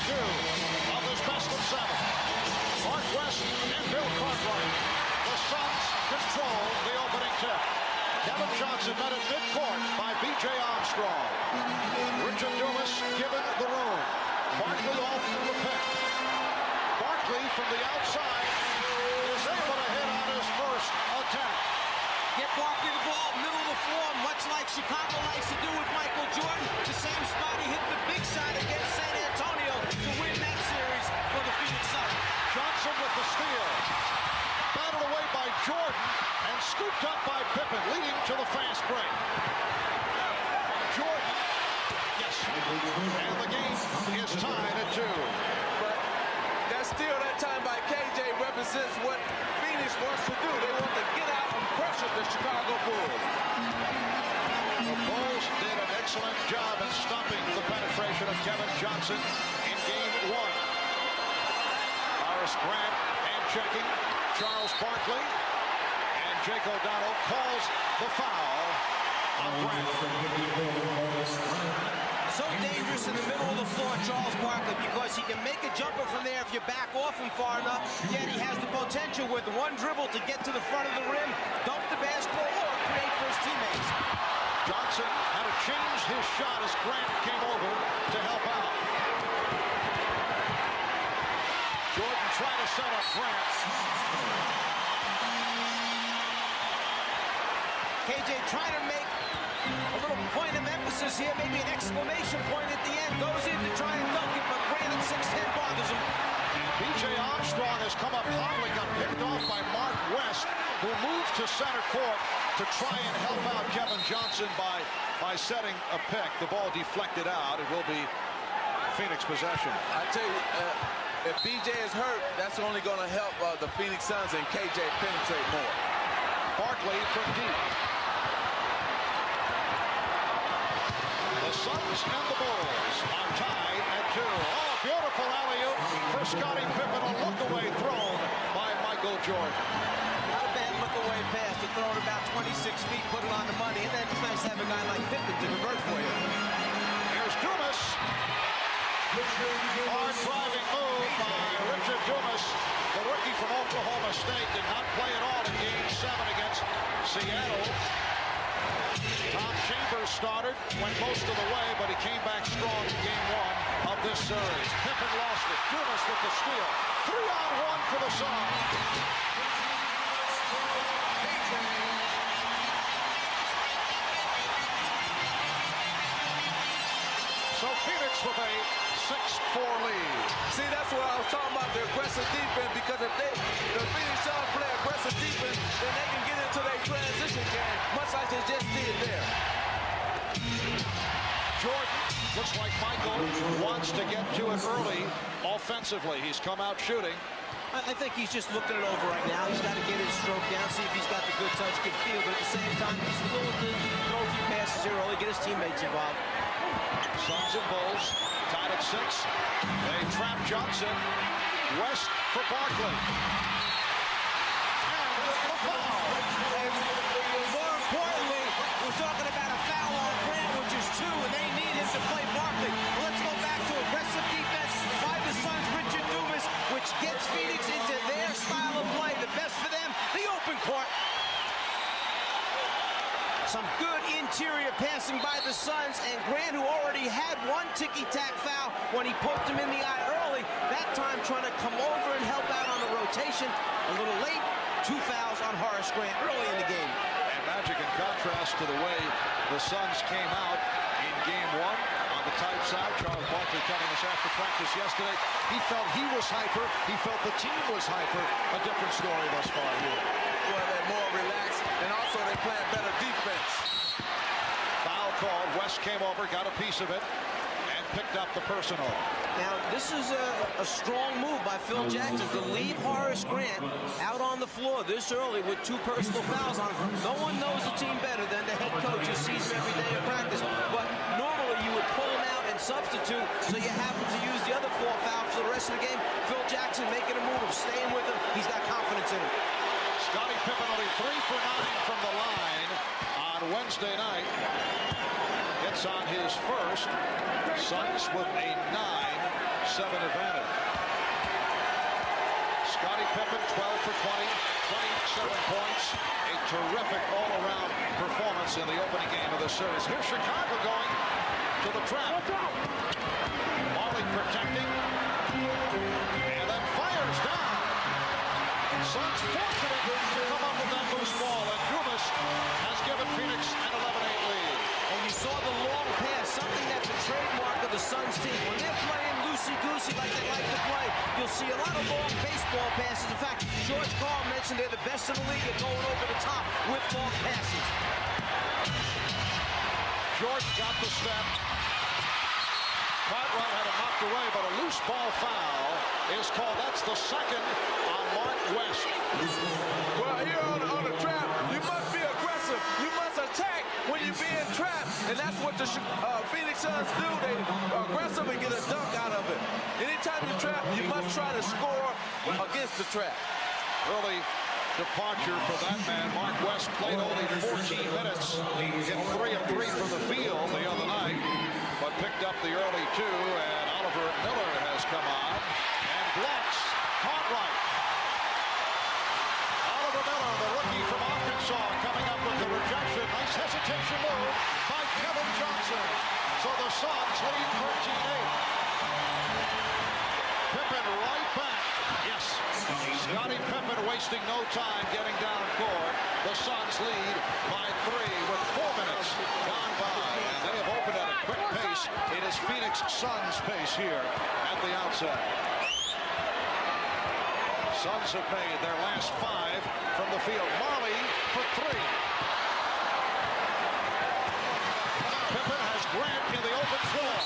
2 of this best of 7. Mark West and Bill Cartwright. The Suns control the opening tip. Kevin Johnson met at midcourt by B.J. Armstrong. Richard Dumas given the room. Barkley off the pick. Barkley from the outside is able to hit on his first attempt. Get Barkley the ball, middle of the floor, much like Chicago likes to do with Michael Jordan. The same spot he hit the big shot against San Antonio to win that series for the Phoenix Suns. Johnson with the steal. Battled away by Jordan and scooped up by Pippen, leading to the fast break. Jordan, yes, and the game is tied at 2. But that steal that time by KJ represents what Phoenix wants to do. They want to get out and pressure the Chicago Bulls. The Bulls did an excellent job in stopping the penetration of Kevin Johnson in game 1. Horace Grant hand checking. Charles Barkley and Jake O'Donnell calls the foul on Grant. So dangerous in the middle of the floor, Charles Barkley, because he can make a jumper from there if you back off him far enough. Yet he has the potential with one dribble to get to the front of the rim, dump the basketball, or create for his teammates. Johnson had to change his shot as Grant came over to help out. Jordan tried to set up Grant. KJ trying to make a little point of emphasis here, maybe an exclamation point at the end. Goes in to try and dunk it, but Grant at 6'10" bothers him. B.J. Armstrong has come up hotly, got picked off by Mark West, who moved to center court to try and help out Kevin Johnson by setting a pick. The ball deflected out. It will be Phoenix possession. I tell you, if BJ is hurt, that's only going to help the Phoenix Suns and KJ penetrate more. Barkley from deep. The Suns and the Bulls are tied at 2. Oh, beautiful alley-oop for Scottie Pippen. A look-away thrown by Michael Jordan. Not a bad look-away pass to throw it about 26 feet, put it on the money, and then it's nice to have a guy like Pippen to convert for you. Here's Dumas. Hard driving move by Richard Dumas. The rookie from Oklahoma State did not play at all in Game 7 against Seattle. Tom Chambers started, went most of the way, but he came back strong in Game 1 of this series. Pippen lost it. Dumas with the steal. 3-on-1 for the Suns. So Phoenix with a 6-4 lead. See, that's what I was talking about, the aggressive defense, because if the Phoenix Suns play aggressive defense, then they can get into their transition game, much like they just did there. Jordan looks like Michael wants to get to it early offensively. He's come out shooting. I think he's just looking it over right now. He's got to get his stroke down, see if he's got the good touch, good feel, but at the same time, he's willing to throw a few passes here early, get his teammates involved. Suns and Bulls tied at 6. They trap Johnson. West for Barkley. And the foul. More importantly, we're talking about a foul on Grant, which is 2, and they need him to play Barkley. Well, let's go back to aggressive defense by the Suns, Richard Dumas, which gets Phoenix into their style of play. The best for them, the open court. Some good interior passing by the Suns, and Grant, who already had one ticky-tack foul when he poked him in the eye early, that time trying to come over and help out on the rotation. A little late, 2 fouls on Horace Grant early in the game. And Magic, in contrast to the way the Suns came out in Game 1 on the tight side. Charles Barkley telling us after practice yesterday, he felt he was hyper, he felt the team was hyper. A different story thus far here. Well, they're more relaxed, and also they're playing better defense. Foul called. West came over, got a piece of it, and picked up the personal. Now, this is a strong move by Phil Jackson to leave Horace Grant out on the floor this early with 2 personal fouls on him. No one knows the team better than the head coach who sees him every day in practice. But normally you would pull him out and substitute, so you happen to use the other 4 fouls for the rest of the game. Phil Jackson making a move of staying with him. He's got confidence in him. Scottie Pippen only 3 for 9 from the line on Wednesday night. Gets on his first. Suns with a 9 advantage. Scottie Pippen, 12 for 20, 27 points. A terrific all-around performance in the opening game of the series. Here's Chicago going to the trap. Marley protecting. And then fires down. Suns fortunate to come up with that loose ball. And Dumas has given Phoenix an 11-8 lead. And you saw the long pass, something that's a trademark of the Suns team. When they're playing loosey-goosey like they like to play, you'll see a lot of long baseball passes. In fact, George Karl mentioned they're the best in the league at going over the top with long passes. Jordan got the step. Cartwright had it knocked away, but a loose ball foul is called. That's the second on Mark West. Well, here on the trap, you must be aggressive. You must attack when you're being trapped. And that's what the Phoenix Suns do. They are aggressive and get a dunk out of it. Anytime you trap, you must try to score against the trap. Early departure for that man. Mark West played only 14 minutes. Hit 3 of 3 from the field the other night, but picked up the early 2, and Oliver Miller has come on and blocks Cartwright. Oliver Miller, the rookie from Arkansas, coming up with the rejection. Nice hesitation move by Kevin Johnson. So the Suns lead 13-8. Pippen right back. Yes, Scottie Pippen wasting no time getting down court. The Suns lead by 3 with 4 minutes gone by. And they have opened at a quick pace. It is Phoenix Suns pace here at the outset. Suns have made their last 5 from the field. Marley for 3. Pippen has Grant in the open floor.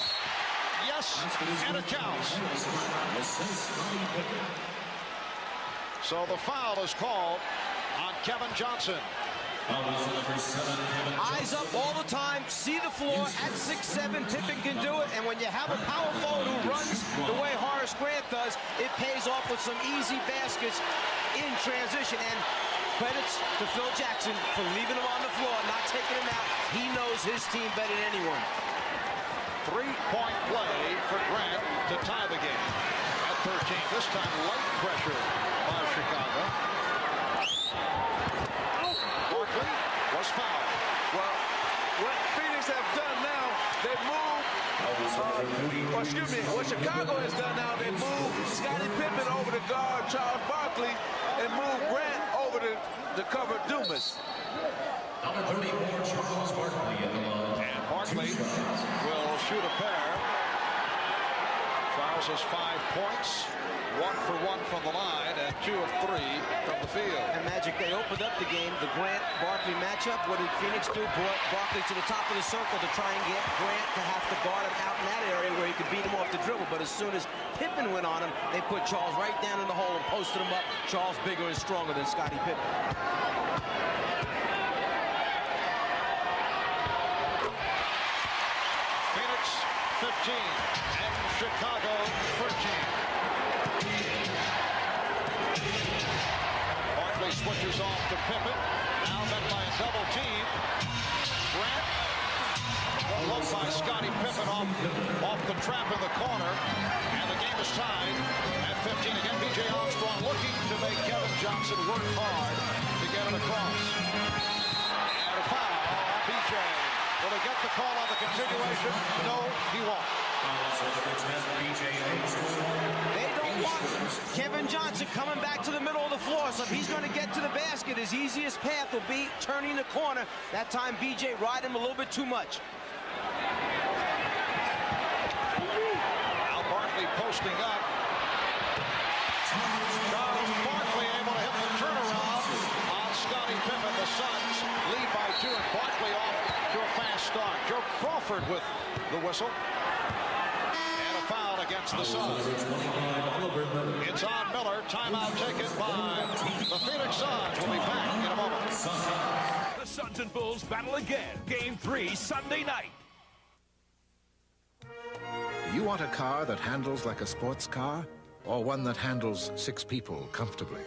Yes, and it counts. So the foul is called on Kevin Johnson. Eyes up all the time, see the floor at 6'7", Pippen can do it, and when you have a power forward who runs the way Horace Grant does, it pays off with some easy baskets in transition. And credits to Phil Jackson for leaving him on the floor, not taking him out. He knows his team better than anyone. 3-point play for Grant to tie the game at 13. This time light pressure by Chicago. Barkley was fouled. Well, what Phoenix have done now, they move, what Chicago has done now, they move Scottie Pippen over to guard Charles Barkley and move Grant over to cover Dumas. Number 34, Charles Barkley in the line. And Barkley will shoot a pair. Charles has 5 points, 1 for 1 from the line, and 2 of 3 from the field. And Magic, they opened up the game, the Grant-Barkley matchup. What did Phoenix do? Brought Barkley to the top of the circle to try and get Grant to have to guard him out in that area where he could beat him off the dribble. But as soon as Pippen went on him, they put Charles right down in the hole and posted him up. Charles bigger and stronger than Scottie Pippen. Phoenix 15 and Chicago 13. Barkley switches off to Pippen. Now met by a double team. Grant. Well looked by Scottie Pippen off the trap in the corner. And the game is tied at 15. Again, B.J. Armstrong looking to make Kevin Johnson work hard to get it across. And a foul on B.J. Will he get the call on the continuation? No, he won't. They don't want Kevin Johnson coming back to the middle of the floor, so if he's going to get to the basket, his easiest path will be turning the corner. That time, B.J. ride him a little bit too much. Al Barkley posting up. Charles Barkley able to hit the turnaround on Scottie Pippen. The Suns lead by 2, and Barkley off to a fast start. Joe Crawford with the whistle. And a foul against the Suns. It's on Miller. Timeout taken by the Phoenix Suns. We'll be back in a moment. The Suns and Bulls battle again. Game 3, Sunday night. Do you want a car that handles like a sports car, or one that handles 6 people comfortably?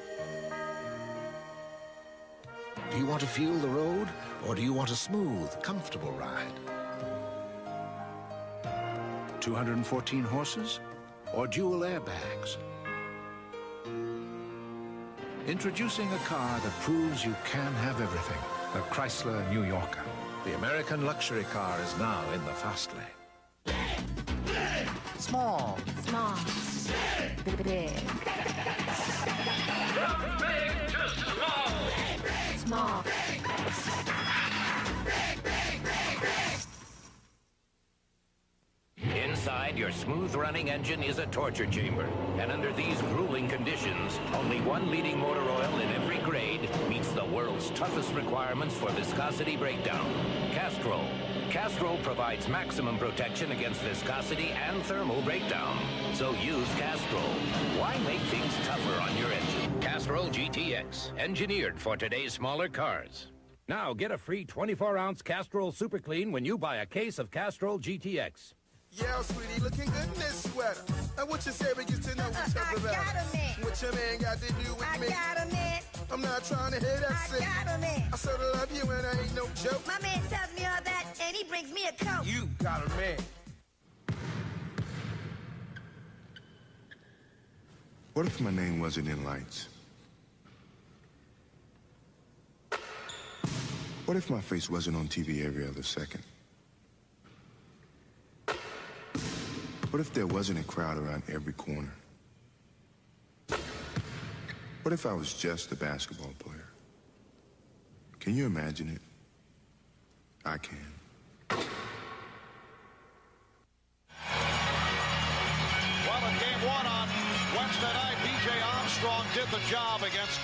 Do you want to feel the road, or do you want a smooth, comfortable ride? 214 horses or dual airbags. Introducing a car that proves you can have everything. The Chrysler New Yorker. The American luxury car is now in the fast lane. Small. Small. Big. Big. From big to small. Small. Inside your smooth-running engine is a torture chamber. And under these grueling conditions, only one leading motor oil in every grade meets the world's toughest requirements for viscosity breakdown. Castrol. Castrol provides maximum protection against viscosity and thermal breakdown. So use Castrol. Why make things tougher on your engine? Castrol GTX, engineered for today's smaller cars. Now get a free 24-ounce Castrol Super Clean when you buy a case of Castrol GTX. Yeah, sweetie, looking good in this sweater. And what you say we get to know each other better? I got a man. What your man got to do with me? I got a man. I'm not trying to hear that I got a man. I sort of love you and I ain't no joke. My man tells me all that and he brings me a coat. You got a man. What if my name wasn't in lights? What if my face wasn't on TV every other second? What if there wasn't a crowd around every corner? What if I was just a basketball player? Can you imagine it? I can. Well, in game one on Wednesday night, B.J. Armstrong did the job against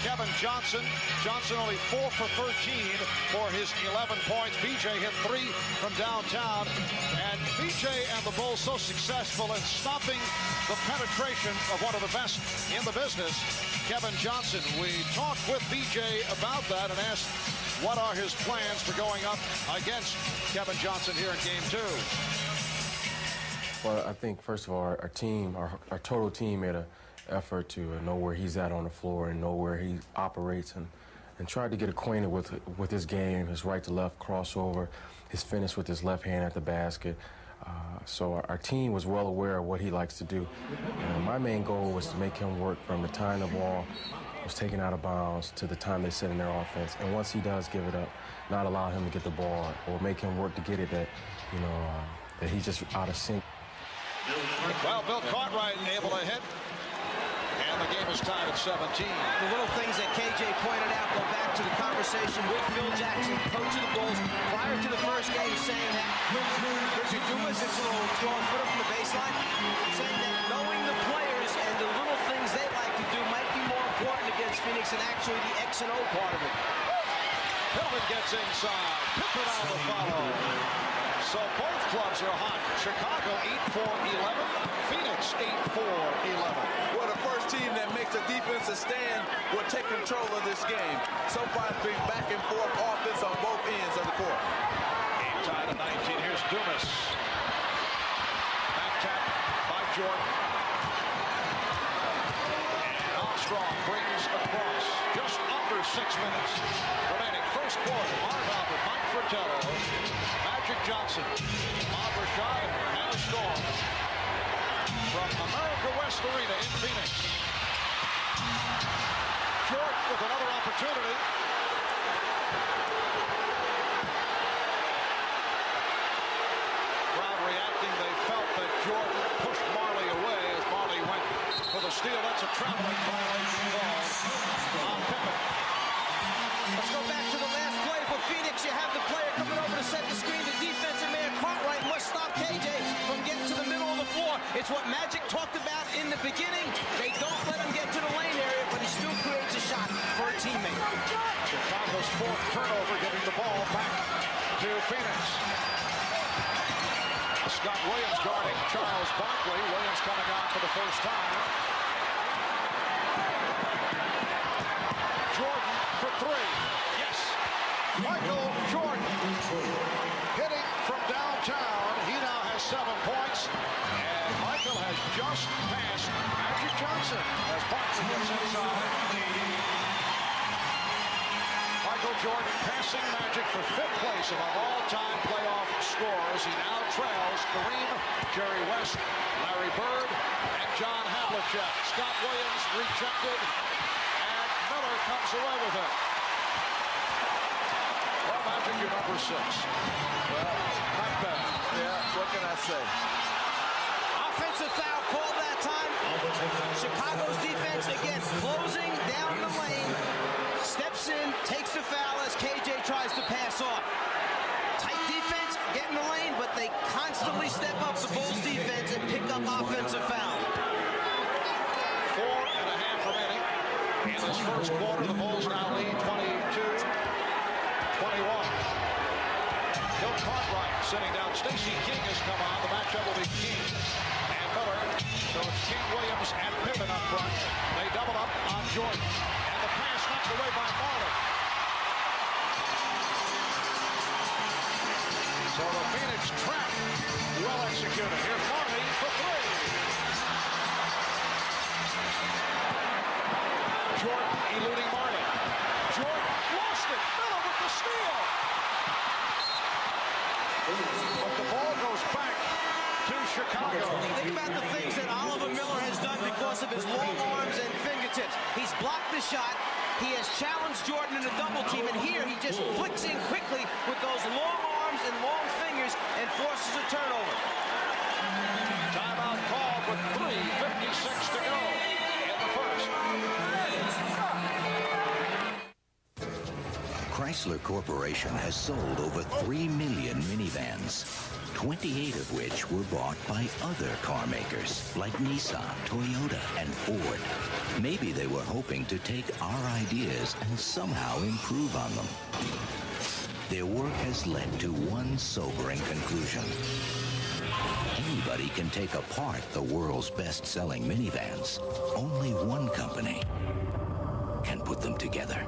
Kevin Johnson. Johnson only 4 for 13 for his 11 points. B.J. hit 3 from downtown. And B.J. and the Bulls so successful in stopping the penetration of one of the best in the business, Kevin Johnson. We talked with B.J. about that and asked what are his plans for going up against Kevin Johnson here in game 2. Well, I think, first of all, our team, our total team made an effort to know where he's at on the floor and know where he operates and tried to get acquainted with his game, his right to left crossover, his finish with his left hand at the basket. So our team was well aware of what he likes to do. And my main goal was to make him work from the time the ball was taken out of bounds to the time they set in their offense. And once he does give it up, not allow him to get the ball or make him work to get it that he's just out of sync. Well, Bill Cartwright able to hit. And the game is tied at 17. The little things that KJ pointed out go back to the conversation with Phil Jackson, coach of the Bulls, prior to the first game, saying that Richard Dumas hits a little 12-footer from the baseline, saying that knowing the players and the little things they like to do might be more important against Phoenix than actually the X and O part of it. Pillman gets inside. Pippen on the follow. So both clubs are hot. Chicago 8 for 11. Phoenix 8 for 11. Well, the first team that makes a defensive stand will take control of this game. So far, it's been back and forth offense on both ends of the court. Game tied at 19. Here's Dumas. Back tap by Jordan. And Armstrong brings across just under 6 minutes remaining. First quarter. Marv Albert, Mike Fratello, Magic Johnson, Bob Rashad, and a storm from America West Arena in Phoenix. Jordan with another opportunity. Crowd reacting. They felt that Jordan pushed Marley away as Marley went for the steal. That's a traveling violation call on Pippen. Let's go back to the last play for Phoenix. You have the player coming over to set the screen. The defensive man, Cartwright, must stop KJ from getting to the middle of the floor. It's what Magic talked about in the beginning. They don't let him get to the lane area, but he still creates a shot for a teammate. Chicago's 4th turnover, getting the ball back to Phoenix. Scott Williams guarding Charles Barkley. Williams coming on for the first time. Jordan for 3. Yes. Michael Jordan hitting from downtown. He now has 7 points. And Michael has just passed Magic Johnson as Barkley gets inside. Michael Jordan passing Magic for 5th place among all-time playoff scorers. He now trails Kareem, Jerry West, Larry Bird, and John Havlicek. Scott Williams rejected, and Miller comes away with it. Well, Magic, you're number 6. Well, not bad. Yeah, what can I say? Offensive foul called that time. Chicago's defense, again, closing down the lane. Steps in, takes the foul as KJ tries to pass off. Tight defense, get in the lane, but they constantly step up the Bulls defense and pick up offensive foul. 4.5 remaining in this first quarter. The Bulls now lead 22-21. Bill Cartwright sitting down. Stacey King has come on. The matchup will be King and Miller. So it's King, Williams, and Pippen up front. They double up on Jordan. And the pass knocked away by Marley. So the Phoenix trap well executed. Here's Marley for 3. Jordan eluding Marley. Jordan lost it. Miller with the steal. But the ball goes back to Chicago. Think about the things that Oliver Miller has done because of his long arms and fingertips. He's blocked the shot. He has challenged Jordan in a double team, and here he just flicks in quickly with those long arms and long fingers and forces a turnover. Timeout called with 3:56 to go in the first. Chrysler Corporation has sold over 3 million minivans, 28 of which were bought by other car makers like Nissan, Toyota, and Ford. Maybe they were hoping to take our ideas and somehow improve on them. Their work has led to one sobering conclusion. Anybody can take apart the world's best-selling minivans. Only one company can put them together.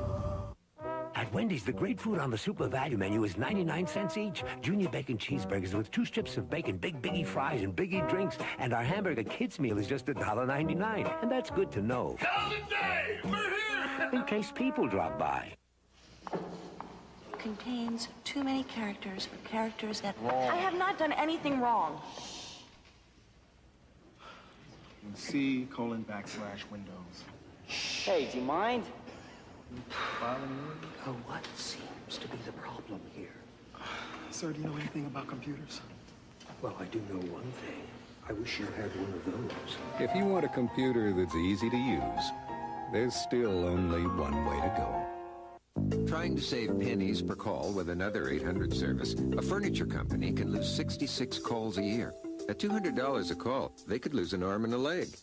At Wendy's, the great food on the Super Value menu is 99 cents each. Junior bacon cheeseburgers with 2 strips of bacon, big biggie fries, and biggie drinks. And our hamburger kids meal is just $1.99. And that's good to know. Dave, we're here! In case people drop by. Contains too many characters, or characters that... Wrong. I have not done anything wrong. C:\\Windows. Hey, do you mind? Oh, what seems to be the problem here? Sir, do you know anything about computers? Well, I do know one thing. I wish you had one of those. If you want a computer that's easy to use, there's still only one way to go. Trying to save pennies per call with another 800 service, a furniture company can lose 66 calls a year. At $200 a call, they could lose an arm and a leg.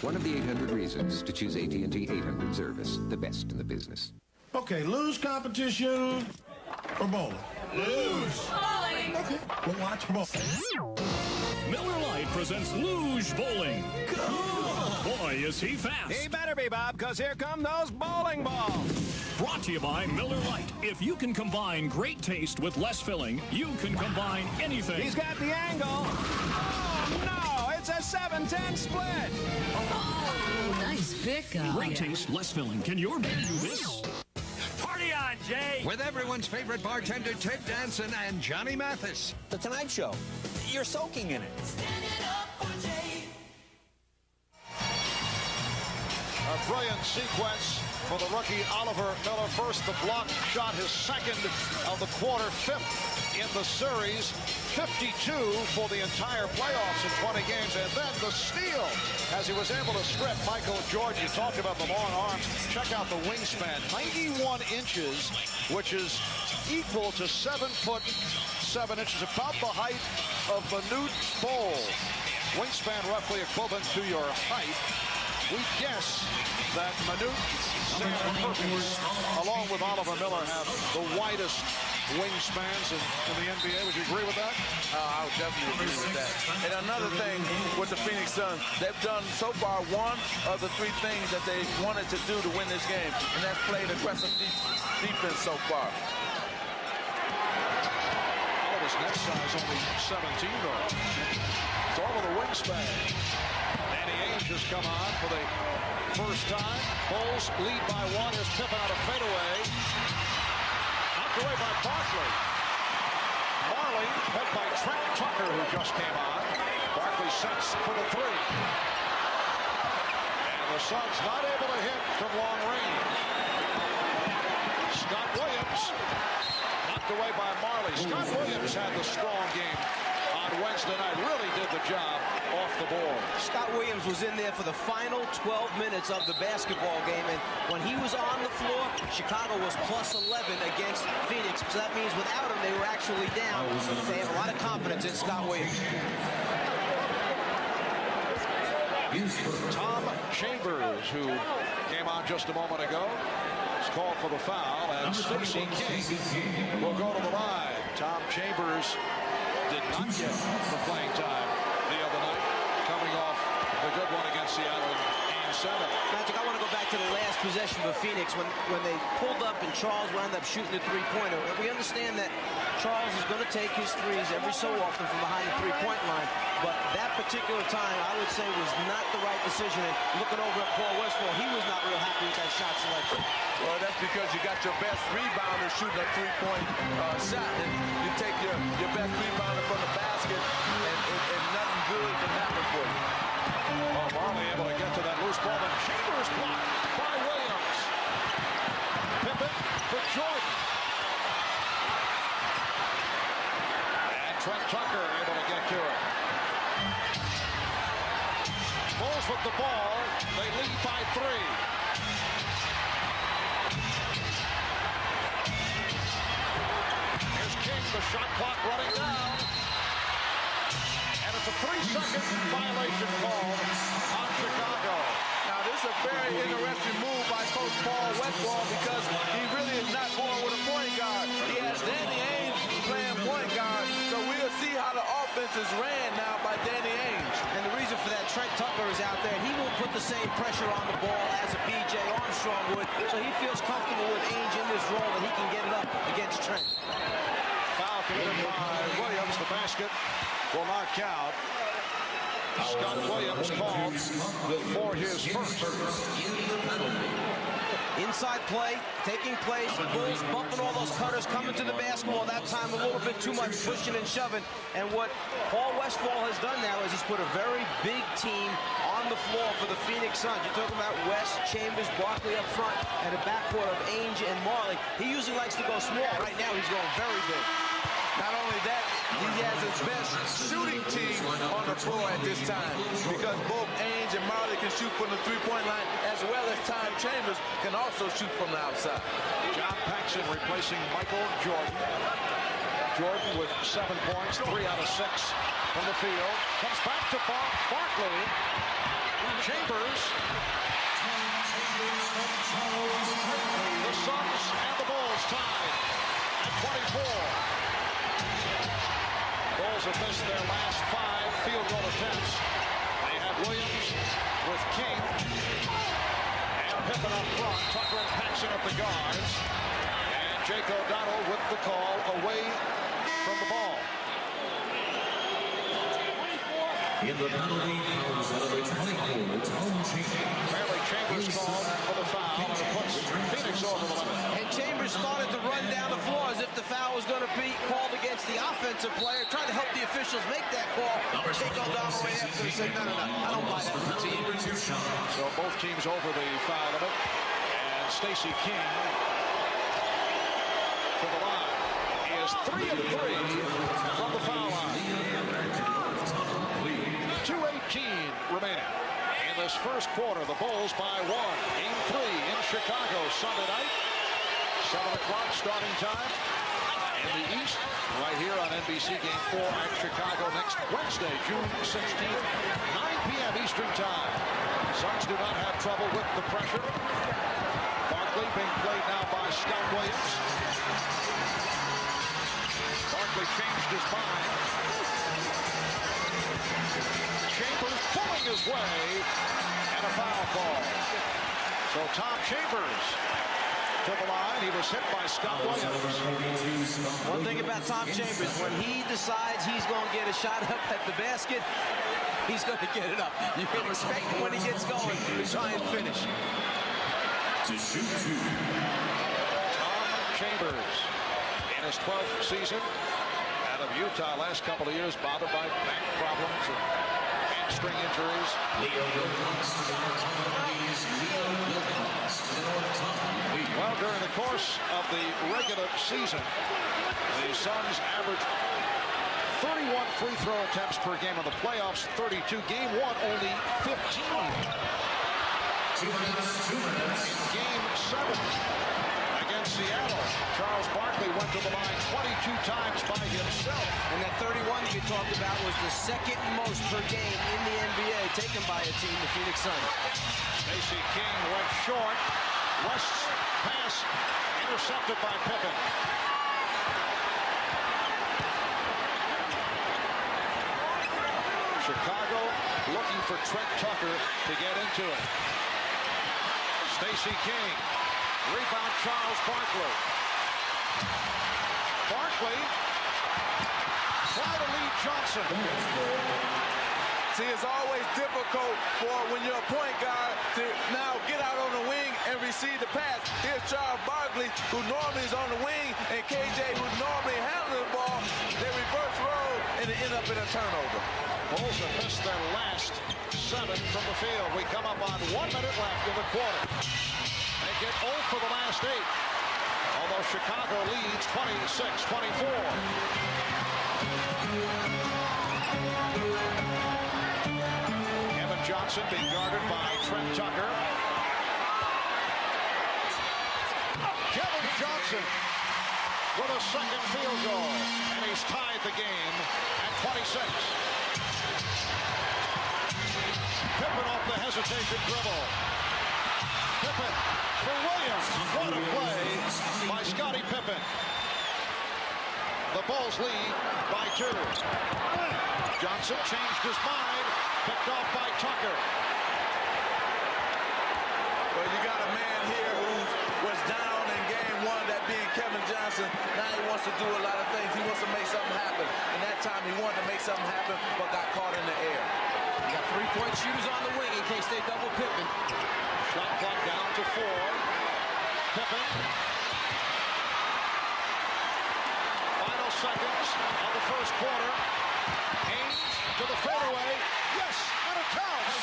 One of the 800 reasons to choose AT&T 800 service, the best in the business. Okay, luge competition or bowling? Luge. Bowling. Okay, we'll watch bowling. Miller Lite presents Luge Bowling. Cool. Boy, is he fast. He better be, Bob, because here come those bowling balls. Brought to you by Miller Lite. If you can combine great taste with less filling, you can combine anything. He's got the angle. Oh, no, it's a 7-10 split. Oh, nice pickup. Great taste, less filling. Can your baby do this? Party on, Jay. With everyone's favorite bartender, Ted Danson and Johnny Mathis. The Tonight Show. You're soaking in it. A brilliant sequence for the rookie Oliver Miller. First, the block shot, his second of the quarter, 5th in the series. 52 for the entire playoffs in 20 games. And then the steal as he was able to strip Michael Jordan. You talked about the long arms. Check out the wingspan, 91 inches, which is equal to 7 foot 7 inches, about the height of Manute Bol. Wingspan roughly equivalent to your height. We guess that Manute, Sam Perkins, along with Oliver Miller, have the widest wingspans in the NBA. Would you agree with that? I would definitely agree with that. And another thing with the Phoenix Suns, they've done so far one of the 3 things that they wanted to do to win this game, and that's played aggressive defense so far. Oliver's next size only 17, though. It's all of the wingspan. Danny Ainge has come on for the first time. Bulls lead by 1 as Pippen on a fadeaway. knocked away by Barkley. Marley met by Trent Tucker, who just came on. Barkley sets for the three. And the Suns not able to hit from long range. Scott Williams knocked away by Marley. Scott Williams had the strong game on Wednesday night. Really did the job off the board. Scott Williams was in there for the final 12 minutes of the basketball game, and when he was on the floor, Chicago was +11 against Phoenix. So that means without him, they were actually down. They have a lot of confidence in Scott Williams. Tom Chambers, who came on just a moment ago, is called for the foul, and Stacey King will go to the line. Tom Chambers did not get the playing time the other night, coming off the good one against Seattle in Game 7. Magic, I want to go back to the last possession for Phoenix when they pulled up and Charles wound up shooting the three-pointer. We understand that Charles is going to take his threes every so often from behind the three-point line, but that particular time, I would say, was not the right decision. And looking over at Paul Westphal, he was not real happy with that shot selection. Well, that's because you got your best rebounder shooting a three-point shot, and you take your best rebounder from the basket, and nothing good can happen for you. Well, Marley able to get to that loose ball, but Chambers blocked by Williams. Pippen for Jordan. And Trent Tucker able to get to it. Bulls with the ball. They lead by 3. Here's King, the shot clock running down. And it's a 3-second violation call on Chicago. Now, this is a very interesting move by Coach Paul Westphal because he really is not going with a point guard. He has Danny Ainge playing point guard, so we'll see how the offense is ran now by Danny Ainge. And the reason for that, Trent Tucker is out there. He won't put the same pressure on the ball as a B.J. Armstrong would, so he feels comfortable with Ainge in this role that he can get it up against Trent. Foul committed by Williams. The basket will not count. Scott Williams called for his first. Inside play, taking place. The Bulls bumping all those cutters, coming to the basketball. That time a little bit too much pushing and shoving. And what Paul Westphal has done now is he's put a very big team on the floor for the Phoenix Suns. You're talking about West, Chambers, Barkley up front, and a backcourt of Ainge and Marley. He usually likes to go small. Right now he's going very big. Not only that, he has his best shooting team on the floor at this time because both Ainge and Marley can shoot from the three-point line as well as Tom Chambers can also shoot from the outside. John Paxson replacing Michael Jordan. Jordan with 7 points, 3 out of 6 from the field. Comes back to Barkley. Chambers. The Suns and the Bulls tied at 24. Bulls have missed their last 5 field goal attempts. They have Williams with King and Pippen up front. Tucker and Paxson at the guards. And Jake O'Donnell with the call away from the ball. In the penalty, fouls out of the 24, Tom Chambers. Apparently Chambers called for the foul, and it puts Phoenix over the limit. And Chambers started to run down the floor as if the foul was going to be called against the offensive player, trying to help the officials make that call. Jake O'Donnell right after and said, no, I don't buy that routine. So both teams over the foul limit. And Stacey King to the line. He is 3 of 3 from the foul line. 2:18 remaining. In this first quarter, the Bulls by 1. Game 3 in Chicago Sunday night. 7 o'clock starting time. In the East, right here on NBC, Game 4 at Chicago next Wednesday, June 16th, 9 p.m. Eastern time. Suns do not have trouble with the pressure. Barkley being played now by Scott Williams. Barkley changed his mind. Chambers pulling his way, and a foul call. So Tom Chambers to the line. He was hit by Scott Williams. One thing about Tom Chambers, when he decides he's going to get a shot up at the basket, he's going to get it up. You can respect him when he gets going to try and finish. To shoot 2. Tom Chambers his 12th season out of Utah. Last couple of years bothered by back problems and hamstring injuries. Well, during the course of the regular season, the Suns averaged 31 free throw attempts per game. On the playoffs, 32. Game 1, only 15. In Game 7 against Seattle, Charles Barkley went to the line 22 times by himself. And that 31 that you talked about was the second most per game in the NBA taken by a team, the Phoenix Suns. Stacey King went short. West's pass intercepted by Pippen. Chicago looking for Trent Tucker to get into it. Stacey King. Rebound Charles Barkley. Barkley. Try to lead Johnson. See, it's always difficult for when you're a point guard to now get out on the wing and receive the pass. Here's Charles Barkley, who normally is on the wing, and KJ, who normally handles the ball. They reverse roll, and it ends up in a turnover. Bulls have missed their last 7 from the field. We come up on 1 minute left in the quarter. They get 0 for the last 8. Although Chicago leads 26-24. Kevin Johnson being guarded by Trent Tucker. Kevin Johnson with a second field goal. And he's tied the game at 26. Pippen off the hesitation dribble. Pippen for Williams. What a play by Scottie Pippen. The Bulls lead by 2. Johnson changed his mind. Picked off by Tucker. Well, you got a man here who was down in game 1, that being Kevin Johnson. Now he wants to do a lot of things. He wants to make something happen. And that time he wanted to make something happen, but got caught in the air. You got 3-point shooters on the wing in case they double Pippen. Shot clock down to 4. Pippen. Final seconds of the first quarter. Haynes to the fadeaway. Yes, and it counts.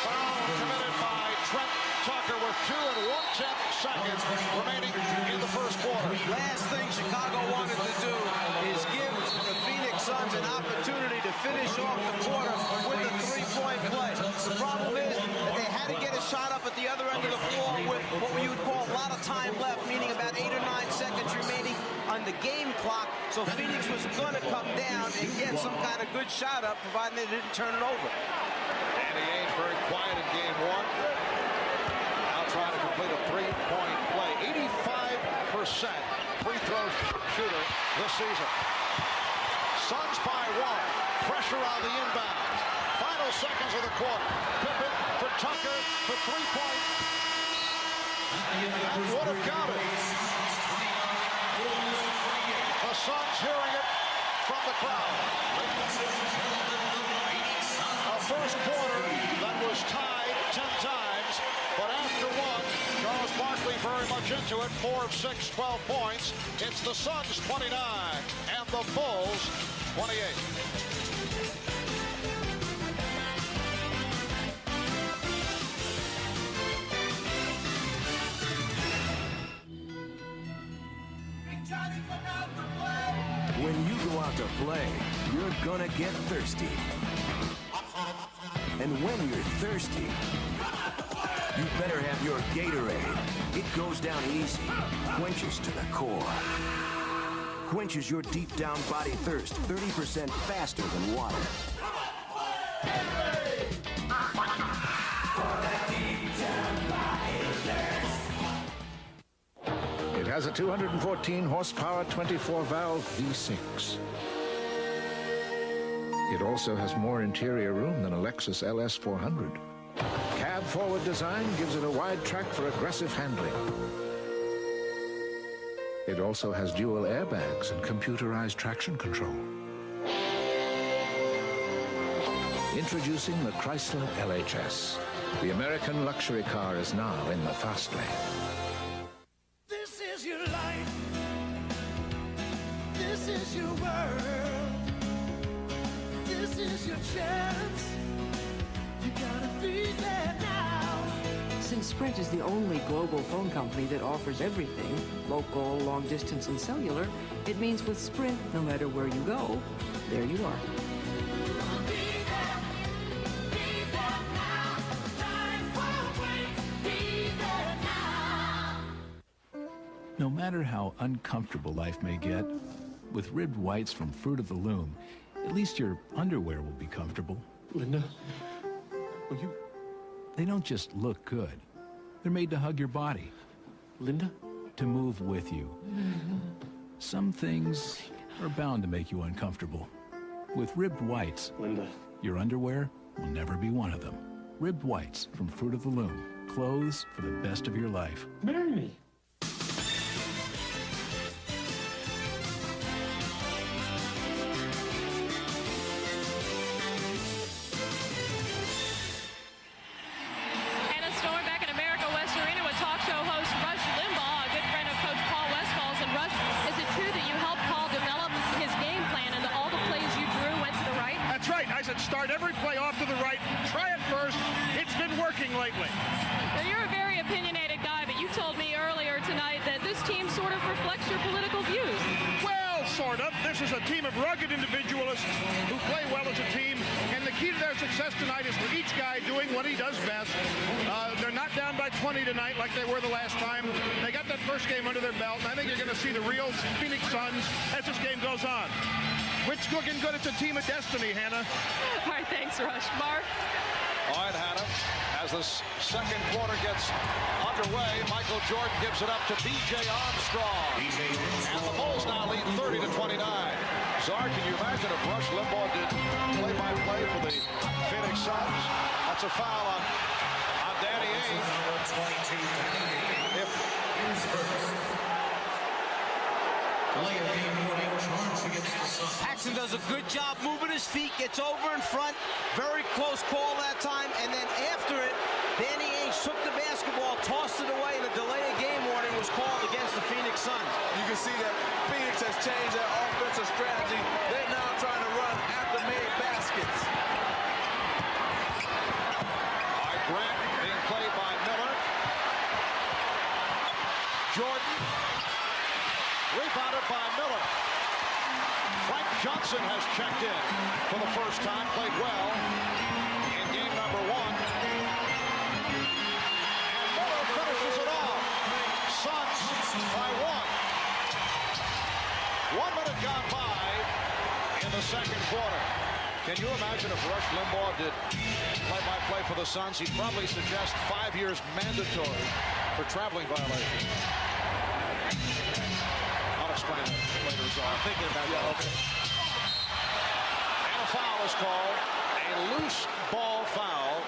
Foul committed by Trent Tucker with 2 1/10 seconds remaining in the first quarter. Last thing Chicago wanted to do is give the Phoenix Suns an opportunity to finish off the quarter with a 3-point play. The problem is that they had to get a shot up at the other end of the floor with what you would call a lot of time left, meaning about 8 or 9 seconds remaining on the game clock. So Phoenix was going to come down and get some kind of good shot up, providing they didn't turn it over. Danny Ainge very quiet in game 1. Now trying to complete a 3-point play. 85% free throw shooter this season. Suns by 1. Pressure on the inbound. Final seconds of the quarter. Pippen for Tucker for 3-point. That would have counted. The Suns hearing it from the crowd. A first quarter that was tied 10 times, but after 1, Charles Barkley very much into it. 4 of 6, 12 points. It's the Suns 29 and the Bulls 28. When you go out to play, you're gonna get thirsty. And when you're thirsty, you better have your Gatorade. It goes down easy, quenches to the core. Quenches your deep down body thirst 30% faster than water. It has a 214 horsepower 24-valve V6. It also has more interior room than a Lexus LS 400. Cab forward design gives it a wide track for aggressive handling. It also has dual airbags and computerized traction control. Introducing the Chrysler LHS. The American luxury car is now in the fast lane. This is your life. This is your world. This is your chance. You gotta be there now. Since Sprint is the only global phone company that offers everything, local, long distance, and cellular, it means with Sprint, no matter where you go, there you are. No matter how uncomfortable life may get, with ribbed whites from Fruit of the Loom, at least your underwear will be comfortable. Linda, will you... They don't just look good. They're made to hug your body. Linda? To move with you. Some things are bound to make you uncomfortable. With ribbed whites, Linda, your underwear will never be one of them. Ribbed whites from Fruit of the Loom. Clothes for the best of your life. Marry me. Start every play off to the right. Try it first. It's been working lately. Well, you're a very opinionated guy, but you told me earlier tonight that this team sort of reflects your political views. Well, sort of. This is a team of rugged individualists who play well as a team, and the key to their success tonight is for each guy doing what he does best. They're not down by 20 tonight like they were the last time. They got that first game under their belt, and I think you're going to see the real Phoenix Suns as this game goes on. Which looking good. It's a team of destiny, Hannah. All right, thanks, Rush. Mark? All right, Hannah. As the second quarter gets underway, Michael Jordan gives it up to B.J. Armstrong. And the Bulls now lead 30-29. Czar, can you imagine if Rush Limbaugh did play-by-play for the Phoenix Suns? That's a foul on Danny Ainge. Paxson does a good job moving his feet, gets over in front. Very close call that time. And then after it, Danny Ainge took the basketball, tossed it away, and a delay of game warning was called against the Phoenix Suns. You can see that Phoenix has changed their offensive strategy. They're now trying to run after-made baskets. All right, Grant being played by Miller. Jordan. Rebounded by Miller. Frank Johnson has checked in for the first time, played well in game number one. And Miller finishes it off. Suns by one. 1 minute gone by in the second quarter. Can you imagine if Rush Limbaugh did play-by-play for the Suns? He'd probably suggest 5 years mandatory for traveling violations. I'll explain that later. So I'm thinking about that. Okay. And a foul is called. A loose ball foul.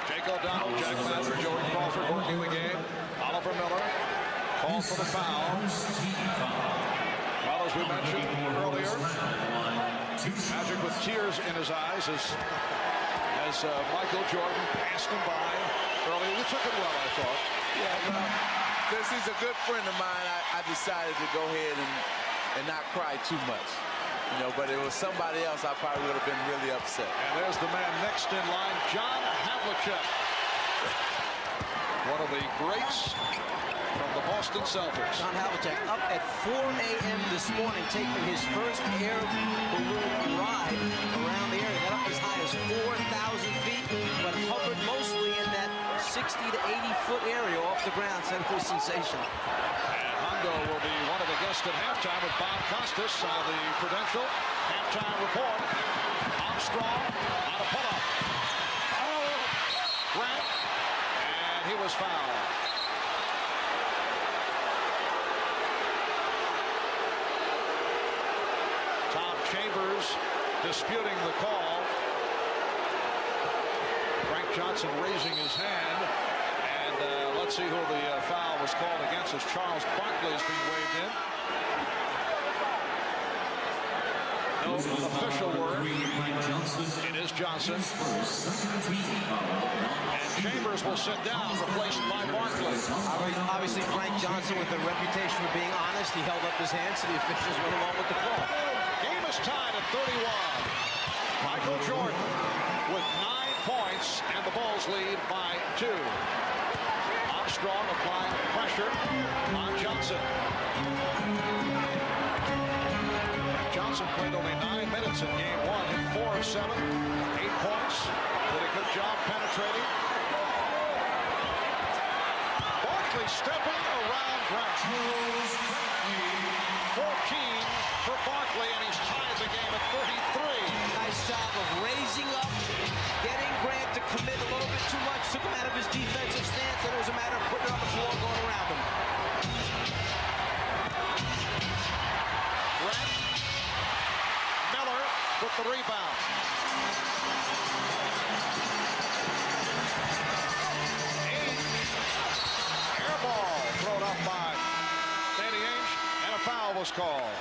Jake O'Donnell, Jack Mather, Joey Crawford working the game. Oliver Miller called for the foul. Well, as we mentioned earlier, Magic with tears in his eyes as Michael Jordan passed him by earlier. We took it well, I thought. Yeah, well, since he's a good friend of mine, I decided to go ahead and not cry too much. You know, but it was somebody else, I probably would have been really upset. And there's the man next in line, John Havlicek. One of the greats from the Boston Celtics. John Havlicek up at 4 a.m. this morning, taking his first air balloon ride around the area. Got up as high as 4,000 feet, but hovered mostly in that 60 to 80-foot area off the ground. Simply sensational. And Hondo will be one of the guests at halftime with Bob Costas on the Prudential halftime report. Armstrong on a pull-up. Grant, and he was fouled. Tom Chambers disputing the call. Frank Johnson raising his hand. And let's see who the foul was called against as Charles Barkley is being waved in. No official word. It is Johnson. And Chambers will sit down, replaced by Barkley. Obviously, Frank Johnson, with a reputation for being honest, he held up his hands, so the officials went along with the call. Game is tied at 31. Michael Jordan with 9 points, and the Bulls lead by 2. Armstrong applying pressure on Johnson. Johnson played only 9 minutes in game 1, hit 4 of 7, 8 points. Did a good job penetrating. Barkley stepping around Grant. 14 for Barkley, and he's tied the game at 33. Nice job of raising up, getting Grant to commit a little bit too much, took him out of his defensive stance, and it was a matter of putting it on the floor and going around him. Grant, Miller with the rebound. Air ball thrown up by Danny Ainge, and a foul was called.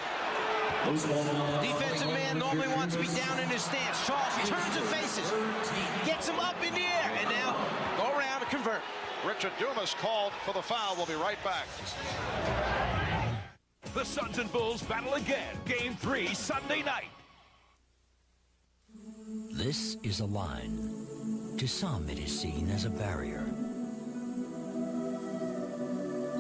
Defensive man normally wants to be down in his stance. Charles turns and faces, gets him up in the air, and now go around and convert. Richard Dumas called for the foul. We'll be right back. The Suns and Bulls battle again. Game 3, Sunday night. This is a line. To some, it is seen as a barrier.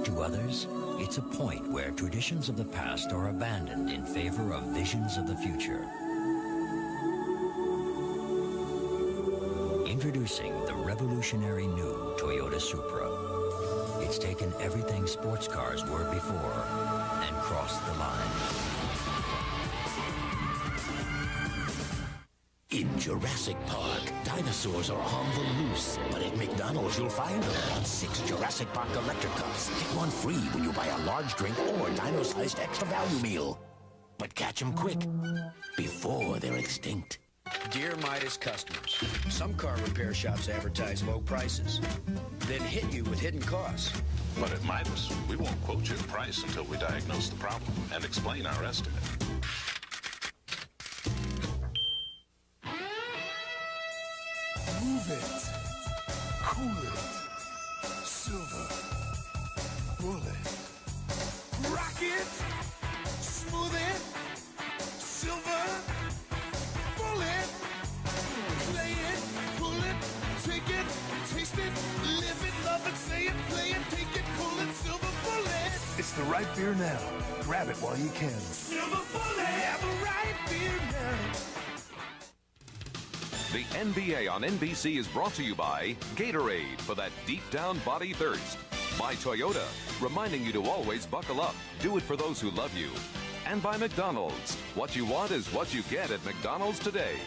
To others, it's a point where traditions of the past are abandoned in favor of visions of the future. Introducing the revolutionary new Toyota Supra. It's taken everything sports cars were before and crossed the line. In Jurassic Park, dinosaurs are on the loose, but at McDonald's you'll find them on 6 Jurassic Park Electric Cups. Get one free when you buy a large drink or dino-sized extra value meal. But catch them quick, before they're extinct. Dear Midas customers, some car repair shops advertise low prices, then hit you with hidden costs. But at Midas, we won't quote you a price until we diagnose the problem and explain our estimate. Move it, cool it, silver, bullet, rock it, smooth it, silver, bullet, play it, pull it, take it, taste it, live it, love it, say it, play it, take it, pull it, silver, bullet. It's the right beer now. Grab it while you can. Silver, bullet, have the right beer now. The NBA on NBC is brought to you by Gatorade for that deep down body thirst. By Toyota, reminding you to always buckle up. Do it for those who love you. And by McDonald's. What you want is what you get at McDonald's today.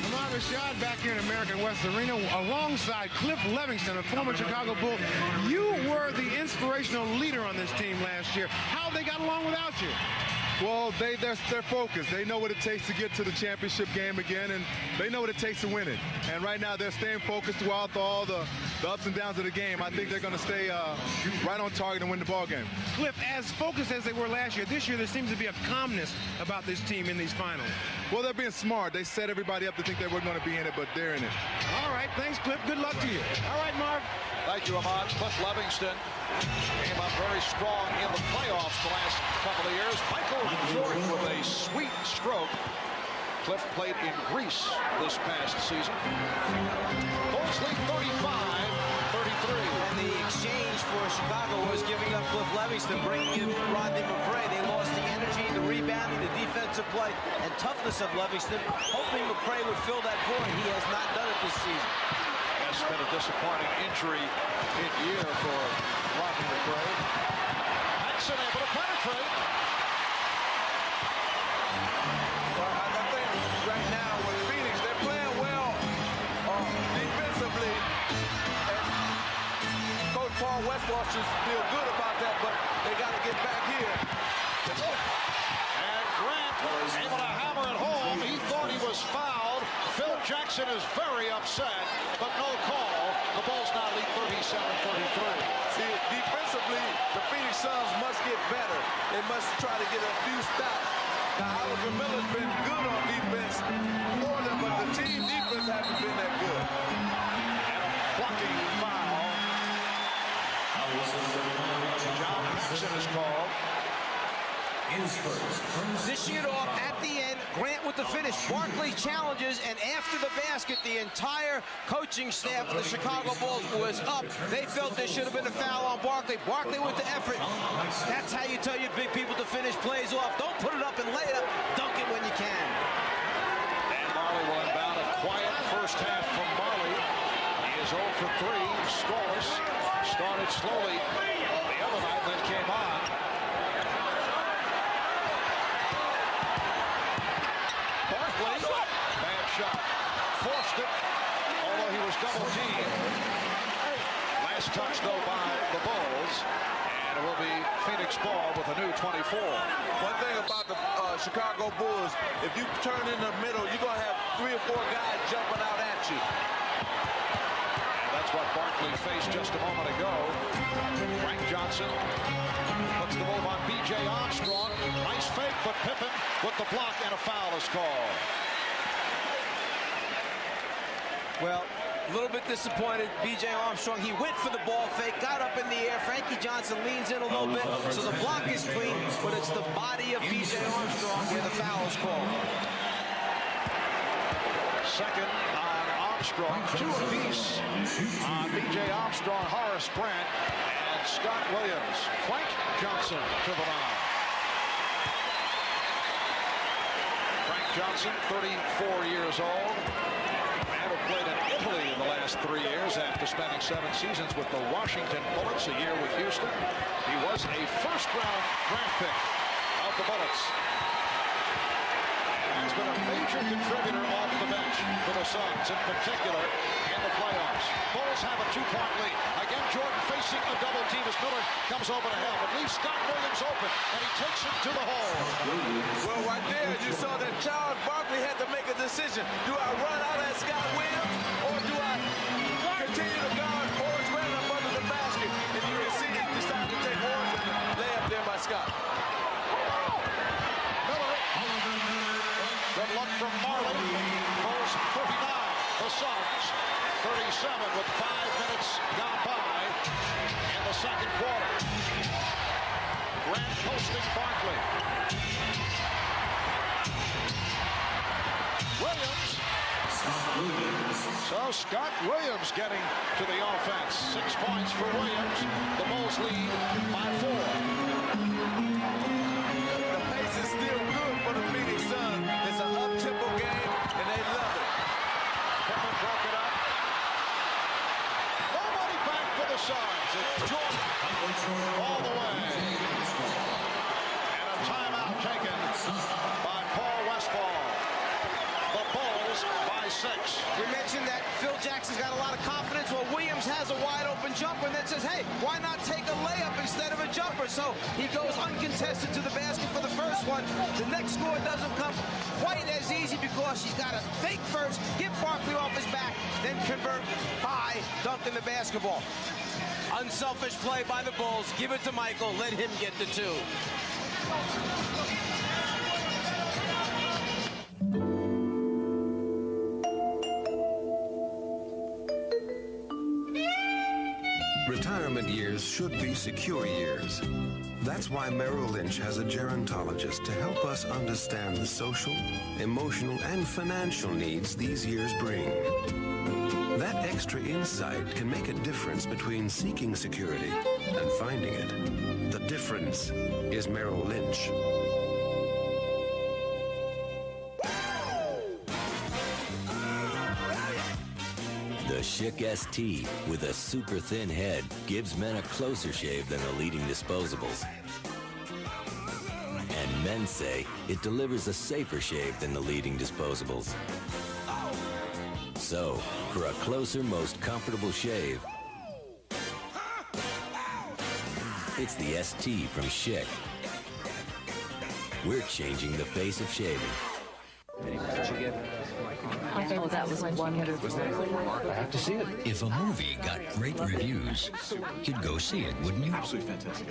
Ahmad Rashad back here in American West Arena alongside Cliff Levingston, a former Chicago Bull. You were the inspirational leader on this team last year. How they got along without you? Well, they're focused. They know what it takes to get to the championship game again, and they know what it takes to win it. And right now, they're staying focused throughout all the ups and downs of the game. I think they're going to stay right on target and win the ball game. Cliff, as focused as they were last year, this year there seems to be a calmness about this team in these finals. Well, they're being smart. They set everybody up to think they weren't going to be in it, but they're in it. All right, thanks, Cliff. Good luck to you. All right, Mark. Thank you, Ahmad. Cliff Levingston came up very strong in the playoffs the last couple of years. Michael Jordan with a sweet stroke. Cliff played in Greece this past season. Bulls lead 35-33. And the exchange for Chicago was giving up Cliff Levingston, bringing in Rodney McCray. They lost the energy, the rebounding, the defensive play, and toughness of Levingston, hoping McCray would fill that void. He has not done it this season. That's been a disappointing injury mid-year for Rodney McCray. Hudson able to penetrate. Well, I think right now with Phoenix, they're playing well defensively. And Coach Paul Westphal should feel good about that, but they got to get back here. And Grant was able to hammer it home. He thought he was fouled. Phil Jackson is very upset, but no call. The Bulls now lead 37-33. See, defensively, the Phoenix Suns must get better. They must try to get a few stops. Now, Oliver Miller's been good on defense for them, but the team defense hasn't been that good. And a blocking foul. John Paxson is called. Dishing it off at the end. Grant with the finish. Barkley challenges, and after the basket, the entire coaching staff of the Chicago Bulls was up. They felt there should have been a foul on Barkley. Barkley with the effort. That's how you tell your big people to finish plays off. Don't put it up and lay it up. Dunk it when you can. And Marley will inbound. A quiet first half from Marley. He is 0 for 3, scoreless. Started slowly the other night, then came on. Barkley, bad shot. Forced it, although he was double teamed. Last touch, though, by the Bulls. And it will be Phoenix ball with a new 24. One thing about the Chicago Bulls, if you turn in the middle, you're going to have 3 or 4 guys jumping out at you. And that's what Barkley faced just a moment ago. Frank Johnson puts the move on B.J. Armstrong. Nice fake, but Pippen with the block, and a foul is called. Well, a little bit disappointed. B.J. Armstrong, he went for the ball fake, got up in the air. Frankie Johnson leans in a little bit, so the block is clean, but it's the body of B.J. Armstrong where the foul is called. Second on Armstrong, 2 apiece on B.J. Armstrong, Horace Grant, and Scott Williams. Frank Johnson to the line. Frank Johnson, 34 years old. Man who played in Italy in the last 3 years after spending 7 seasons with the Washington Bullets, a year with Houston. He was a first-round draft pick of the Bullets. He's been a major contributor off the bench for the Suns, in particular in the playoffs. Bulls have a 2-point lead. Again, Jordan facing a double team as Miller comes over to help. It leaves Scott Williams open, and he takes him to the hole. Well, right there, you saw that Charles Barkley had to make a decision. Do I run out at Scott Williams, or do I continue to guard Horace Grant up under the basket? And you can see he decided to take Horace and lay up there by Scott. Good luck from Marley. Bulls 49. The Suns 37 with 5 minutes gone by in the second quarter. Grant posting Barkley. Williams. So Scott Williams getting to the offense. 6 points for Williams. The Bulls lead by 4. The pace is still good for the Phoenix Suns. It's an up-tempo game, and they love it. Pippen broke it up. Nobody back for the Suns. It's Jordan all the way. And a timeout taken by Paul Westphal. The Bulls by 6. We mentioned that Phil Jackson's got a lot of confidence. Well, Williams has a wide-open jumper and then says, hey, why not take a layup instead of a jumper? So he goes uncontested to the basket for the first one. The next score doesn't come quite as easy because he's got to fake first, get Barkley off his back, then convert high, dunking the basketball. Unselfish play by the Bulls. Give it to Michael. Let him get the 2. Retirement years should be secure years. That's why Merrill Lynch has a gerontologist to help us understand the social, emotional, and financial needs these years bring. That extra insight can make a difference between seeking security and finding it. The difference is Merrill Lynch. The Schick ST with a super thin head gives men a closer shave than the leading disposables. And men say it delivers a safer shave than the leading disposables. So, for a closer, most comfortable shave, it's the ST from Schick. We're changing the face of shaving. Did you get Oh, that was wonderful. I have to see it. If a movie got great reviews, you'd go see it, wouldn't you? Absolutely fantastic.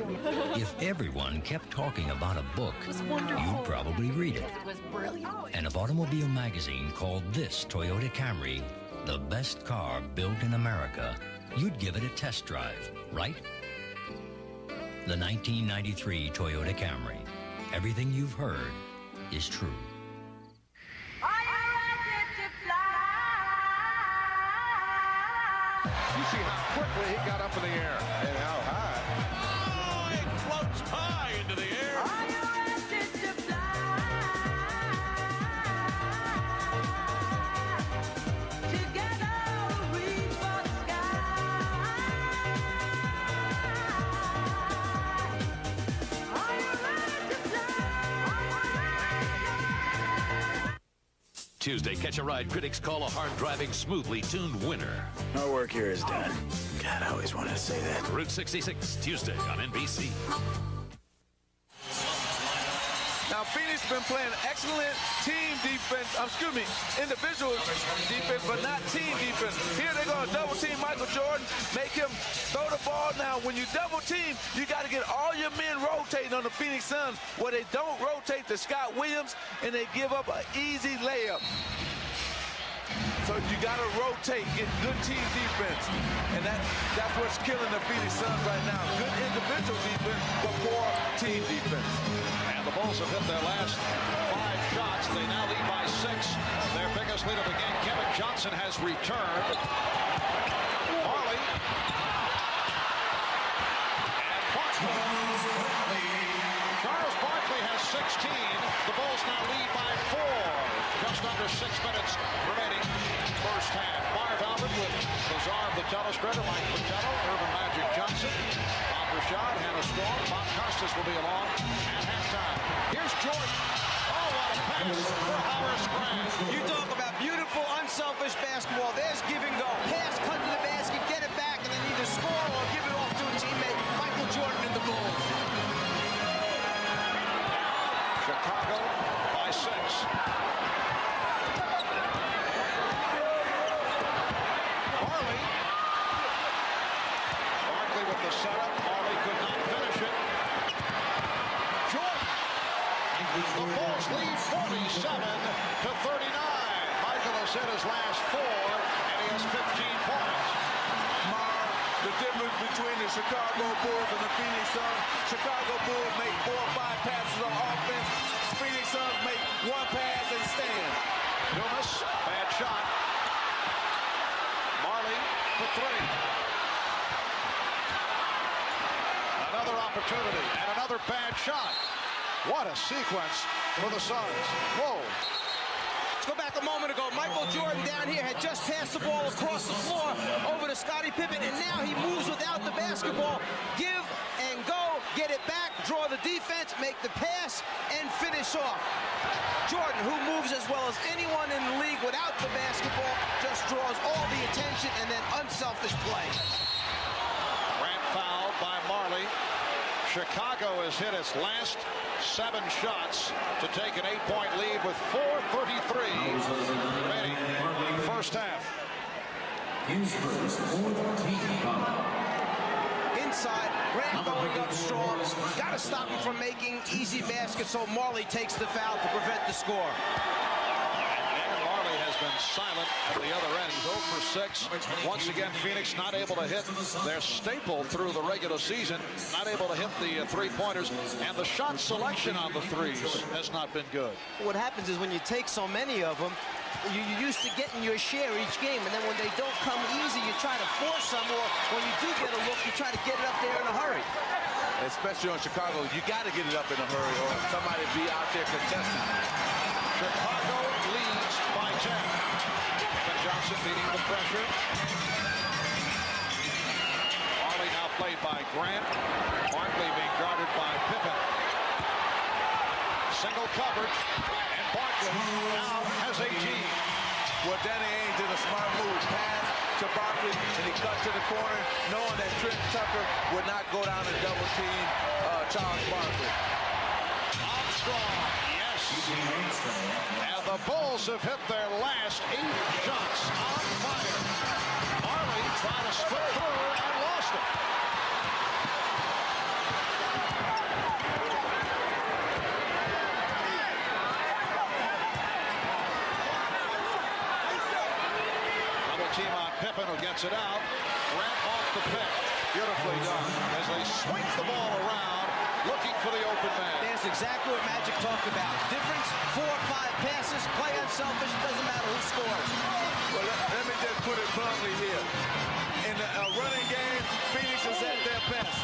If everyone kept talking about a book, you'd probably read it. It was brilliant. And if Automobile Magazine called this Toyota Camry the best car built in America, you'd give it a test drive, right? The 1993 Toyota Camry. Everything you've heard is true. You see how quickly he got up in the air and how high. Oh, it floats high into the air. Tuesday, Catch a Ride critics call a hard-driving, smoothly tuned winner. Our work here is done. God, I always wanted to say that. Route 66, Tuesday on NBC. Now, Phoenix been playing excellent team defense, individual defense, but not team defense. Here they're going to double team Michael Jordan, make him throw the ball. Now, when you double team, you got to get all your men rotating on the Phoenix Suns, where they don't rotate to Scott Williams, and they give up an easy layup. So you got to rotate, get good team defense, and that's what's killing the Phoenix Suns right now. Good individual defense, but poor team defense. And the Bulls have hit their last 5 shots. They now lead by 6. Their biggest lead of the game. Kevin Johnson has returned. Marley. And Barkley. Charles Barkley has 16. The Bulls now lead by 4. Just under 6 minutes remaining first half. Marv Albert with Lazar Vitello spreader, Mike Vitello, Urban Magic Johnson, Bob Rashad, Hannah Storm, Bob Costas will be along at halftime. Here's Jordan. Oh, what a pass for Horace Grant. You talk about beautiful, unselfish basketball. There's give and go. Pass, cut to the basket, get it back, and then either score or give it off to a teammate. Michael Jordan and the Bulls. Chicago by 6. Barkley with the setup. Marley could not finish it. Jordan. The Bulls lead 47-39. Michael has hit his last 4, and he has 15 points. The difference between the Chicago Bulls and the Phoenix Suns, Chicago Bulls make 4 or 5 passes on offense. Phoenix Suns make 1 pass and stand. Dumas, bad shot. Marley for 3. Another opportunity and another bad shot. What a sequence for the Suns. Whoa. Let's go back a moment ago. Michael Jordan down here had just passed the ball across the floor over to Scottie Pippen, and now he moves without the basketball. Give and go, get it back, draw the defense, make the pass, and finish off. Jordan, who moves as well as anyone in the league without the basketball, just draws all the attention and then unselfish play. Grant fouled by Marley. Chicago has hit its last 7 shots to take an 8-point lead with 4:33 remaining first half. Inside, Grant going up strong. Got to stop him from making easy baskets, so Marley takes the foul to prevent the score. Has been silent at the other end. He's 0 for 6. Once again, Phoenix not able to hit their staple through the regular season. Not able to hit the 3-pointers. And the shot selection on the 3s has not been good. What happens is when you take so many of them, you're used to getting your share each game. And then when they don't come easy, you try to force them. Or when you do get a look, you try to get it up there in a hurry. Especially on Chicago, you got to get it up in a hurry or somebody be out there contesting. Chicago leads by 10. Kevin Johnson meeting the pressure. Marley now played by Grant. Barkley being guarded by Pippen. Single coverage, and Barkley now has 18. Well, Danny Ainge did a smart move. Pass to Barkley, and he cut to the corner, knowing that Trent Tucker would not go down and double team Charles Barkley. Armstrong, yes. And the Bulls have hit their last 8 shots on fire. Marley tried to split through and lost it. Another team on Pippen who gets it out. Grant off the pick. Beautifully done as they swing the ball around, looking for the open man. That's exactly what Magic talked about. Difference, 4 or 5 passes, play unselfish, it doesn't matter who scores. Well, let me just put it bluntly here. In a running game, Phoenix is at their best.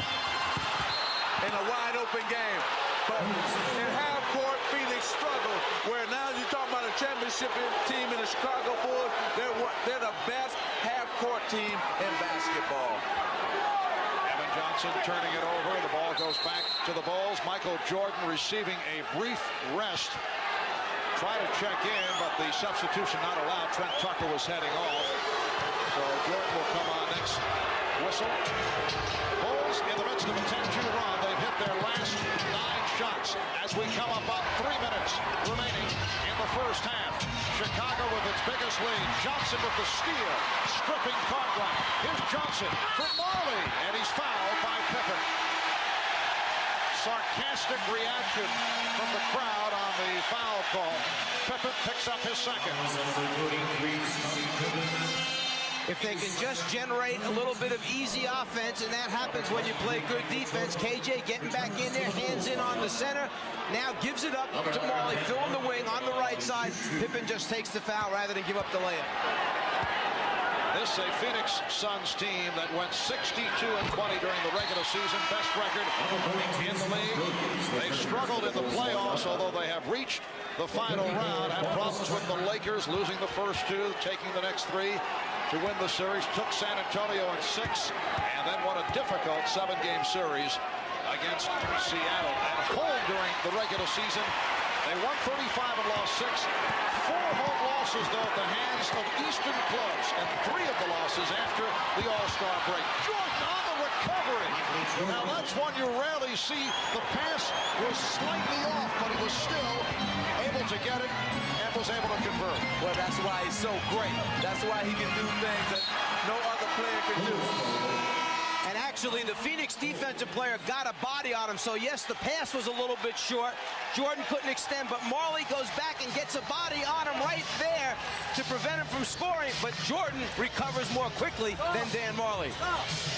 In a wide open game. But in half court, Phoenix struggled. Where now you're talking about a championship team in the Chicago Bulls. They're the best half court team in basketball. Johnson turning it over. The ball goes back to the Bulls. Michael Jordan receiving a brief rest. Try to check in, but the substitution not allowed. Trent Tucker was heading off. So Jordan will come on next whistle. Bulls in the midst of a 10-2 run. They've hit their last 9 shots as we come up on 3 minutes remaining in the first half. Chicago with its biggest lead. Johnson with the steal, stripping Cartwright. Here's Johnson for Marley, and he's fouled by Pippen. Sarcastic reaction from the crowd on the foul call. Pippen picks up his second. If they can just generate a little bit of easy offense, and that happens when you play good defense. KJ getting back in there, hands in on the center. Now gives it up to Marley, filling the wing on the right side. Pippen just takes the foul rather than give up the layup. This is a Phoenix Suns team that went 62-20 during the regular season. Best record in the league. They've struggled in the playoffs, although they have reached the final round. Had problems with the Lakers, losing the first 2, taking the next 3 to win the series. Took San Antonio in 6, and then won a difficult 7-game series against Seattle. At home during the regular season, they won 35 and lost 6. 4 home losses, though, at the hands of Eastern clubs, and 3 of the losses after the All-Star break. Jordan on the recovery. Now, that's one you rarely see. The pass was slightly off, but he was still able to get it and was able to convert. Well, that's why he's so great. That's why he can do things that no other player can do. And actually, the Phoenix defensive player got a body on him. So, yes, the pass was a little bit short. Jordan couldn't extend, but Marley goes back and gets a body on him right there to prevent him from scoring. But Jordan recovers more quickly than Dan Marley.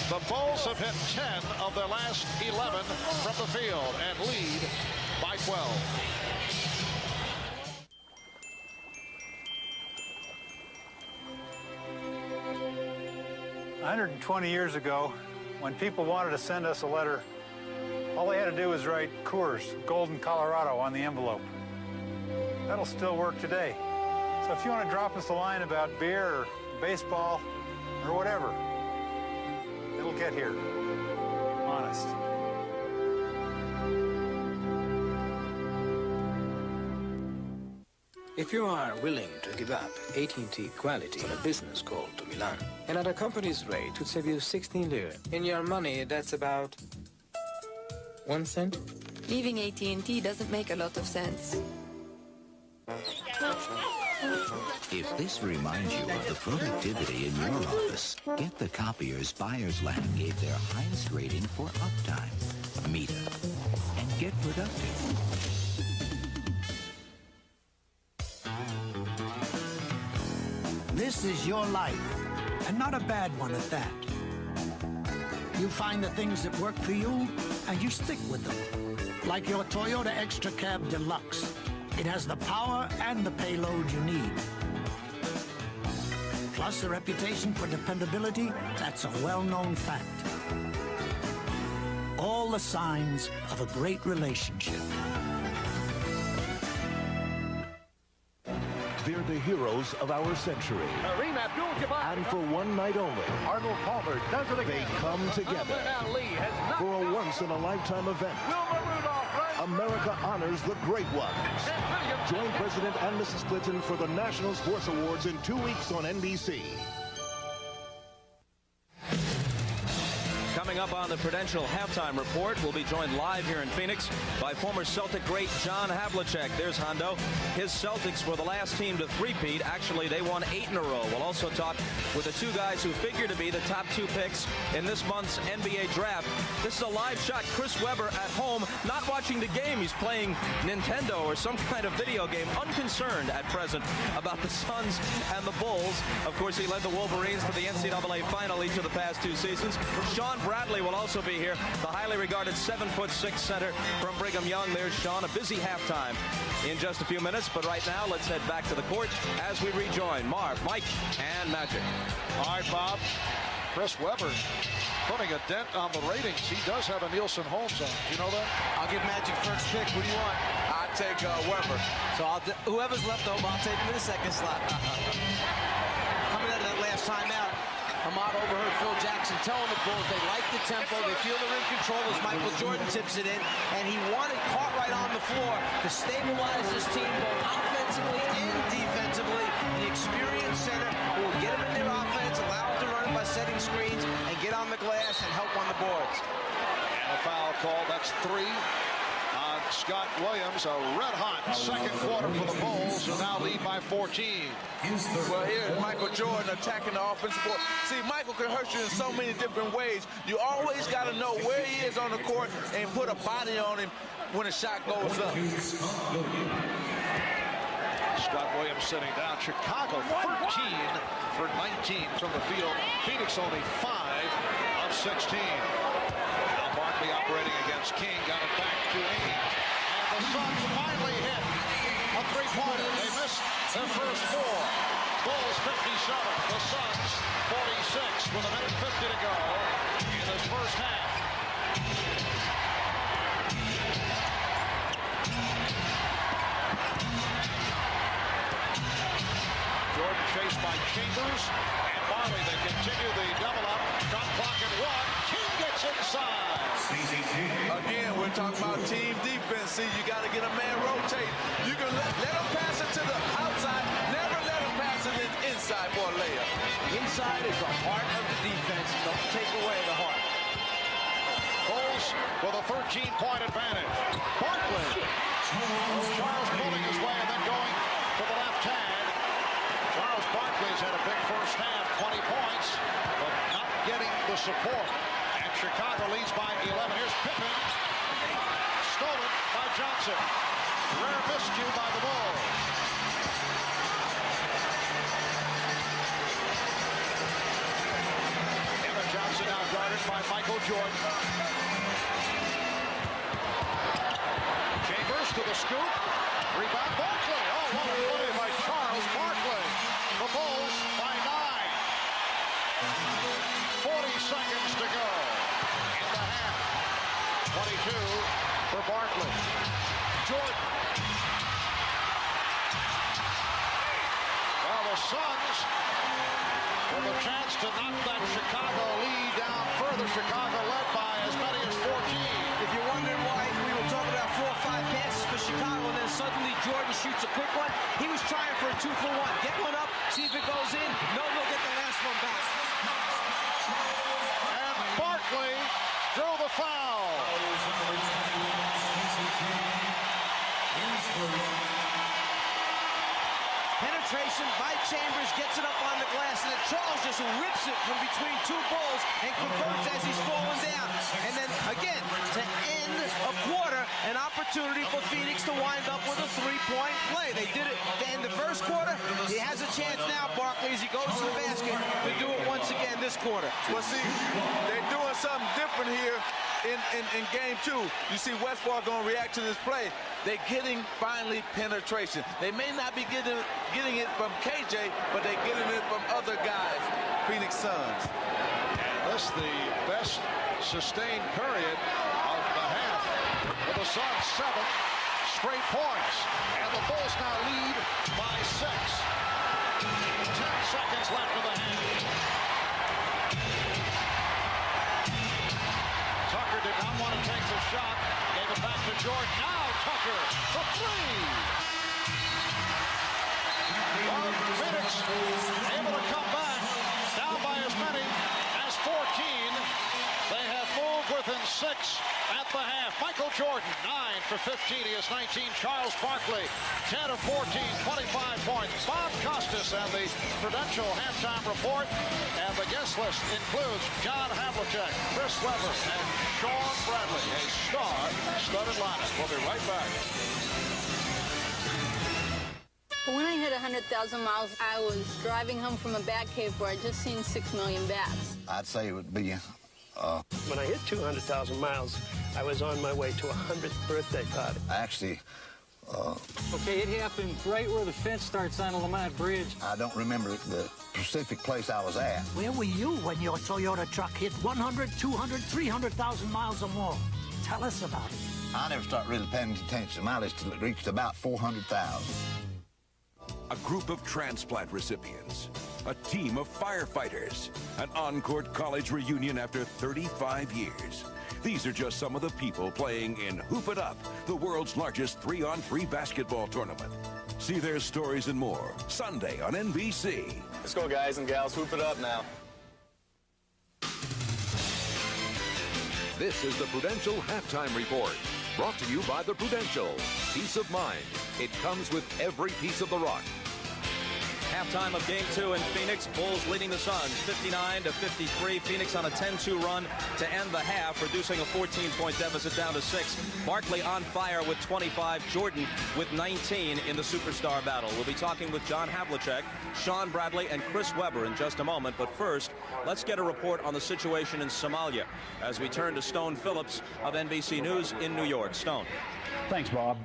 The Bulls have hit 10 of their last 11 from the field and lead by 12. 120 years ago, when people wanted to send us a letter, all they had to do was write Coors, Golden, Colorado on the envelope. That'll still work today. So if you want to drop us a line about beer or baseball or whatever, it'll get here. Honest. If you are willing to give up AT&T quality on a business call to Milan, and at a company's rate would save you 16 lira, in your money that's about 1 cent? Leaving AT&T doesn't make a lot of sense. If this reminds you of the productivity in your office, get the copiers Buyers Lab gave their highest rating for uptime. Meta. And get productive. This is your life, and not a bad one at that. You find the things that work for you, and you stick with them. Like your Toyota Extra Cab Deluxe. It has the power and the payload you need. Plus a reputation for dependability that's a well-known fact. All the signs of a great relationship. They're the heroes of our century. Kareem Abdul-Jabbar. And for one night only, Arnold Palmer does it again. They come together for a once-in-a-lifetime event. America honors the great ones. Join President and Mrs. Clinton for the National Sports Awards in 2 weeks on NBC. Coming Coming up on the Prudential Halftime Report, we'll be joined live here in Phoenix by former Celtic great John Havlicek. There's Hondo. His Celtics were the last team to three-peat. Actually, they won 8 in a row. We'll also talk with the 2 guys who figure to be the top 2 picks in this month's NBA draft. This is a live shot. Chris Webber at home, not watching the game. He's playing Nintendo or some kind of video game, unconcerned at present about the Suns and the Bulls. Of course, he led the Wolverines to the NCAA final each of the past 2 seasons. Sean Bradley will also be here, the highly regarded 7'6" center from Brigham Young. There's Sean. A busy halftime in just a few minutes, but right now let's head back to the court as we rejoin Marv, Mike, and Magic. All right, Bob. Chris Webber putting a dent on the ratings. He does have a Nielsen Holmes on. Do you know that? I'll give Magic first pick. What do you want? I'll take Webber. So whoever's left over, I'll take him in the second slot. Coming out of that last timeout, Ahmad overheard Phil Jackson telling the Bulls they like the tempo, they feel they're in control as Michael Jordan tips it in, and he wanted Cartwright on the floor to stabilize his team both offensively and defensively. The experienced center who will get them in their offense, allow them to run it by setting screens, and get on the glass and help on the boards. And a foul call. That's 3 on Scott Williams. A red-hot second quarter for the Bulls, who now lead by 14. Well, here's Michael Jordan attacking the offensive board. See, Michael can hurt you in so many different ways. You always got to know where he is on the court and put a body on him when a shot goes up. Scott Williams sitting down. Chicago 13 for 19 from the field. Phoenix only 5 of 16. Now Barkley operating against King. Got it back to Ainge. And the Suns finally hit a three-pointer. They missed their first 4. Bulls 57. The Suns 46 with 1:50 to go in this first half. Jordan chased by Chambers and Barley. They continue the double up. Shot clock at 1. King gets inside. Again, we're talking about team defense. See, you got to get a man rotate. You can let him pass it to the outside. Never let him pass it inside for a layup. Inside is the heart of the defense. Don't take away the heart. Bulls with a 13-point advantage. Barkley. Charles pulling his way and then going to the left hand. Charles Barkley's had a big first half, 20 points, but not getting the support. And Chicago leads by 11. Here's Pippen. Stolen by Johnson. Rare miscue by the Bulls. Emmett Johnson now guarded by Michael Jordan. Chambers to the scoop. Rebound Barkley. Oh, what a play by Charles Barkley. The Bulls by 9. 40 seconds to go in the half. 22 for Barkley. Jordan. Well, the Suns with a chance to knock that Chicago lead down further. Chicago led by as many as 14. If you're wondering why we were talking about 4 or 5 passes for Chicago, and then suddenly Jordan shoots a quick one, he was trying for a 2-for-1. Get one up, see if it goes in. No, he'll get the last one back. And Barkley drew the foul. Penetration by Chambers, gets it up on the glass, and then Charles just rips it from between 2 Bulls and converts as he's falling down. And then, again, to end a quarter, an opportunity for Phoenix to wind up with a 3-point play. They did it to end the first quarter. He has a chance now, Barkley, as he goes to the basket, to do it once again this quarter. Well, see, they're doing something different here in game 2. You see Westbrook going to react to this play. They're getting finally penetration. They may not be getting it from KJ, but they're getting it from other guys, Phoenix Suns. And this the best sustained period of the half for the Suns. 7 straight points. And the Bulls now lead by 6. 10 seconds left of the half. Tucker did not want to take the shot. Gave it back to Jordan. Now Tucker, the 3. Phoenix able to come back, down by as many as 14. They have within 6 at the half. Michael Jordan, 9 for 15. He has 19. Charles Barkley, 10 of 14, 25 points. Bob Costas and the Prudential halftime report. And the guest list includes John Havlicek, Chris Webber, and Shawn Bradley. A star-studded lineup. We'll be right back. When I hit 100,000 miles, I was driving home from a bat cave where I'd just seen 6 million bats. I'd say it would be... When I hit 200,000 miles, I was on my way to a 100th birthday party. Actually, Okay, it happened right where the fence starts on the Lamont Bridge. I don't remember the specific place I was at. Where were you when your Toyota truck hit 100, 200, 300,000 miles or more? Tell us about it. I never started really paying attention to mileage till it reached about 400,000. A group of transplant recipients, a team of firefighters, an on-court college reunion after 35 years. These are just some of the people playing in Hoop It Up, the world's largest 3-on-3 basketball tournament. See their stories and more Sunday on NBC. Let's go, guys and gals. Hoop it up now. This is the Prudential Halftime Report, brought to you by the Prudential. Peace of mind. It comes with every piece of the rock. Halftime of Game 2 in Phoenix. Bulls leading the Suns 59-53. Phoenix on a 10-2 run to end the half, reducing a 14-point deficit down to 6. Barkley on fire with 25. Jordan with 19 in the superstar battle. We'll be talking with John Havlicek, Shawn Bradley, and Chris Webber in just a moment. But first, let's get a report on the situation in Somalia as we turn to Stone Phillips of NBC News in New York. Stone. Thanks, Bob.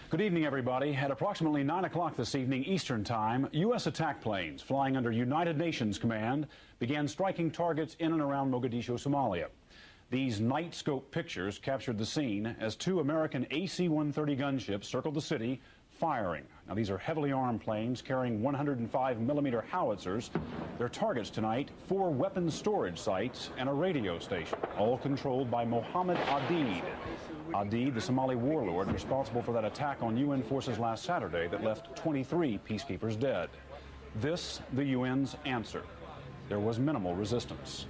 Good evening, everybody. At approximately 9 o'clock this evening Eastern Time, U.S. attack planes flying under United Nations command began striking targets in and around Mogadishu, Somalia. These night scope pictures captured the scene as 2 American AC-130 gunships circled the city, firing. Now, these are heavily armed planes carrying 105mm howitzers. Their targets tonight, 4 weapons storage sites and a radio station, all controlled by Mohammed Aidid. Aidid, the Somali warlord responsible for that attack on UN forces last Saturday that left 23 peacekeepers dead. This, the UN's answer. There was minimal resistance.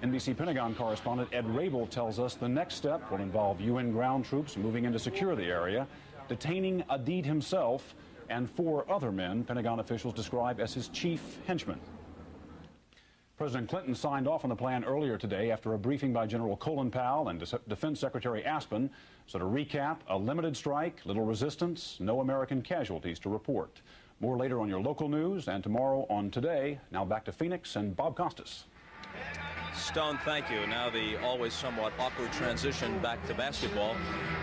NBC Pentagon correspondent Ed Rabel tells us the next step will involve UN ground troops moving in to secure the area, detaining Aidid himself and 4 other men Pentagon officials describe as his chief henchmen. President Clinton signed off on the plan earlier today after a briefing by General Colin Powell and Defense Secretary Aspen. So to recap, a limited strike, little resistance, no American casualties to report. More later on your local news and tomorrow on Today. Now back to Phoenix and Bob Costas. Stone, thank you. Now the always somewhat awkward transition back to basketball.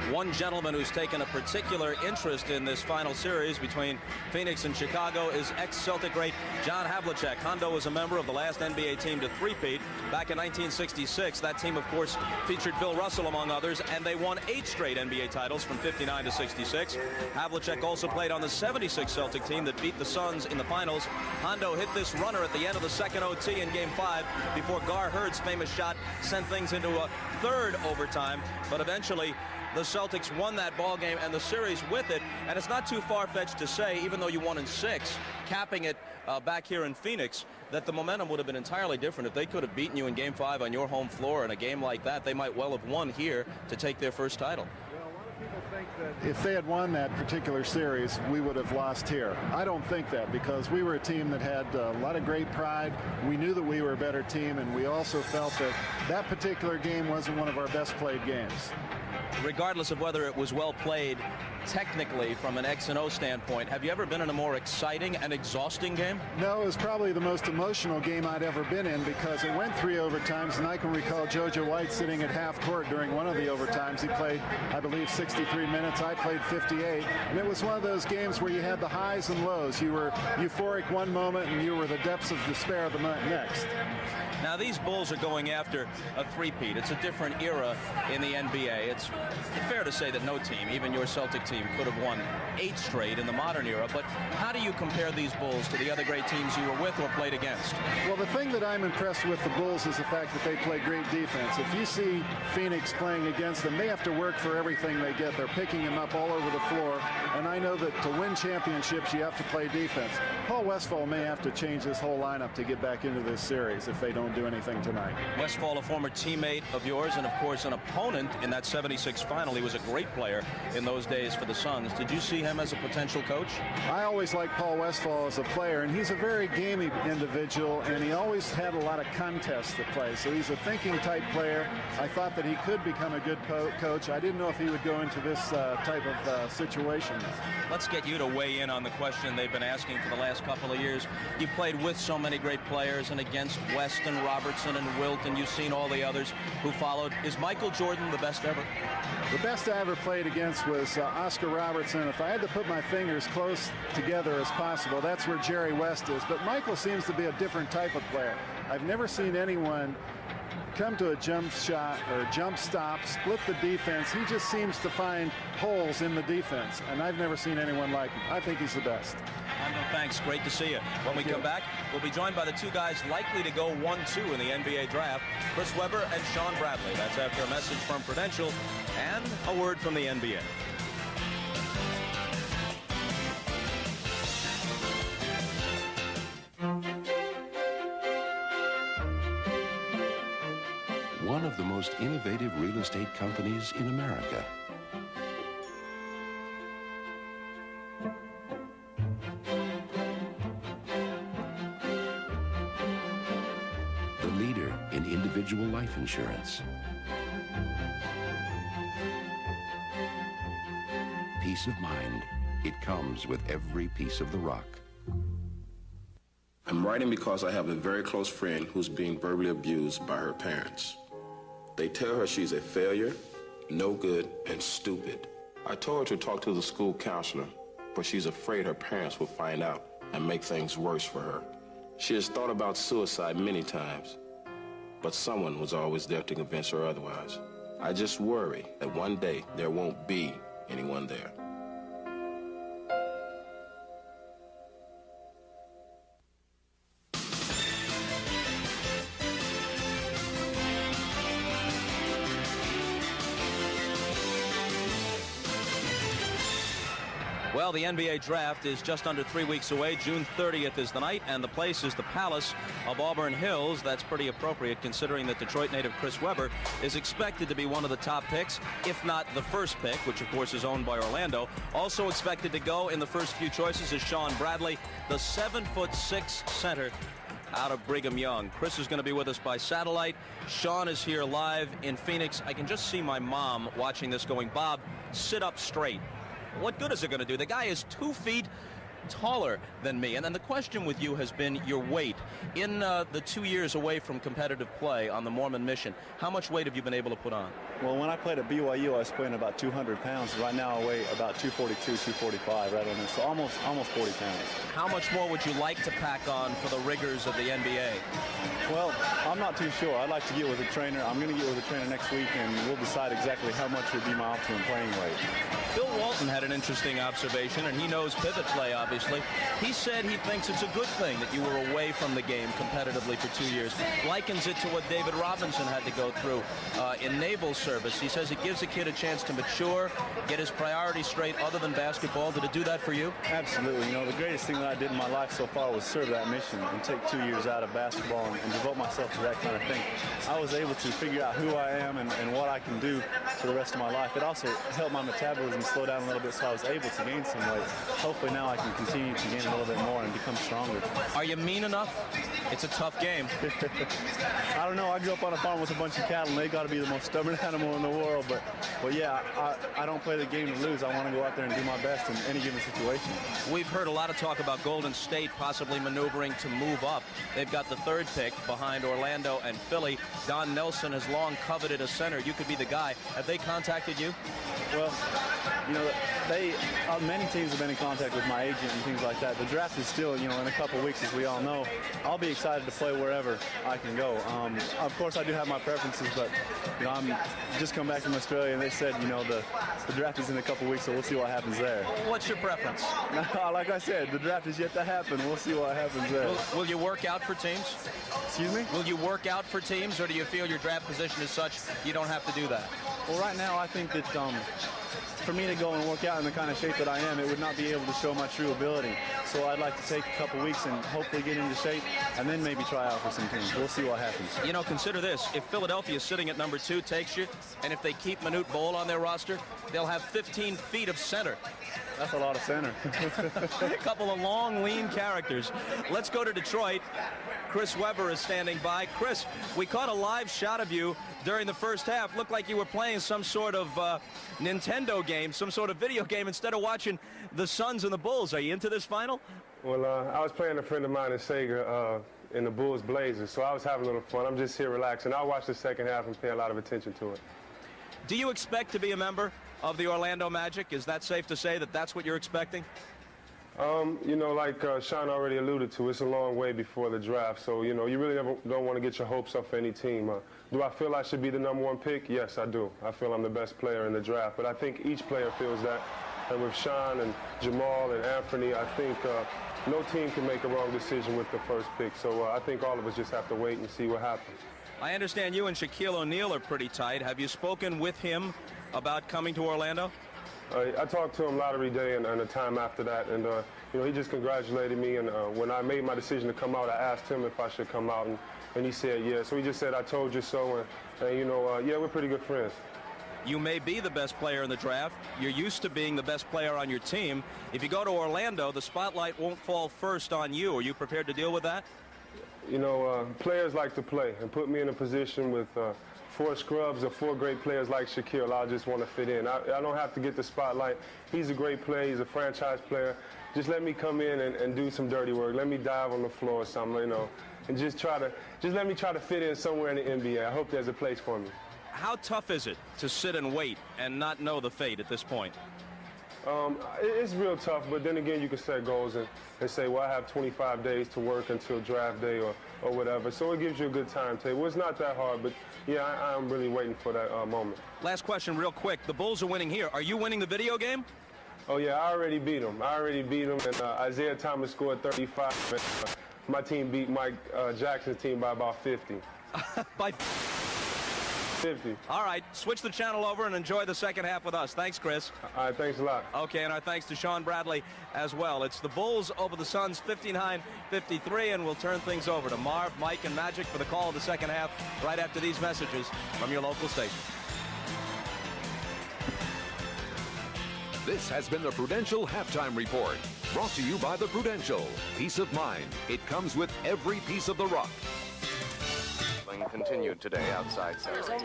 One gentleman who's taken a particular interest in this final series between Phoenix and Chicago is ex-Celtic great John Havlicek. Hondo was a member of the last NBA team to three-peat back in 1966. That team, of course, featured Bill Russell, among others, and they won 8 straight NBA titles from 59 to 66. Havlicek also played on the 76 Celtic team that beat the Suns in the finals. Hondo hit this runner at the end of the second OT in Game 5 before Gar Hurd's famous shot sent things into a 3rd overtime, but eventually the Celtics won that ball game and the series with it, and it's not too far-fetched to say, even though you won in 6, capping it back here in Phoenix, that the momentum would have been entirely different if they could have beaten you in Game 5 on your home floor. In a game like that, they might well have won here to take their first title. If they had won that particular series, we would have lost here. I don't think that, because we were a team that had a lot of great pride. We knew that we were a better team, and we also felt that that particular game wasn't one of our best played games. Regardless of whether it was well played technically from an X&O standpoint, have you ever been in a more exciting and exhausting game? No, it was probably the most emotional game I'd ever been in, because it went 3 overtimes, and I can recall Jojo White sitting at half court during one of the overtimes. He played, I believe, 63 minutes. I played 58, and it was one of those games where you had the highs and lows. You were euphoric one moment, and you were the depths of despair the next. Now, these Bulls are going after a three-peat. It's a different era in the NBA. It's fair to say that no team, even your Celtic team, team could have won 8 straight in the modern era. But how do you compare these Bulls to the other great teams you were with or played against? Well, the thing that I'm impressed with the Bulls is the fact that they play great defense. If you see Phoenix playing against them, they have to work for everything they get. They're picking them up all over the floor. And I know that to win championships, you have to play defense. Paul Westphal may have to change his whole lineup to get back into this series if they don't do anything tonight. Westphal, a former teammate of yours and, of course, an opponent in that 76 final. He was a great player in those days for the Suns. Did you see him as a potential coach? I always liked Paul Westphal as a player, and he's a very gamey individual, and he always had a lot of contests to play. So he's a thinking type player. I thought that he could become a good coach. I didn't know if he would go into this type of situation. Let's get you to weigh in on the question they've been asking for the last couple of years. You played with so many great players and against West and Robertson and Wilt, and you've seen all the others who followed. Is Michael Jordan the best ever? The best I ever played against was Oscar Robertson. If I had to put my fingers close together as possible, that's where Jerry West is. But Michael seems to be a different type of player. I've never seen anyone come to a jump shot or jump stop, split the defense. He just seems to find holes in the defense, and I've never seen anyone like him. I think he's the best. Thanks. Great to see you. When we come back, we'll be joined by the two guys likely to go 1-2 in the NBA draft, Chris Webber and Shawn Bradley. That's after a message from Prudential and a word from the NBA. One of the most innovative real estate companies in America. The leader in individual life insurance. Peace of mind. It comes with every piece of the rock. I'm writing because I have a very close friend who's being verbally abused by her parents. They tell her she's a failure, no good, and stupid. I told her to talk to the school counselor, but she's afraid her parents will find out and make things worse for her. She has thought about suicide many times, but someone was always there to convince her otherwise. I just worry that one day there won't be anyone there. Well, the NBA draft is just under 3 weeks away. June 30th is the night, and the place is the Palace of Auburn Hills. That's pretty appropriate considering that Detroit native Chris Webber is expected to be one of the top picks, if not the first pick, which of course is owned by Orlando. Also expected to go in the first few choices is Shawn Bradley, the 7'6" center out of Brigham Young. Chris is going to be with us by satellite. Shawn is here live in Phoenix. I can just see my mom watching this going, Bob, sit up straight. What good is it going to do? The guy is 2 feet taller than me. And then the question with you has been your weight. In the 2 years away from competitive play on the Mormon mission, how much weight have you been able to put on? Well, when I played at BYU, I was playing about 200 pounds. Right now I weigh about 242, 245, right on this. So almost 40 pounds. How much more would you like to pack on for the rigors of the NBA? Well, I'm not too sure. I'd like to get with a trainer. I'm going to get with a trainer next week, and we'll decide exactly how much would be my optimum playing weight. Bill Walton had an interesting observation, and he knows pivot play, obviously. He said he thinks it's a good thing that you were away from the game competitively for 2 years. Likens it to what David Robinson had to go through in naval service. He says it gives a kid a chance to mature, get his priorities straight other than basketball. Did it do that for you? Absolutely. You know, the greatest thing that I did in my life so far was serve that mission and take 2 years out of basketball and devote myself to that kind of thing. I was able to figure out who I am and what I can do for the rest of my life. It also helped my metabolism slow down a little bit, so I was able to gain some weight. Hopefully now I can continue to gain a little bit more and become stronger. Are you mean enough? It's a tough game. I don't know. I grew up on a farm with a bunch of cattle, and they got to be the most stubborn animal in the world. But yeah, I don't play the game to lose. I want to go out there and do my best in any given situation. We've heard a lot of talk about Golden State possibly maneuvering to move up. They've got the 3rd pick behind Orlando and Philly. Don Nelson has long coveted a center. You could be the guy. Have they contacted you? Well, you know, many teams have been in contact with my agent and things like that. The draft is still, you know, in a couple weeks, as we all know. I'll be excited to play wherever I can go. Of course, I do have my preferences, but I'm just come back from Australia, and they said, the draft is in a couple weeks, so we'll see what happens there. What's your preference? Like I said, the draft is yet to happen. We'll see what happens there. Will you work out for teams? Excuse me? Will you work out for teams, or do you feel your draft position is such you don't have to do that? Well, right now, I think that for me to go and work out in the kind of shape that I am, it would not be able to show my true ability. So I'd like to take a couple weeks and hopefully get into shape and then maybe try out for some teams. We'll see what happens. Consider this. If Philadelphia sitting at number 2 takes you, and if they keep Manute Bol on their roster, they'll have 15 feet of center. That's a lot of center. A couple of long, lean characters. Let's go to Detroit. Chris Webber is standing by. Chris, we caught a live shot of you during the first half. Looked like you were playing some sort of Nintendo game, some sort of video game, instead of watching the Suns and the Bulls. Are you into this final? Well, I was playing a friend of mine in Sega in the Bulls Blazers, so I was having a little fun. I'm just here relaxing. I'll watch the second half and pay a lot of attention to it. Do you expect to be a member of the Orlando Magic? Is that safe to say that that's what you're expecting? Like Sean already alluded to, it's a long way before the draft. So, you really don't want to get your hopes up for any team. Do I feel I should be the #1 pick? Yes, I do. I feel I'm the best player in the draft. But I think each player feels that. And with Sean and Jamal and Anthony, I think no team can make a wrong decision with the first pick. So I think all of us just have to wait and see what happens. I understand you and Shaquille O'Neal are pretty tight. Have you spoken with him about coming to Orlando? I talked to him lottery day and the time after that, and he just congratulated me. And when I made my decision to come out, I asked him if I should come out, and he said yeah. So he just said, "I told you so," and yeah, we're pretty good friends. You may be the best player in the draft. You're used to being the best player on your team. If you go to Orlando, the spotlight won't fall first on you. Are you prepared to deal with that? Players like to play, and put me in a position with 4 scrubs or 4 great players like Shaquille. I'll just want to fit in. I don't have to get the spotlight. He's a great player. He's a franchise player. Just let me come in and do some dirty work. Let me dive on the floor or something, and just let me try to fit in somewhere in the NBA. I hope there's a place for me. How tough is it to sit and wait and not know the fate at this point? It's real tough, but then again, you can set goals and say, well, I have 25 days to work until draft day or whatever. So it gives you a good timetable. It's not that hard, but yeah, I'm really waiting for that moment. Last question real quick. The Bulls are winning here. Are you winning the video game? Oh, yeah, I already beat them. And Isaiah Thomas scored 35. And, my team beat Mike Jackson's team by about 50. By 50. All right, switch the channel over and enjoy the second half with us. Thanks, Chris. All right, thanks a lot. Okay, and our thanks to Sean Bradley as well. It's the Bulls over the Suns, 59-53, and we'll turn things over to Marv, Mike, and Magic for the call of the second half right after these messages from your local station. This has been the Prudential Halftime Report, brought to you by the Prudential. Peace of mind. It comes with every piece of the rock. Continued today outside Saturday.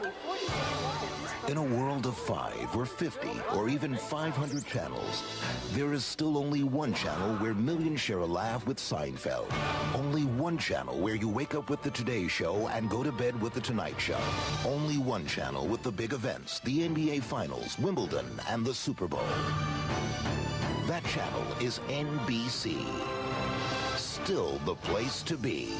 In a world of 5 or 50 or even 500 channels, there is still only one channel where millions share a laugh with Seinfeld. Only one channel where you wake up with the Today Show and go to bed with the Tonight Show. Only one channel with the big events, the NBA Finals, Wimbledon, and the Super Bowl. That channel is NBC. Still the place to be.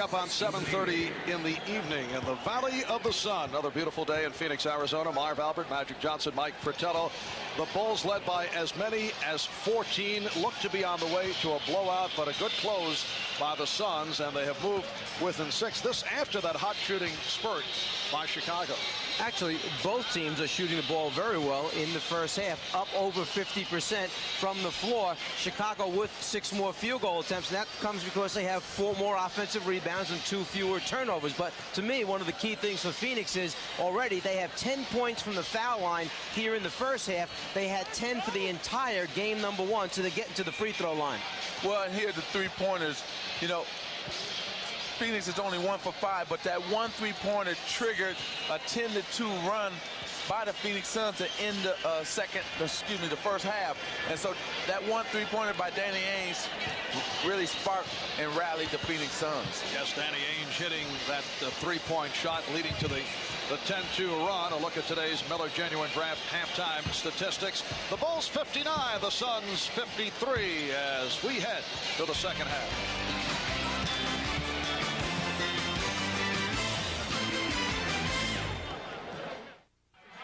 up on 7:30 in the evening in the Valley of the Sun. Another beautiful day in Phoenix, Arizona. Marv Albert, Magic Johnson, Mike Fratello. The Bulls led by as many as 14. Look to be on the way to a blowout, but a good close by the Suns, and they have moved within 6. This after that hot shooting spurt by Chicago. Actually, both teams are shooting the ball very well in the first half, up over 50% from the floor. Chicago with 6 more field goal attempts, and that comes because they have 4 more offensive rebounds and 2 fewer turnovers. But to me, one of the key things for Phoenix is already they have 10 points from the foul line here in the first half. They had 10 for the entire game number 1, so they get into the free throw line. Well, and here the three-pointers, you know, Phoenix is only 1 for 5, but that one three-pointer triggered a 10-2 run by the Phoenix Suns to end the the first half. And so that one three-pointer by Danny Ainge really sparked and rallied the Phoenix Suns. Yes, Danny Ainge hitting that three-point shot leading to the 10-2 run. A look at today's Miller Genuine Draft halftime statistics. The Bulls 59, the Suns 53 as we head to the second half.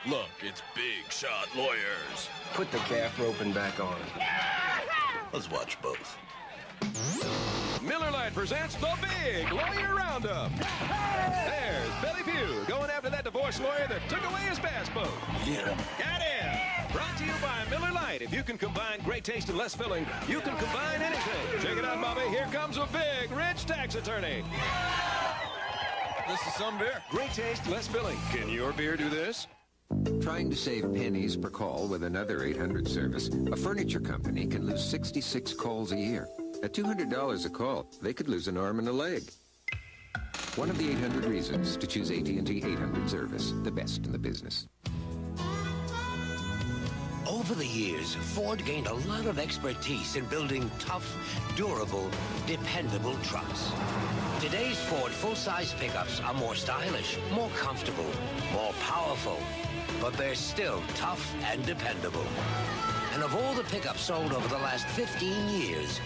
Look, it's Big Shot Lawyers. Put the calf roping back on. Let's watch both. Miller Lite presents the Big Lawyer Roundup. There's Billy Pugh going after that divorce lawyer that took away his passport. Get him. Got him. Brought to you by Miller Lite. If you can combine great taste and less filling, you can combine anything. Check it out, Bobby. Here comes a big, rich tax attorney. This is some beer. Great taste, less filling. Can your beer do this? Trying to save pennies per call with another 800 service, a furniture company can lose 66 calls a year. At $200 a call, they could lose an arm and a leg. One of the 800 reasons to choose AT&T 800 service, the best in the business. Over the years, Ford gained a lot of expertise in building tough, durable, dependable trucks. Today's Ford full-size pickups are more stylish, more comfortable, more powerful, but they're still tough and dependable. And of all the pickups sold over the last 15 years,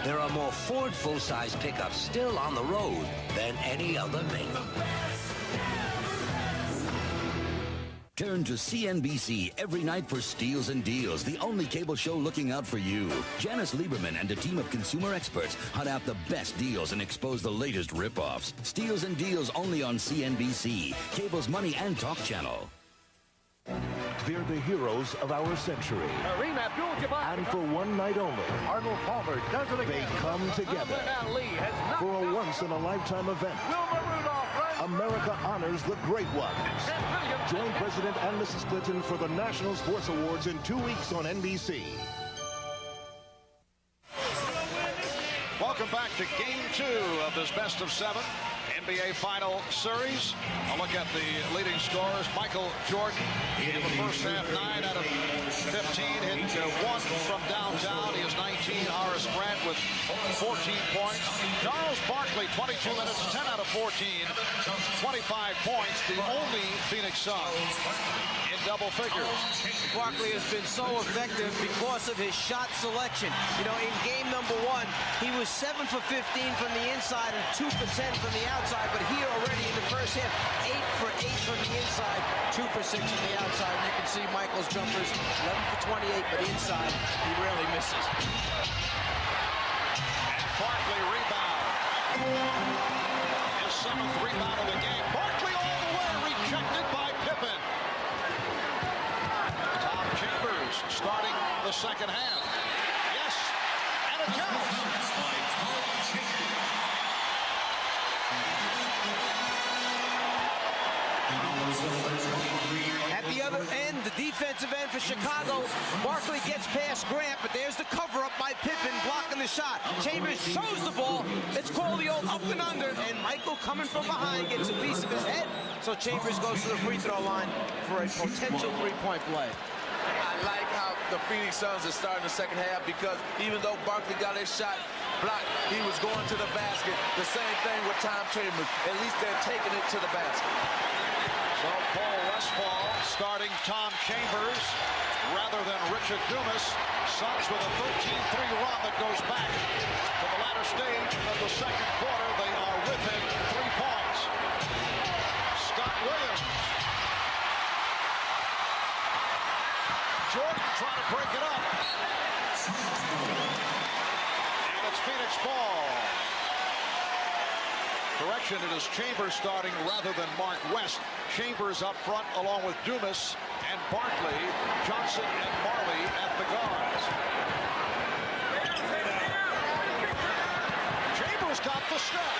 there are more Ford full-size pickups still on the road than any other make. Turn to CNBC every night for Steals and Deals, the only cable show looking out for you. Janice Lieberman and a team of consumer experts hunt out the best deals and expose the latest rip-offs. Steals and Deals only on CNBC, cable's money and talk channel. They're the heroes of our century. And for one night only, Arnold Palmer does it again. They come together for a once-in-a-lifetime event. America honors the great ones. Join President and Mrs. Clinton for the National Sports Awards in 2 weeks on NBC. Welcome back to Game 2 of this best of 7 NBA Final Series. A look at the leading scorers. Michael Jordan in the first half, 9 out of 15. Hit 1 from downtown. He has 19. Horace Grant with 14 points. Charles Barkley, 22 minutes, 10 out of 14. 25 points. The only Phoenix Suns in double figures. Barkley has been so effective because of his shot selection. You know, in game number 1, he was 7 for 15 from the inside and 2 for 10 from the outside. But here already in the first half, 8 for 8 from the inside, 2 for 6 from the outside. You can see Michael's jumpers, 11 for 28, but inside, he rarely misses. And Barkley rebound. His 7th rebound of the game. Barkley all the way, rejected by Pippen. Tom Chambers starting the second half. Yes, and it counts. At the other end, the defensive end for Chicago, Barkley gets past Grant, but there's the cover-up by Pippen blocking the shot. Chambers shows the ball. It's called the old up and under, and Michael coming from behind gets a piece of his head. So Chambers goes to the free throw line for a potential three-point play. I like how the Phoenix Suns are starting the second half because even though Barkley got his shot blocked, he was going to the basket. The same thing with Tom Chambers. At least they're taking it to the basket. So Paul Westphal starting Tom Chambers rather than Richard Dumas. Suns with a 13-3 run that goes back to the latter stage of the second quarter. They are within 3 points. Scott Williams. Jordan trying to break it up. And it's Phoenix ball. Correction, it is Chambers starting rather than Mark West. Chambers up front along with Dumas and Barkley, Johnson and Marley at the guards. Chambers got the step.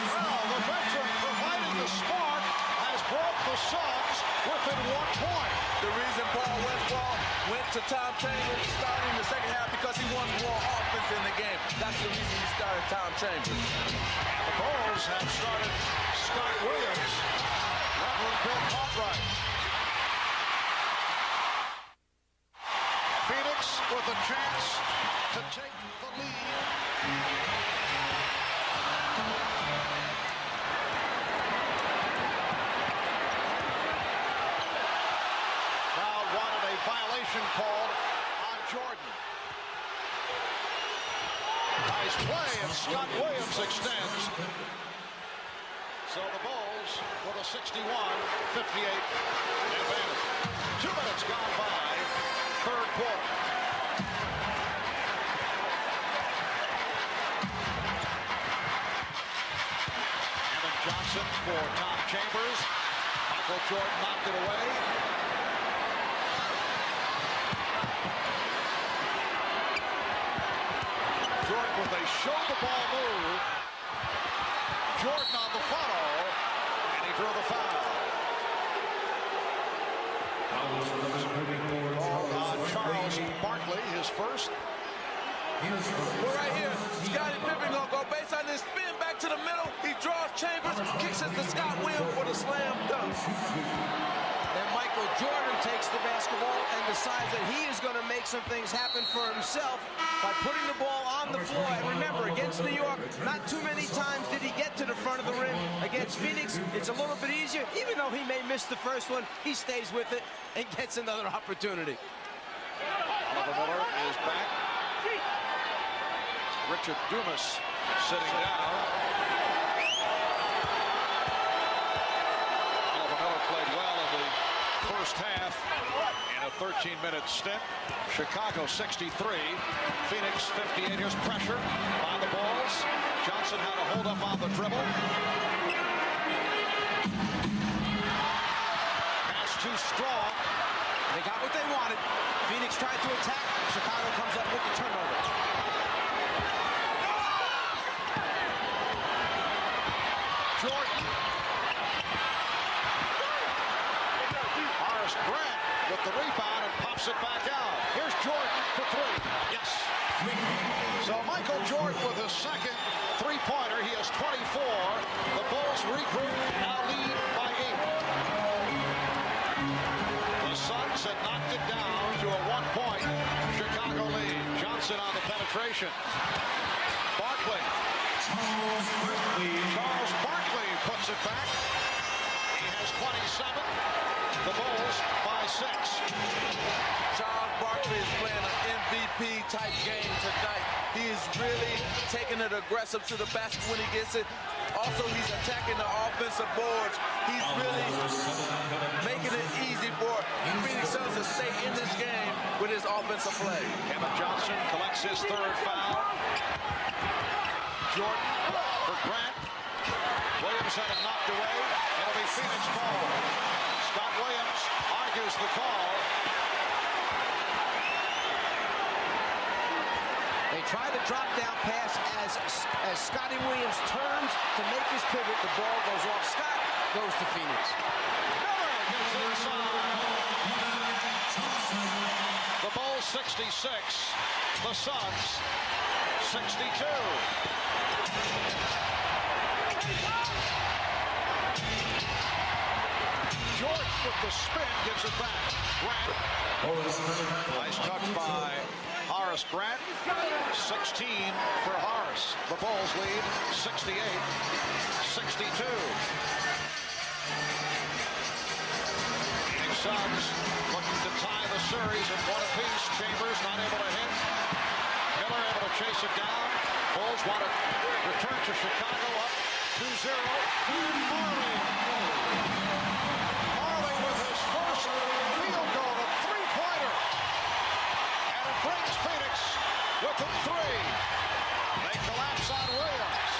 Well, the veteran providing the spark has brought the Suns within 1 point. The reason Paul Westphal went to Tom Chambers starting the second half because he wants more offense in the game. That's the reason he started Tom Chambers. And the Bulls have started Scott Williams, Reverend Bill Cartwright. Phoenix with a chance to take the lead. Violation called on Jordan. Nice play, and Scott Williams extends. So the Bulls with a 61-58 advantage. 2 minutes gone by, third quarter. Evan Johnson for Tom Chambers. Michael Jordan knocked it away. Jordan with a show-the-ball move. Jordan on the follow, and he drew the foul. Charles Barkley, his first. Well, right here, Scottie Pippen gonna go base on this spin back to the middle. He draws Chambers, kicks it to Scott Williams for the slam dunk. And Michael Jordan takes the basketball and decides that he is going to make some things happen for himself by putting the ball on the floor. And remember, against New York, not too many times did he get to the front of the rim. Against Phoenix, it's a little bit easier. Even though he may miss the first one, he stays with it and gets another opportunity. Oliver Miller is back. Richard Dumas sitting down. Oliver Miller played well in the first half in a 13-minute stint. Chicago 63, Phoenix 58. Here's pressure by the Bulls. Johnson had a hold up on the dribble. Pass too strong. They got what they wanted. Phoenix tried to attack. Chicago comes up with the turnover. Jordan. Horace Grant with the rebound and pops it back out. Here's Jordan for 3. Yes. So Michael Jordan with his second three-pointer. He has 24. The Bulls regroup, now lead by 8. The Suns had knocked it down to a 1-point Chicago lead. Johnson on the penetration. Barkley. Charles Barkley puts it back. He has 27. The Bulls by 6. Charles Barkley is playing an MVP-type game tonight. He is really taking it aggressive to the basket when he gets it. Also, he's attacking the offensive boards. He's really making it easy for Phoenix Suns to stay in this game with his offensive play. Kevin Johnson collects his third foul. Jordan for Grant. Williams had it knocked away. It'll be Phoenix ball. Scott Williams argues the call. They try the drop-down pass as Scottie Williams turns to make his pivot. The ball goes off. Scott goes to Phoenix. Miller gets inside. The Bulls 66. The Suns 62. Jordan with the spin gives it back. Grant. Nice touch by Horace Grant. 16 for Horace. The Bulls lead 68-62. Suns looking to tie the series at one apiece. Chambers not able to hit. Miller able to chase it down. Bulls want to return to Chicago up 2-0. Marley. Marley with his first field goal, a three-pointer. And it brings Phoenix within three. They collapse on Williams.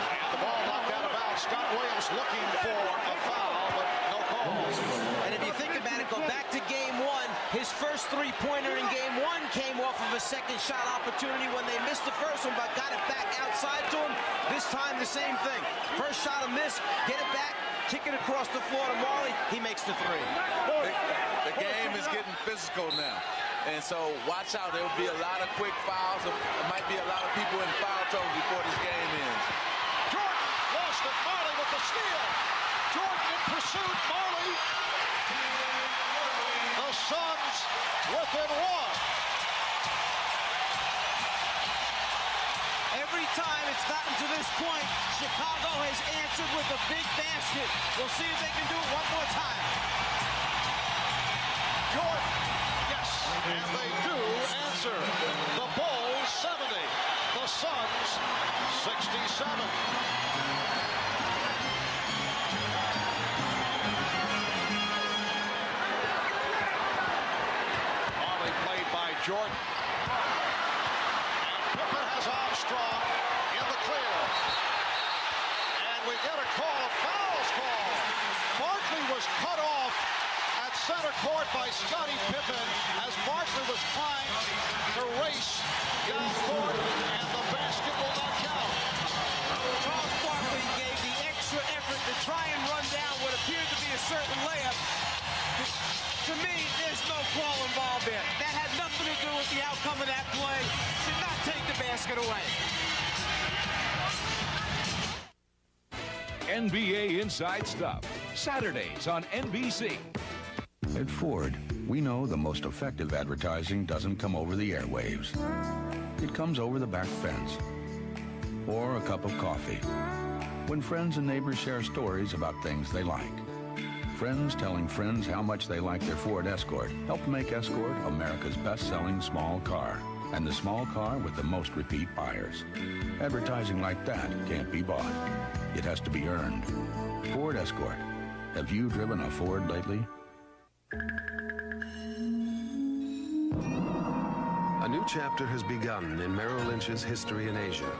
And the ball knocked out of bounds. Scott Williams looking for a foul, but no calls. And if you think about it, go back to game one. His first three-pointer in game one came off of a second shot opportunity when they missed the first one, but got it back outside to him. This time, the same thing. First shot a miss, get it back, kick it across the floor to Marley. He makes the three. The game is getting physical now. And so watch out. There will be a lot of quick fouls. There might be a lot of people in foul trouble before this game ends. Jordan lost it. Marley with the steal. Jordan in pursuit. Marley. The Suns within one. Every time it's gotten to this point, Chicago has answered with a big basket. We'll see if they can do it one more time. Jordan. Yes, and they do answer. The Bulls 70. The Suns 67. Jordan. And Pippen has Armstrong in the clear. And we get a call, a fouls call. Barkley was cut off at center court by Scottie Pippen as Barkley was trying to race down court, and the basket will not count. Charles Barkley gave the extra effort to try and run down what appeared to be a certain layup. To me, there's no call involved there. That had nothing to do with the outcome of that play. Should not take the basket away. NBA Inside Stuff, Saturdays on NBC. At Ford, we know the most effective advertising doesn't come over the airwaves. It comes over the back fence or a cup of coffee. When friends and neighbors share stories about things they like. Friends telling friends how much they like their Ford Escort helped make Escort America's best-selling small car, and the small car with the most repeat buyers. Advertising like that can't be bought. It has to be earned. Ford Escort. Have you driven a Ford lately? A new chapter has begun in Merrill Lynch's history in Asia.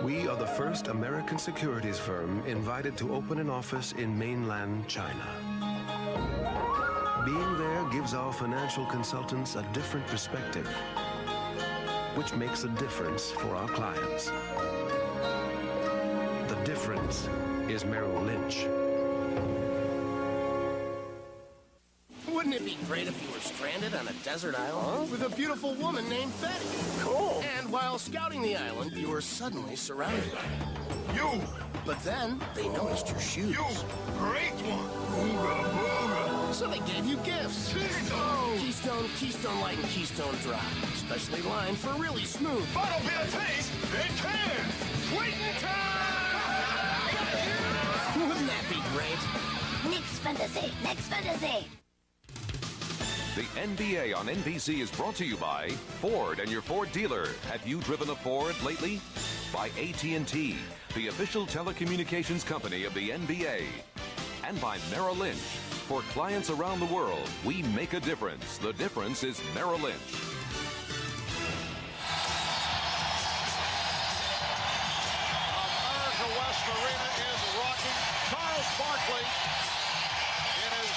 We are the first American securities firm invited to open an office in mainland China. Being there gives our financial consultants a different perspective, which makes a difference for our clients. The difference is Merrill Lynch. Wouldn't it be great if you were stranded on a desert island with a beautiful woman named Betty? Cool. And while scouting the island, you were suddenly surrounded. You! But then, they noticed your shoes. You! Great one! Booga, booga. So they gave you gifts. Keystone, Keystone Light, and Keystone Dry. Specially lined for really smooth. Bottle beer taste, they can! Waiting time! Wouldn't that be great? Next fantasy, next fantasy. The NBA on NBC is brought to you by Ford and your Ford dealer. Have you driven a Ford lately? By AT&T, the official telecommunications company of the NBA. And by Merrill Lynch. For clients around the world, we make a difference. The difference is Merrill Lynch. America West Arena is rocking. Charles Barkley in his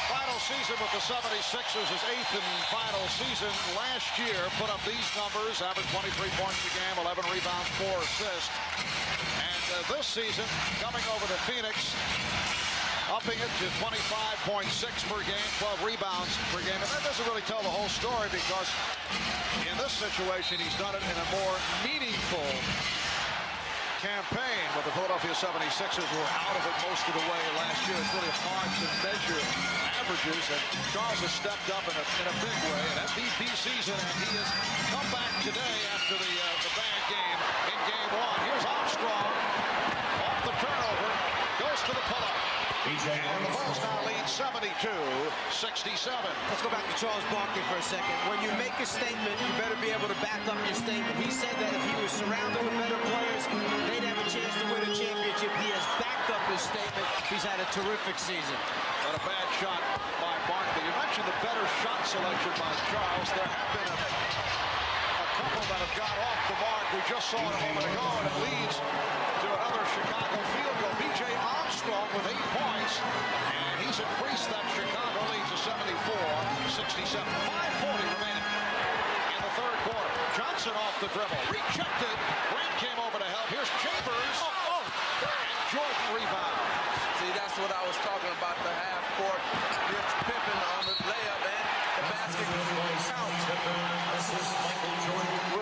final season with the 76ers, his 8th and final season last year, put up these numbers, averaged 23 points a game, 11 rebounds, 4 assists. And this season, coming over to Phoenix, upping it to 25.6 per game, 12 rebounds per game. And that doesn't really tell the whole story, because in this situation, he's done it in a more meaningful campaign with the Philadelphia 76ers, who were out of it most of the way last year. It's really hard to measure averages, and Charles has stepped up in a big way, an MVP season, and he has come back today after the bad game in game one. Here's Armstrong off the turnover, goes to the pull-up. And the Bulls now lead 72-67. Let's go back to Charles Barkley for a second. When you make a statement, you better be able to back up your statement. He said that if he was surrounded with better players, they'd have a chance to win a championship. He has backed up his statement. He's had a terrific season. But a bad shot by Barkley. You mentioned the better shot selection by Charles. There have been a couple that have got off the mark. We just saw it a moment ago, and it leads to another Chicago field goal. B.J. Armstrong with 8 points, and he's increased that Chicago lead to 74-67. 5:40 remaining in the third quarter. Johnson off the dribble, rejected. Grant came over to help. Here's Chambers, and Jordan rebound. See, that's what I was talking about, the half court. Rich Pippen on the layup, and the basket counts.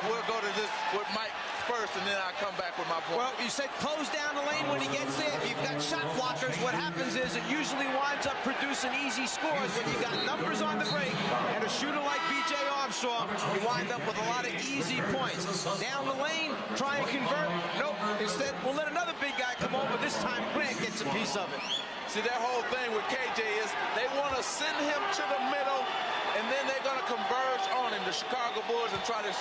We'll go to this with Mike first, and then I'll come back with my point. Well, you said close down the lane when he gets there. If you've got shot blockers, what happens is it usually winds up producing easy scores. When you got numbers on the break and a shooter like B.J. Armstrong, you wind up with a lot of easy points. Down the lane, try and convert. Nope. Instead, we'll let another big guy come over. This time, Grant gets a piece of it. See, their whole thing with KJ is they want to send him to the middle, and then they're going to converge on him, the Chicago Bulls, and try to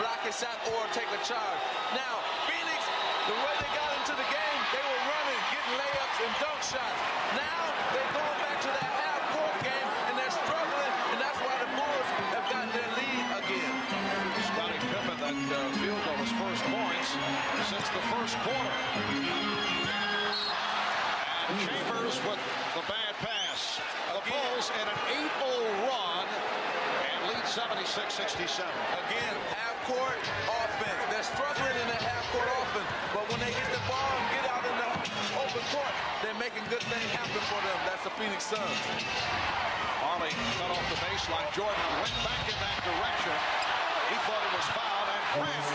block his shot or take a charge. Now, Phoenix, the way they got into the game, they were running, getting layups and dunk shots. Now, they're going back to that half-court game, and they're struggling, and that's why the Bulls have gotten their lead again. Scottie Pippen, that field goal, his first points since the first quarter. And Chambers with the bad pass. The Bulls in an 8-0 run and lead 76-67. Again, half-court offense. They're struggling in the half-court offense, but when they get the ball and get out in the open court, they're making good things happen for them. That's the Phoenix Suns. Harley cut off the baseline. Jordan went back in that direction. He thought it was fouled, and Grant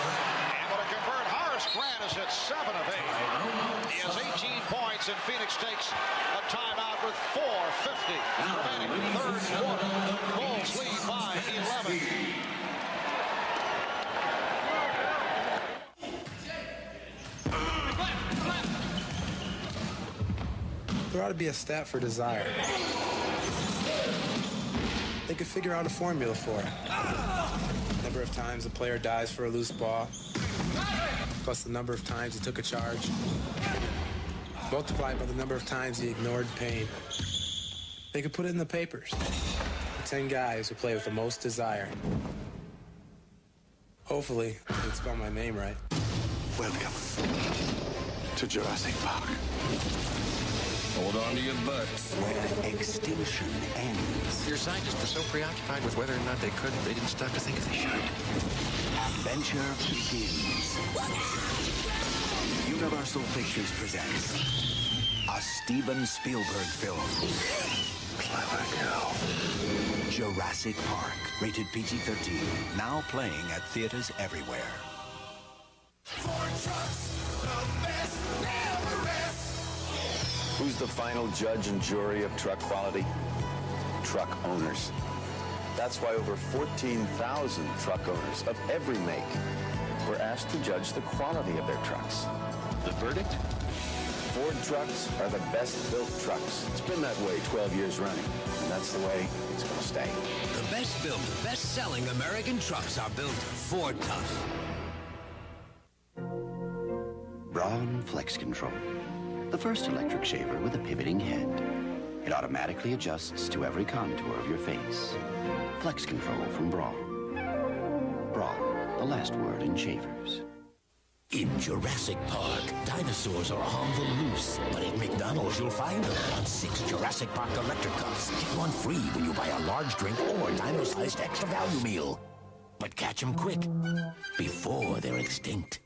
able to convert. Horace Grant has hit 7 of 8. He has 18 points, and Phoenix takes a timeout with 4:50 remaining. Third quarter. Bulls lead by 11. There ought to be a stat for desire. They could figure out a formula for it. Number of times a player dies for a loose ball, plus the number of times he took a charge, multiplied by the number of times he ignored pain. They could put it in the papers. The 10 guys who play with the most desire. Hopefully, they spell my name right. Welcome to Jurassic Park. Hold on to your butts. Where extinction ends. Your scientists were so preoccupied with whether or not they could, they didn't stop to think if they should. Adventure begins. Universal Pictures presents a Steven Spielberg film. Clever girl. Jurassic Park, rated PG-13. Now playing at theaters everywhere. Who's the final judge and jury of truck quality? Truck owners. That's why over 14,000 truck owners of every make were asked to judge the quality of their trucks. The verdict? Ford trucks are the best-built trucks. It's been that way 12 years running, and that's the way it's going to stay. The best-built, best-selling American trucks are built Ford tough. Braun Flex Control. The first electric shaver with a pivoting head. It automatically adjusts to every contour of your face. Flex Control from Braun. Braun, the last word in shavers. In Jurassic Park, dinosaurs are on the loose. But at McDonald's, you'll find them on 6 Jurassic Park electric cups. Get one free when you buy a large drink or dino-sized extra value meal. But catch them quick, before they're extinct.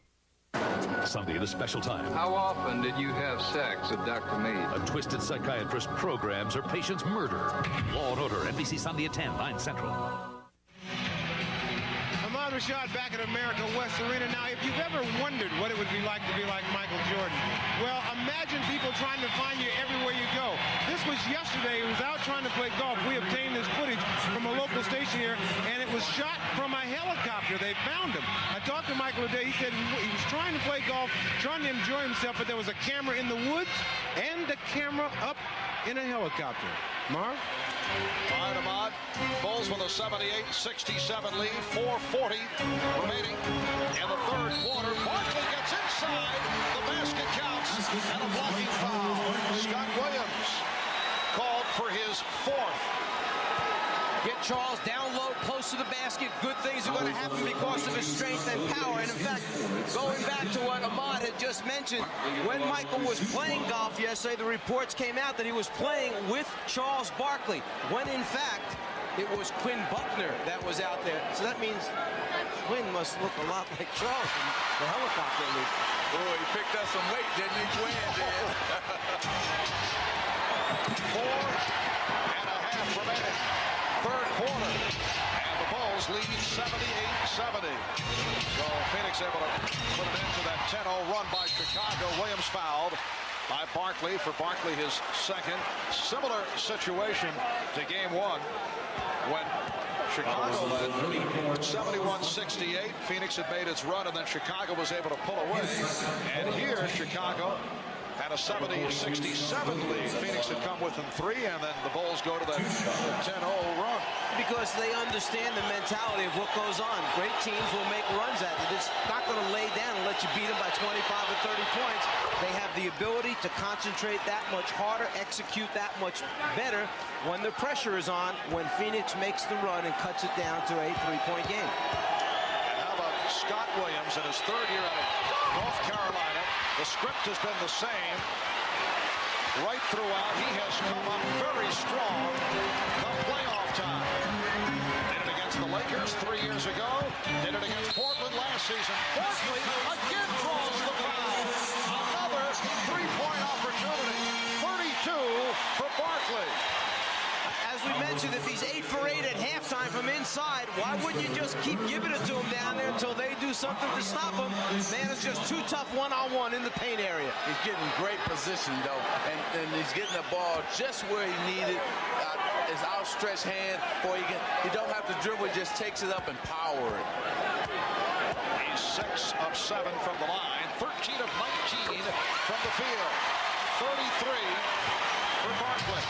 Sunday at a special time. How often did you have sex with Dr. Mead? A twisted psychiatrist programs her patient's murder. Law & Order, NBC Sunday at 10, 9 Central. I'm on a shot back at America West Arena. Now, if you've ever wondered what it would be like to be like Michael Jordan, well, imagine people trying to find you everywhere you go. This was yesterday. He was out trying to play golf. We obtained this footage from a local station here, and it was shot from a helicopter. They found him. I talked to Michael today. He said he was trying to play golf, trying to enjoy himself, but there was a camera in the woods and a camera up in a helicopter. Marv? All right, Ahmad. Bulls with a 78-67 lead. 4:40 remaining in the third quarter. Barkley gets inside. The basket counts. And a blocking foul. Scott Williams called for his fourth. Get Charles down low, close to the basket. Good things are going to happen because of his strength and power. And in fact, going back to what Ahmad had just mentioned, when Michael was playing golf yesterday, the reports came out that he was playing with Charles Barkley, when in fact, it was Quinn Buckner that was out there. So that means Quinn must look a lot like Charles in the helicopter loop. Oh, he picked up some weight, didn't he? Quinn did. 4.5 remaining. Third quarter, and the Bulls lead 78-70. So Phoenix able to put an end to that 10-0 run by Chicago. Williams fouled by Barkley. For Barkley, his second. Similar situation to game one when Chicago led 71-68. Phoenix had made its run, and then Chicago was able to pull away. And here, Chicago had a 70-67 lead. Phoenix had come within 3, and then the Bulls go to that 10-0 run. Because they understand the mentality of what goes on. Great teams will make runs at it. It's not going to lay down and let you beat them by 25 or 30 points. They have the ability to concentrate that much harder, execute that much better when the pressure is on, when Phoenix makes the run and cuts it down to a 3-point game. And how about Scott Williams in his third year out of North Carolina? The script has been the same right throughout. He has come up very strong come playoff time. Did it against the Lakers 3 years ago. Did it against Portland last season. Barkley again draws the foul. Another three-point opportunity. 32 for Barkley. As we mentioned, if he's 8 for 8 at halftime from inside, why wouldn't you just keep giving it to him down there until they do something to stop him? Man, it's just too tough one-on-one in the paint area. He's getting great position, though, and he's getting the ball just where he needed. His outstretched hand, boy, he don't have to dribble, he just takes it up and power it. He's 6 of 7 from the line, 13 of 19 from the field, 33 for Barkley.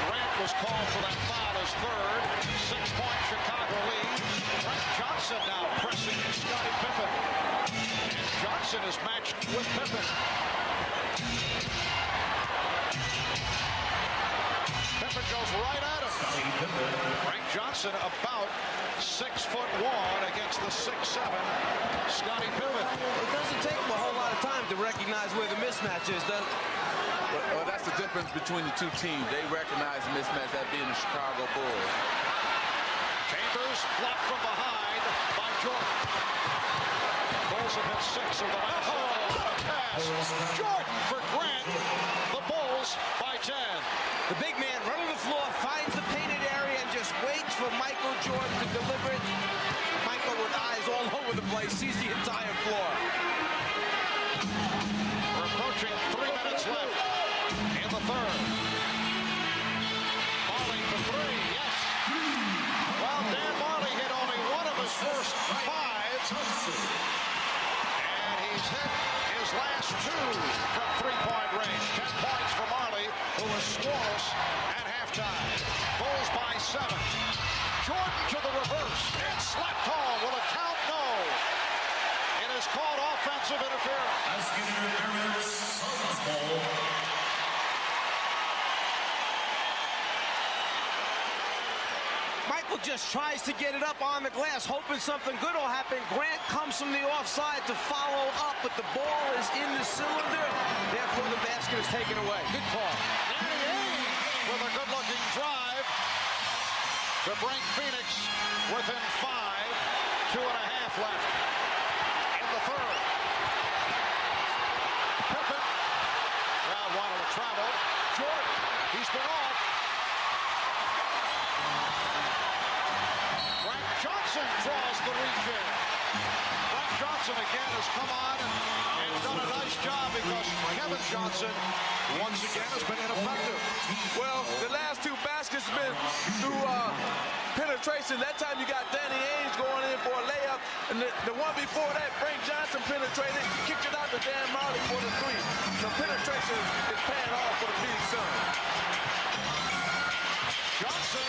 Grant was called for that foul, his third. 6-point Chicago lead. Frank Johnson now pressing Scottie Pippen. And Johnson is matched with Pippen. Pippen goes right at him. Frank Johnson about 6'1" against the 6'7" Scottie Pippen. It doesn't take him a whole lot of time to recognize where the mismatch is, does it? Well, that's the difference between the two teams. They recognize the mismatch, that being the Chicago Bulls. Chambers blocked from behind by Jordan. Bulls have hit 6 of the last. Pass. Jordan for Grant. The Bulls by 10. The big man running the floor, finds the painted area and just waits for Michael Jordan to deliver it. Michael with eyes all over the place, sees the entire floor. We're approaching 3 minutes left in the third. Marley for 3, yes. Well, Dan Marley hit only one of his first 5. And he's hit his last 2 from 3-point range. 10 points for Marley, who was scoreless at halftime. Bulls by 7. Jordan to the reverse and slapped home with a count no. It is called offensive interference. Michael just tries to get it up on the glass, hoping something good will happen. Grant comes from the offside to follow up, but the ball is in the cylinder. Therefore, the basket is taken away. Good call. With a good-looking drive to bring Phoenix within 5. 2.5 left in the third. Pippen now wanted to travel. Jordan, he's been off. Frank Johnson draws the reach in. Frank Johnson again has come on and done a nice job because Kevin Johnson once again has been ineffective. Well, the last two baskets have been through penetration. That time you got Danny Ainge going in for a layup, and the one before that, Frank Johnson penetrated, kicked it out to Dan Marley for the three. So penetration is paying off for the Phoenix Suns. Johnson,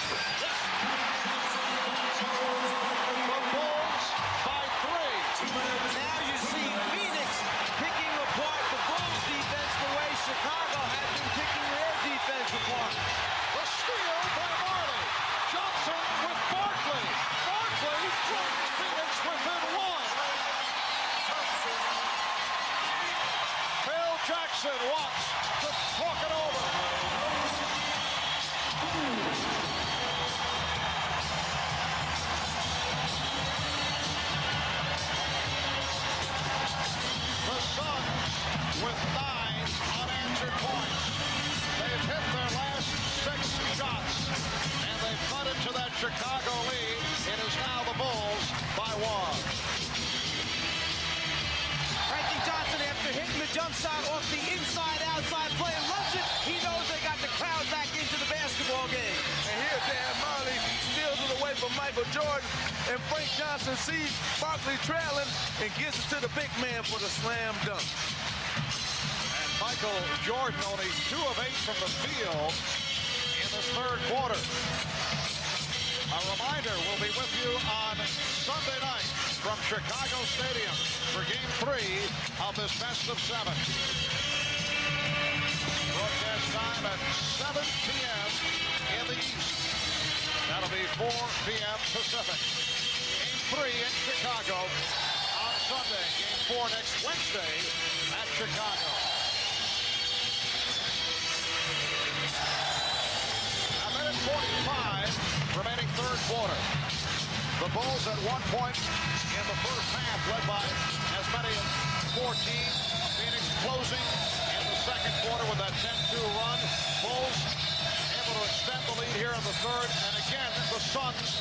the Bulls by 3. Now you see Phoenix picking apart the Bulls defense the way Chicago had been picking their defense apart. The steal by Marley. Johnson with Barkley. Barkley drops Phoenix within 1. Phil Jackson wants to talk it over. The Suns with 9 unanswered points. They've hit their last 6 shots, and they've cut into that Chicago lead. It is now the Bulls by 1. Frankie Johnson, after hitting the jump shot off the inside-outside play, loves it. He knows they got the crowd back into the basketball game. And here Dan Marley steals it away from Michael Jordan, and Frank Johnson sees Barkley trailing and gives it to the big man for the slam dunk. And Michael Jordan only 2 of 8 from the field in this third quarter. A reminder, we'll be with you on Sunday night from Chicago Stadium for Game 3 of this best of 7. Broadcast time at 7 p.m. in the East. That'll be 4 p.m. Pacific. Game 3 in Chicago on Sunday. Game 4 next Wednesday at Chicago. A minute 45 remaining third quarter. The Bulls at 1 point in the first half, led by as many as 14. Phoenix closing in the second quarter with that 10-2 run. Bulls able to extend the lead here in the third, and again, the Suns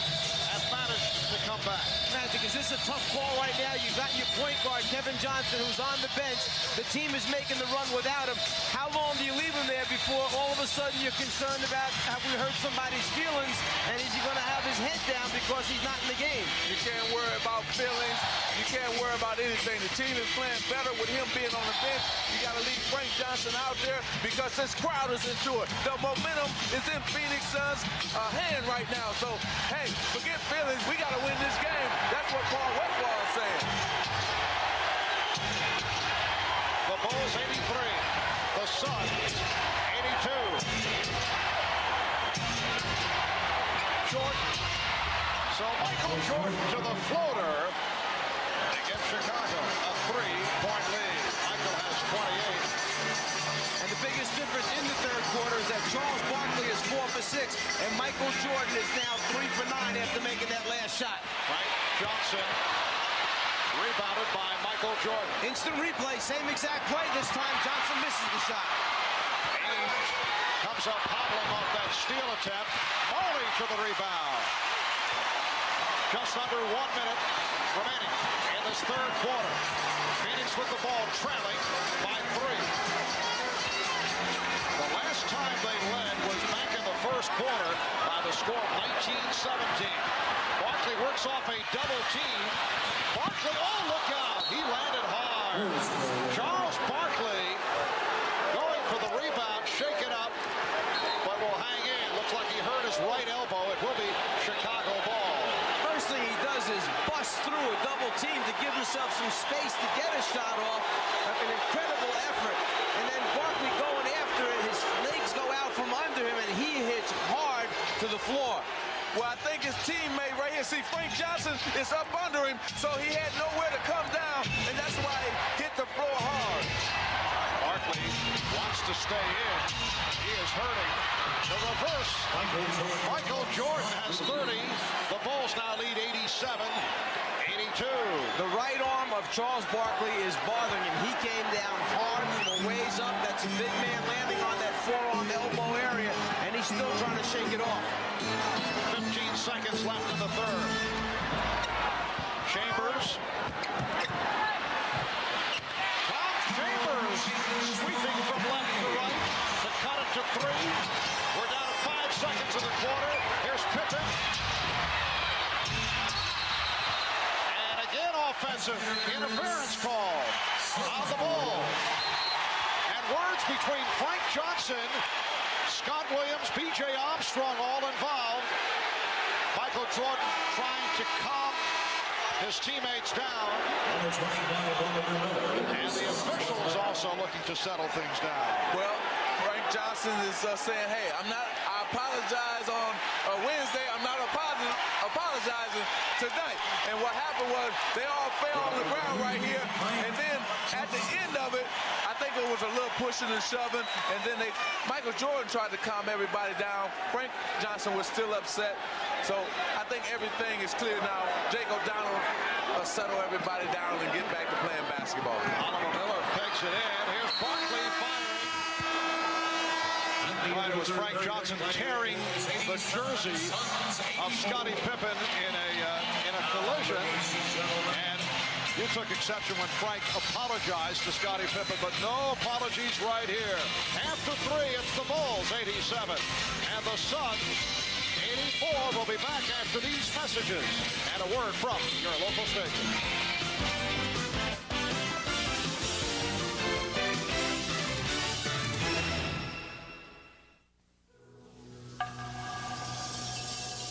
have managed to come back. Magic, is this a tough call right now? You got your point guard, Kevin Johnson, who's on the bench. The team is making the run without him. How long do you leave him there before all of a sudden you're concerned about, have we hurt somebody's feelings, and is he going to have his head down because he's not in the game? You can't worry about feelings. You can't worry about anything. The team is playing better with him being on the bench. You got to leave Frank Johnson out there because this crowd is into it. The momentum is in Phoenix Suns' hand right now. So, hey, forget feelings. We got to win this game. That's what Paul Westphal is saying. The Bulls 83. The Suns 82. Jordan. So Michael Jordan to the floater to give Chicago a 3-point lead. Michael has 28. And the biggest difference in the third quarter is that Charles Barkley is 4 for 6, and Michael Jordan is now 3 for 9 after making that last shot. Frank Johnson rebounded by Michael Jordan. Instant replay, same exact play. This time Johnson misses the shot. Ainge comes up hobbling off that steal attempt. Marley to the rebound. Just under 1 minute remaining in this third quarter. Phoenix with the ball trailing by 3. The last time they led was back in the first quarter by the score of 19-17. Barkley works off a double team. Barkley, oh, look out. He landed hard. Charles Barkley going for the rebound, shake it up, but will hang in. Looks like he hurt his right elbow. It will be Chicago ball. First thing he does is bust through a double team to give himself some space to get a shot off. An incredible effort. And then Barkley going after it. His legs go out from under him, and he hits hard to the floor. Well, I think his teammate right here, see, Frank Johnson is up under him, so he had nowhere to come down, and that's why he hit the floor hard. Barkley wants to stay in. He is hurting. The reverse. Michael Jordan has 30. The Bulls now lead 87-82. The right arm of Charles Barkley is bothering him. He came down hard from a ways up. That's a big man landing on that forearm elbow area, and he's still trying to shake it off. 15 seconds left in the third. Chambers. Tom Chambers sweeping from left to right to cut it to 3. We're down to 5 seconds in the quarter. Here's Pippen. And again, offensive interference call on the ball. And words between Frank Johnson, Scott Williams, B.J. Armstrong all involved. Michael Jordan trying to calm his teammates down. And the officials also looking to settle things down. Well, Frank Johnson is saying, hey, I apologize on Wednesday. I'm not apologizing tonight. And what happened was they all fell on the ground right here. And then at the end of it, I think it was a little pushing and shoving. And then Michael Jordan tried to calm everybody down. Frank Johnson was still upset. So I think everything is clear now. Jake O'Donnell will settle everybody down and get back to playing basketball. Oliver Miller pegs it in. Here's Barkley firing. It was Frank Johnson tearing the jersey of Scottie Pippen in a collision. And you took exception when Frank apologized to Scottie Pippen, but no apologies right here. After 3, it's the Bulls, 87. And the Suns, 84. Will be back after these messages and a word from your local station.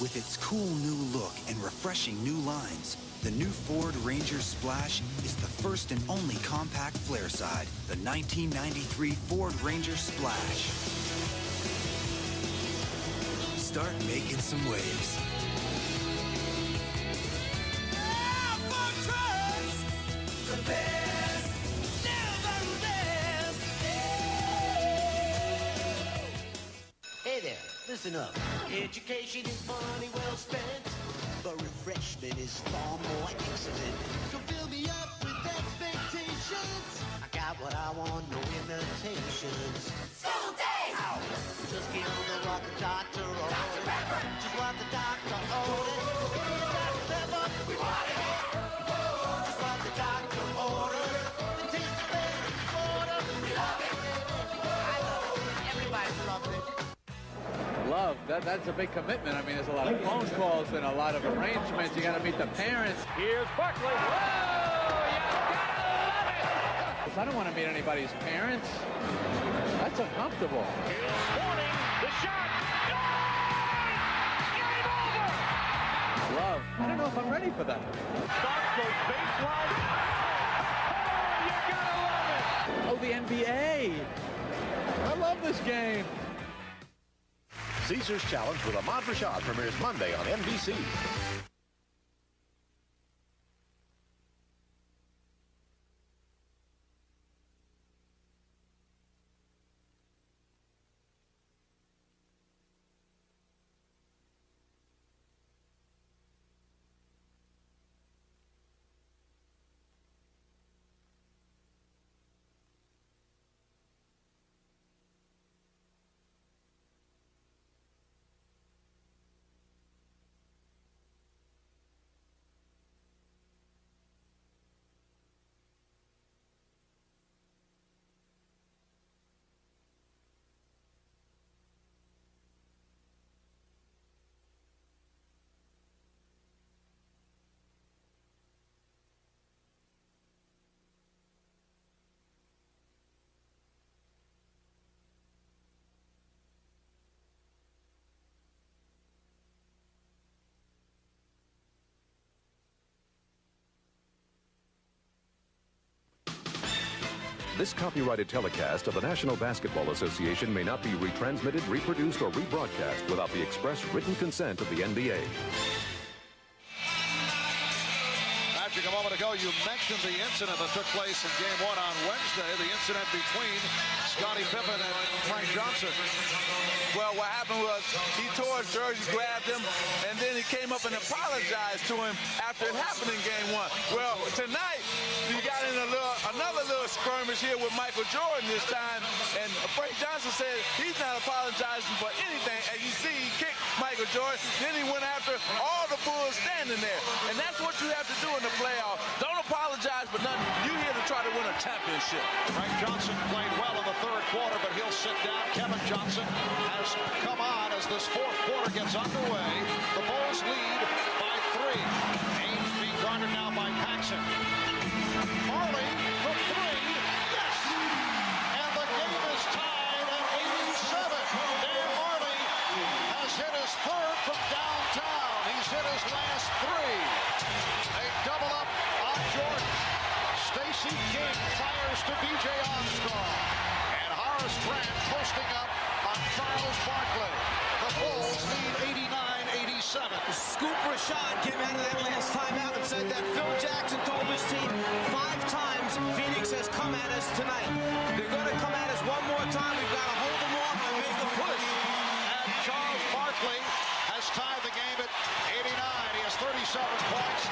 With its cool new look and refreshing new lines, the new Ford Ranger Splash is the first and only compact flare side, the 1993 Ford Ranger Splash. Start making some waves. The best, never best. Hey there, listen up. Education is money well spent, but refreshment is far more excellent. So fill me up with expectations. I got what I want, no imitations. School days! Ow. Just get on the what the doctor ordered. Just what the doctor ordered. Give me a Dr. Pepper. We want it. Just what the doctor ordered. The taste of better water. We love it. I love it. Everybody loves it. Love, that's a big commitment. I mean, there's a lot of phone calls and a lot of arrangements. You got to meet the parents. Here's Barkley. Whoa! You gotta love it! I don't want to meet anybody's parents. That's uncomfortable. Warning, the shot. Game over. Love. I don't know if I'm ready for that. Starts those baseline. Oh, you gotta love it. Oh, the NBA. I love this game. Caesar's Challenge with Ahmad Rashad premieres Monday on NBC. This copyrighted telecast of the National Basketball Association may not be retransmitted, reproduced, or rebroadcast without the express written consent of the NBA. Patrick, a moment ago, you mentioned the incident that took place in Game 1 on Wednesday, the incident between Scottie Pippen and Frank Johnson. Well, what happened was he tore his jersey, grabbed him, and then he came up and apologized to him after it happened in Game 1. Well, tonight, he got in a little another little skirmish here with Michael Jordan this time, and Frank Johnson said he's not apologizing for anything. As you see, he kicked Michael Jordan, then he went after all the Bulls standing there. And that's what you have to do in the playoffs. Don't apologize for nothing. You're here to try to win a championship. Frank Johnson played well in the third quarter, but he'll sit down. Kevin Johnson has come on as this fourth quarter gets underway. The Bulls lead by 3. Ames being guarded now by Paxson. Marley for 3. Yes! And the game is tied at 87. Dan Marley has hit his third from downtown. He's hit his last 3. A double up on Jordan. Stacey King fires to B.J. Armstrong. And Horace Grant posting up on Charles Barkley. The Bulls lead 89-87. Scoop Rashad came out of that last timeout and said that Phil Jackson told his team 5 times Phoenix has come at us tonight. They're going to come at us one more time. We've got to hold them off and make a push. And Charles Barkley has tied the game at 89. He has 37 points.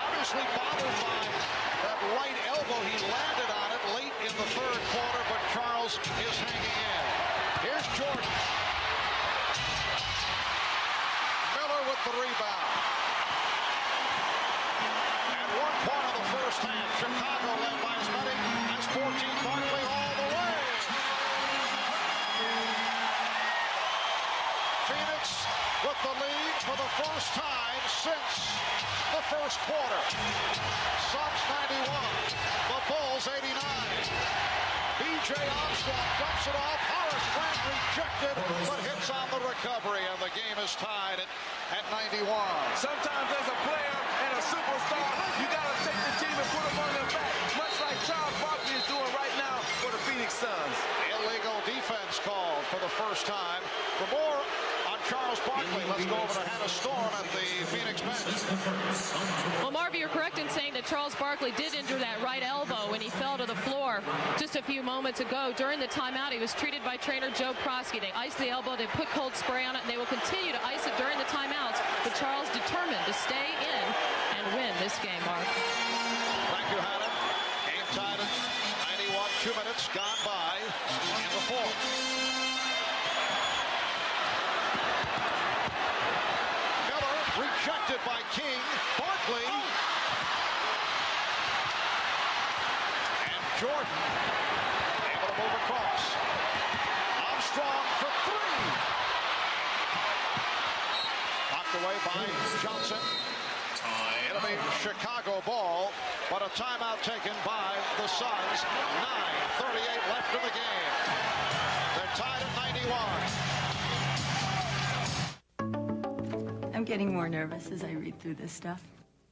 Obviously bothered by that right elbow. He landed on it late in the third quarter, but Charles is hanging in. Here's Jordan. Miller with the rebound. At one point of the first half, Chicago led by as many as 14. Barkley all the way. Phoenix with the lead for the first time since the first quarter. Suns 91, the Bulls 89. B.J. Armstrong dumps it off. Horace Grant rejected, but hits on the recovery, and the game is tied at 91. Sometimes as a player and a superstar, you got to take the team and put them on their back, much like Charles Barkley is doing right now for the Phoenix Suns. Illegal defense called for the first time. For more on Charles Barkley, let's go over to Hannah Storm at the Phoenix bench. Well, Marvin, you're correct in saying that Charles Barkley did injure that right elbow when he fell to the floor just a few moments ago. During the timeout, he was treated by trainer Joe Prosky. They iced the elbow, they put cold spray on it, and they will continue to ice it during the timeouts. But Charles determined to stay in and win this game, Mark. Thank you, Hannah. Game tied at 91, 2 minutes gone by in the fourth. Miller rejected by King. Barkley. And Jordan able to move across. Armstrong for 3. Knocked away by Johnson. It'll be Chicago ball, but a timeout taken by the Suns. 9:38 left in the game. They're tied at 91. I'm getting more nervous as I read through this stuff.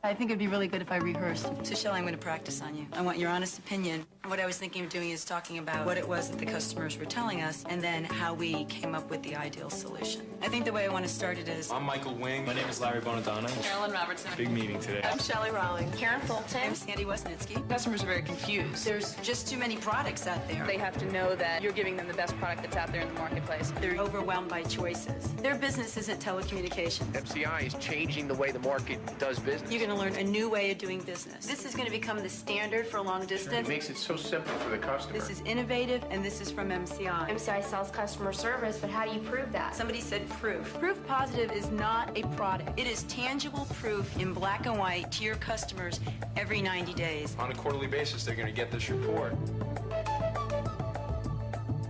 I think it'd be really good if I rehearsed. So, Shelley, I'm going to practice on you. I want your honest opinion. What I was thinking of doing is talking about what it was that the customers were telling us and then how we came up with the ideal solution. I think the way I want to start it is... I'm Michael Wing. My name is Larry Bonadonna. Carolyn Robertson. Big meeting today. I'm Shelley Rawlings. Karen Fulton. I'm Sandy Wesnitsky. Customers are very confused. There's just too many products out there. They have to know that you're giving them the best product that's out there in the marketplace. They're overwhelmed by choices. Their business isn't telecommunications. MCI is changing the way the market does business. You're going to learn a new way of doing business. This is going to become the standard for long distance. It makes it so simple for the customer. This is innovative, and this is from MCI. MCI sells customer service, but how do you prove that? Somebody said proof. Proof positive is not a product. It is tangible proof in black and white to your customers every 90 days. On a quarterly basis, they're going to get this report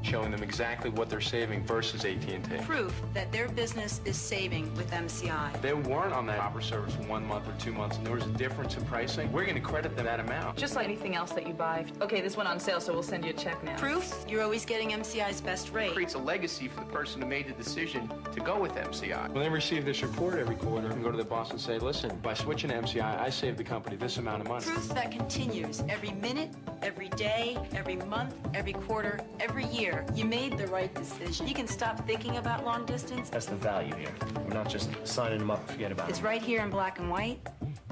showing them exactly what they're saving versus AT&T. Proof that their business is saving with MCI. They weren't on that copper service for 1 month or 2 months, and there was a difference in pricing. We're going to credit them that amount. Just like anything else that you buy. Okay, this went on sale, so we'll send you a check now. Proof you're always getting MCI's best rate. It creates a legacy for the person who made the decision to go with MCI. When they receive this report every quarter and go to their boss and say, listen, by switching to MCI, I saved the company this amount of money. Proof that continues every minute, every day, every month, every quarter, every year. You made the right decision. You can stop thinking about long distance. That's the value here. We're not just signing them up and forget about it. It's right here in black and white.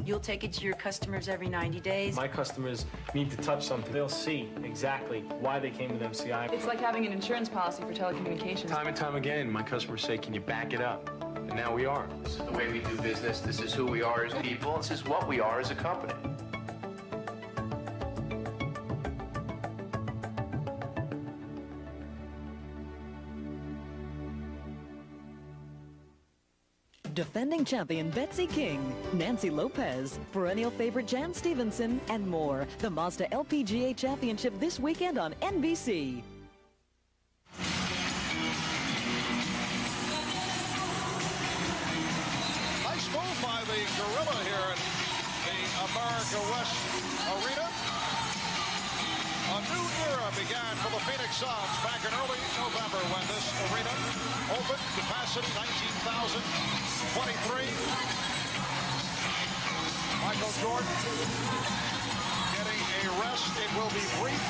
You'll take it to your customers every 90 days. My customers need to touch something. They'll see exactly why they came with MCI. It's like having an insurance policy for telecommunications. Time and time again, my customers say, can you back it up? And now we are. This is the way we do business. This is who we are as people. This is what we are as a company. defending champion Betsy King, Nancy Lopez, perennial favorite Jan Stevenson, and more. The Mazda LPGA Championship this weekend on NBC. Nice move by the Gorilla here in the America West Arena. A new era began for the Phoenix Suns back in early November when this arena opened. Capacity 19,023. Michael Jordan getting a rest. It will be brief.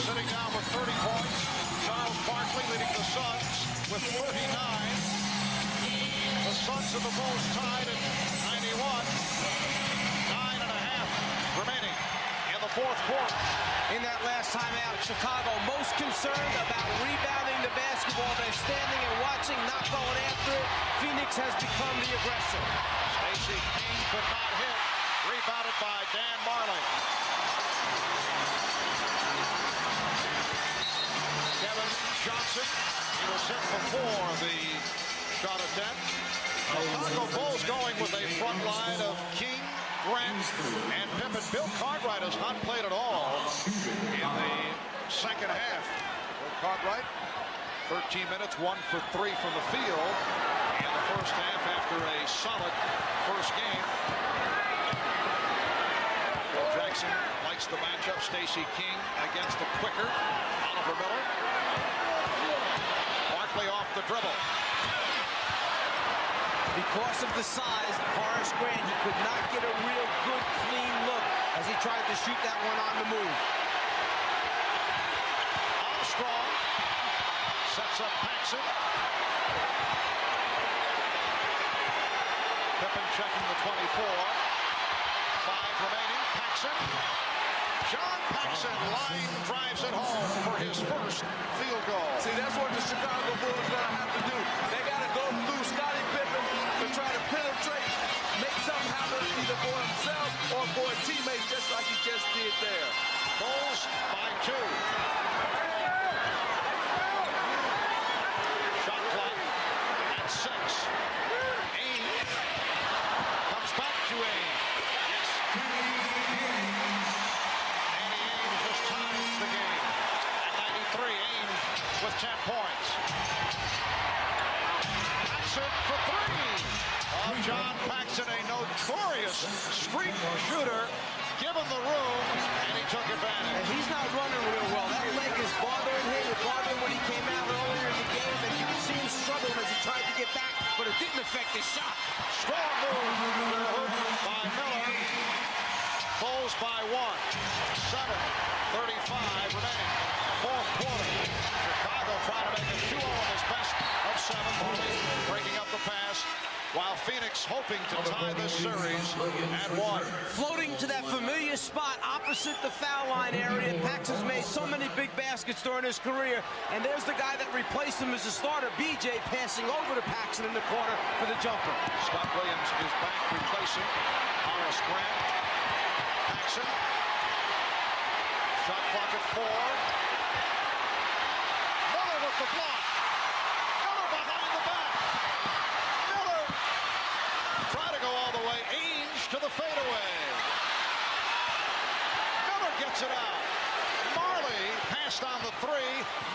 Sitting down with 30 points. Charles Barkley leading the Suns with 39. The Suns and the Bulls tied at 91. 9.5 remaining in the fourth quarter. In that last timeout, Chicago most concerned about rebounding the basketball. They're standing and watching, not going after it. Phoenix has become the aggressor. Stacey King could not hit. Rebounded by Dan Marley. Kevin Johnson. He was hit before the shot attempt. Chicago Bulls going with a front line of King, Grant, and Pippen. Bill Cartwright has not played at all in the second half. Bill Cartwright, 13 minutes, 1 for 3 from the field in the first half after a solid first game. Bill Jackson likes the matchup. Stacey King against the quicker Oliver Miller. Barkley off the dribble. Because of the size of Horace Grant, he could not get a real good, clean look as he tried to shoot that one on the move. Armstrong sets up Paxson. Pippen checking the 24. 5 remaining. Paxson. John Paxson line drives it home for his first field goal. See, that's what the Chicago Bulls are going to have to do. They got to go through Scottie Pippen to try to penetrate, make something happen either for himself or for a teammate, just like he just did there. Bulls by 2. Shot clock at 6. Ainge comes back to Ainge. Yes. Danny Ainge just ties the game. At 93, Ainge with 10 points. Paxson for 3. John Paxson, a notorious street shooter, given the room, and he took advantage. And he's not running real well. That leg is bothering him. It bothered him when he came out earlier in the game, and you could see him struggling as he tried to get back, but it didn't affect his shot. Strong move by Miller. Bulls by 1. 7:35 remaining. Fourth quarter. Chicago trying to make it 2-0 in this best of 7. Marley breaking up the pass, while Phoenix hoping to tie this series at 1. Floating to that familiar spot opposite the foul line area. Paxson's made so many big baskets during his career, and there's the guy that replaced him as a starter, BJ, passing over to Paxson in the corner for the jumper. Scott Williams is back replacing Horace Grant. Paxson. Shot clock at 4. Miller with the block. Miller behind the back. Miller try to go all the way. Ainge to the fadeaway. Miller gets it out. Marley passed on the 3.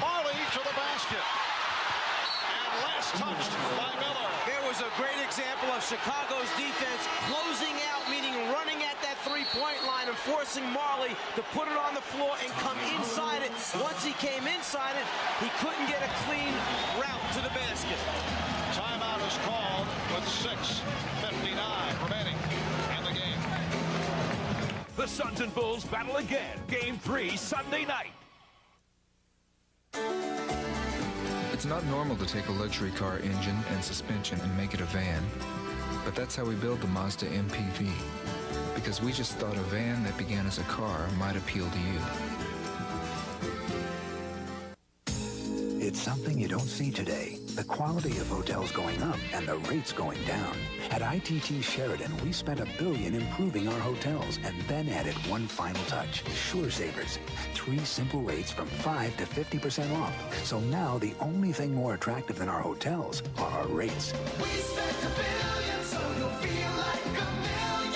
Marley to the basket. And last touched by Miller. There was a great example of Chicago's defense closing out, meaning running at that three-point line and forcing Marley to put it on the floor and come inside it. Once he came inside it, he couldn't get a clean route to the basket. Timeout is called with 6:59 remaining in the game. The Suns and Bulls battle again. Game 3 Sunday night. It's not normal to take a luxury car engine and suspension and make it a van. But that's how we build the Mazda MPV. Because we just thought a van that began as a car might appeal to you. It's something you don't see today. The quality of hotels going up and the rates going down. At ITT Sheraton, we spent $1 billion improving our hotels and then added one final touch, SureSavers. 3 simple rates from 5 to 50% off. So now the only thing more attractive than our hotels are our rates. We spent $1 billion, so you'll feel like $1 million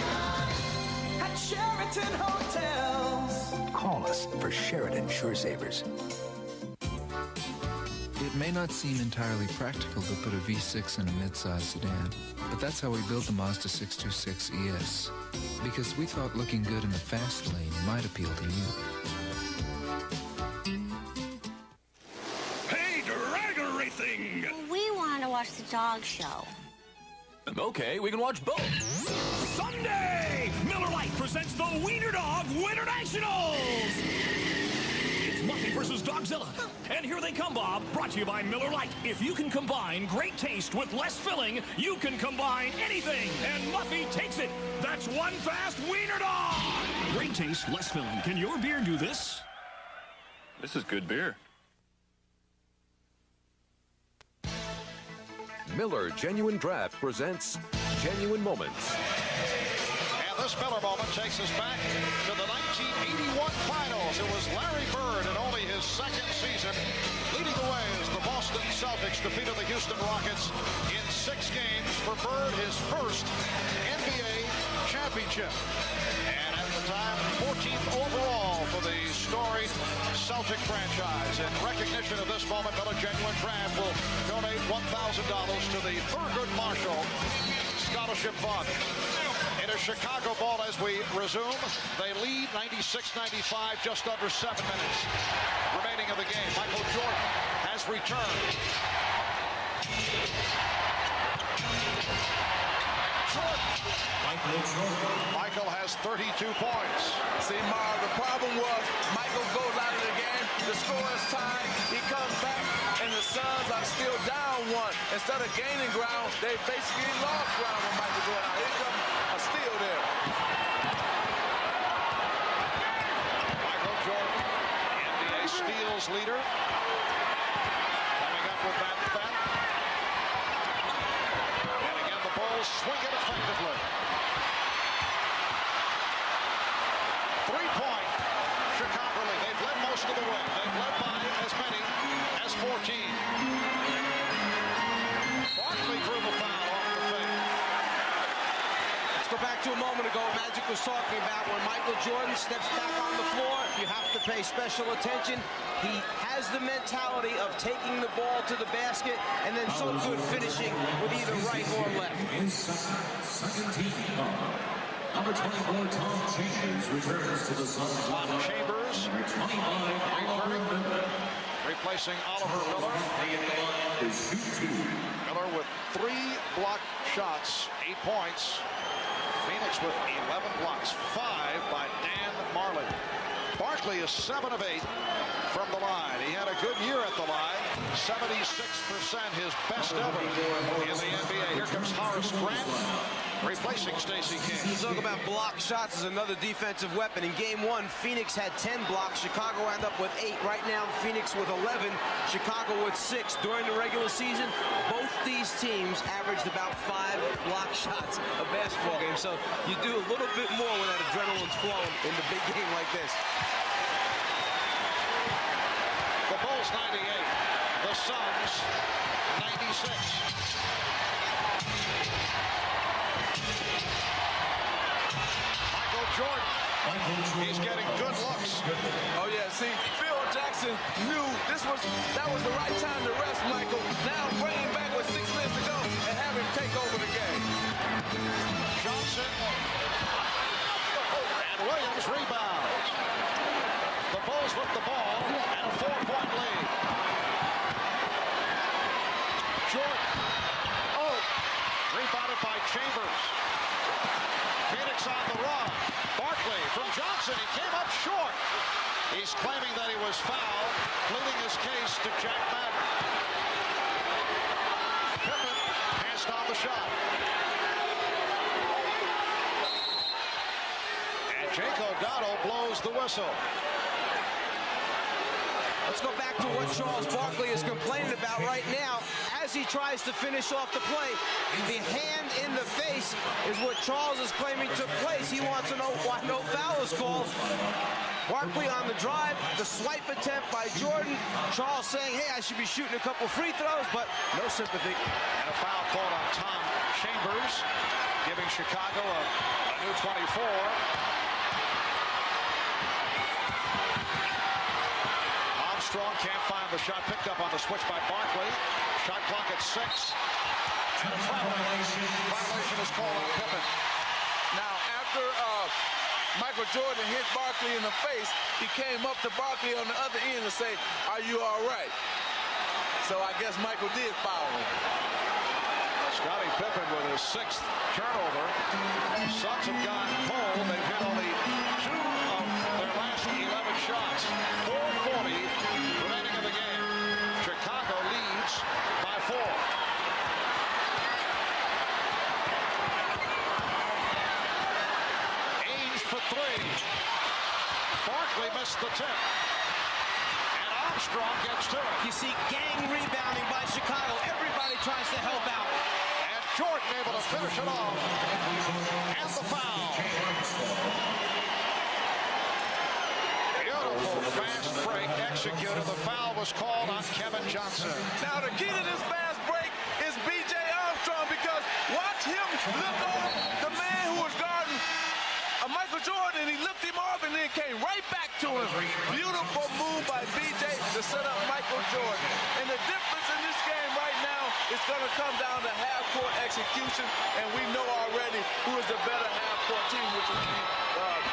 at Sheraton Hotels. Call us for Sheraton SureSavers. It may not seem entirely practical to put a V6 in a midsize sedan, but that's how we built the Mazda 626 ES. Because we thought looking good in the fast lane might appeal to you. Hey, Dragon Racing! We want to watch the dog show. Okay, we can watch both. Sunday! Miller Lite presents the Wiener Dog Winter Nationals! It's Muffy versus Dogzilla. And here they come, Bob. Brought to you by Miller Lite. If you can combine great taste with less filling, you can combine anything. And Muffy takes it. That's one fast Wiener Dog! Great taste, less filling. Can your beer do this? This is good beer. Miller Genuine Draft presents Genuine Moments. And this Miller moment takes us back to the 1981 finals. It was Larry Bird in only his second season leading the way as the Boston Celtics defeated the Houston Rockets in 6 games for Bird, his first NBA championship. And at the time, 14th overall for the storied Celtic franchise. In recognition of this moment, Miller Genuine Draft will donate $1,000 to the Thurgood Marshall Scholarship Fund. It is Chicago ball as we resume. They lead 96-95, just under 7 minutes remaining of the game. Michael Jordan has returned. Michael has 32 points. See, Marv, the problem was Michael goes out of the game, the score is tied, he comes back, and the Suns are still down 1. Instead of gaining ground, they basically lost ground when Michael goes out. Here comes a steal there. Michael Jordan, NBA steals leader. Coming up with that bet. And again, the Bulls swing it effectively. 3-point Chicago lead. They've led most of the way. They've led by as many as 14. Barkley drew the foul off the fake. Let's go back to a moment ago Magic was talking about when Michael Jordan steps back on the floor, you have to pay special attention. He has the mentality of taking the ball to the basket and then so good finishing with either right or left. Second team. Number 24, Tom Chambers returns to the Suns. Tom Chambers replacing Oliver Miller. Miller with 3 blocked shots, 8 points. Phoenix with 11 blocks, 5 by Dan Marley. Barkley is 7 of 8 from the line. He had a good year at the line. 76%, his best ever in the NBA. Here comes Horace Grant replacing Stacey King. You talk about block shots as another defensive weapon. In game 1, Phoenix had 10 blocks. Chicago ended up with 8. Right now, Phoenix with 11. Chicago with 6. During the regular season, both these teams averaged about 5 block shots a basketball game. So you do a little bit more when that adrenaline's flowing in the big game like this. The Bulls 98. The Suns 96. Jordan. He's getting good looks. Oh yeah, see, Phil Jackson knew that was the right time to rest Michael. Now bring him back with 6 minutes to go and have him take over the game. Johnson and Williams rebounds. The Bulls with the ball and a 4-point lead. Jordan. Oh, rebounded by Chambers. Phoenix on the run. Barkley from Johnson. He came up short. He's claiming that he was fouled, pleading his case to Jack Madden. Pippen passed on the shot. And Jake O'Donnell blows the whistle. Let's go back to what Charles Barkley is complaining about right now as he tries to finish off the play. The hand in the face is what Charles is claiming took place. He wants to know why no foul is called. Barkley on the drive, the swipe attempt by Jordan. Charles saying, hey, I should be shooting a couple free throws, but no sympathy. And a foul called on Tom Chambers, giving Chicago a new 24. Armstrong can't find the shot, picked up on the switch by Barkley. Shot clock at 6. And a violation is called on Pippen. Now, after Michael Jordan hit Barkley in the face, he came up to Barkley on the other end and say, are you all right? So I guess Michael did foul him. Scottie Pippen with his 6th turnover. Suns have gone cold. They've hit only 2 of their last 11 shots. 4:40 remaining in the game. Chicago leads by 4. Ainge for 3. Barkley missed the tip. And Armstrong gets to it. You see gang rebounding by Chicago. Everybody tries to help out. And Jordan able to finish it off. And the foul. Beautiful fast break executed. The foul was called on Kevin Johnson. Now the key to this fast break is B.J. Armstrong, because watch him look off the man who was guarding Michael Jordan, and he lifted him off and then came right back to him. Beautiful move by B.J. to set up Michael Jordan. And the difference in this game right now is going to come down to half-court execution, and we know already who is the better half-court team, which will be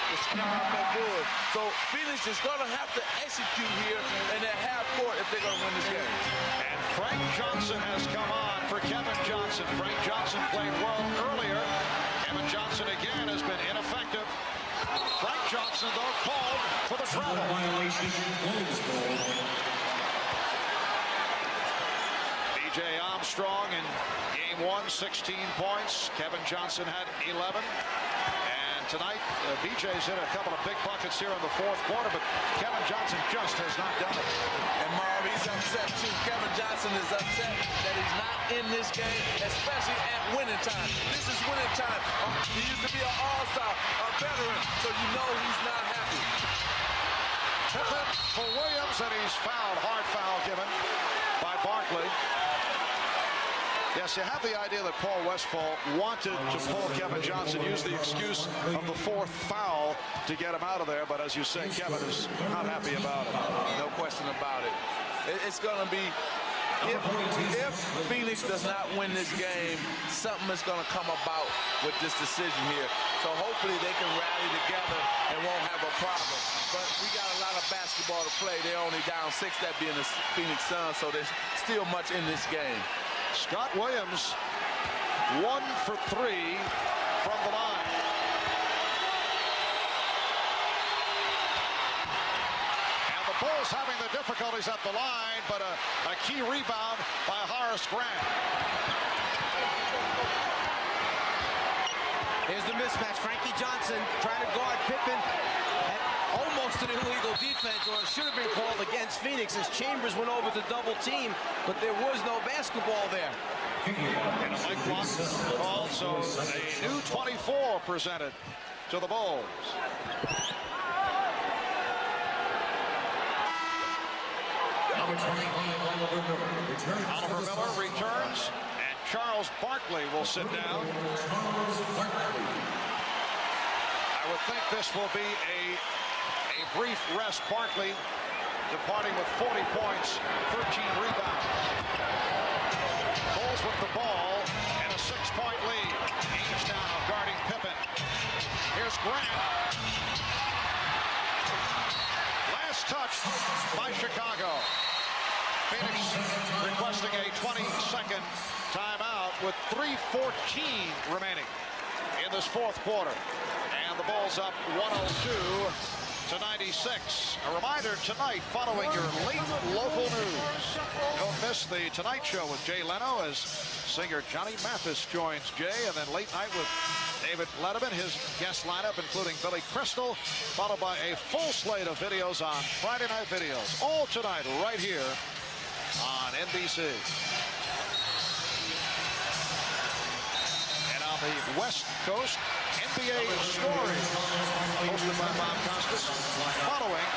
the Chicago Bulls. So Phoenix is going to have to execute here in their half-court if they're going to win this game. And Frank Johnson has come on for Kevin Johnson. Frank Johnson played well earlier. Kevin Johnson again has been ineffective. Frank Johnson, though, called for the travel. B.J. Armstrong in game 1, 16 points. Kevin Johnson had 11. And tonight, B.J.'s hit a couple of big buckets here in the 4th quarter, but Kevin Johnson just has not done it. And Marv, he's upset too. Kevin Johnson is upset that he's not in this game, especially at winning time. This is winning time. He used to be an all-star, a veteran, so you know he's not happy. Pippen for Williams, and he's fouled. Hard foul given by Barkley. Yes, you have the idea that Paul Westphal wanted to pull Kevin Johnson, use the excuse of the 4th foul to get him out of there, but as you say, Kevin is not happy about it. No question about it. It's going to be, if Phoenix does not win this game, something is going to come about with this decision here. So hopefully they can rally together and won't have a problem. But we got a lot of basketball to play. They're only down 6, that being the Phoenix Suns, so there's still much in this game. Scott Williams, 1 for 3 from the line. And the Bulls having the difficulties at the line, but a key rebound by Horace Grant. Here's the mismatch. Frankie Johnson trying to guard Pippen. Almost an illegal defense, or it should have been called against Phoenix as Chambers went over to double team, but there was no basketball there. And a Mike Block called, so a new 24 presented to the Bulls. Oliver Miller returns, and Charles Barkley will sit down. I would think this will be a brief rest. Barkley departing with 40 points, 13 rebounds. Bulls with the ball and a 6-point lead. Ainge now guarding Pippen. Here's Grant. Last touch by Chicago. Phoenix requesting a 20-second timeout with 3:14 remaining in this 4th quarter. And the Bulls up 102-96. A reminder tonight, following your late local news, don't miss the Tonight Show with Jay Leno as singer Johnny Mathis joins Jay, and then late night with David Letterman, his guest lineup, including Billy Crystal, followed by a full slate of videos on Friday Night Videos. All tonight, right here on NBC. And on the West Coast, NBA Story, hosted by Bob Costas, following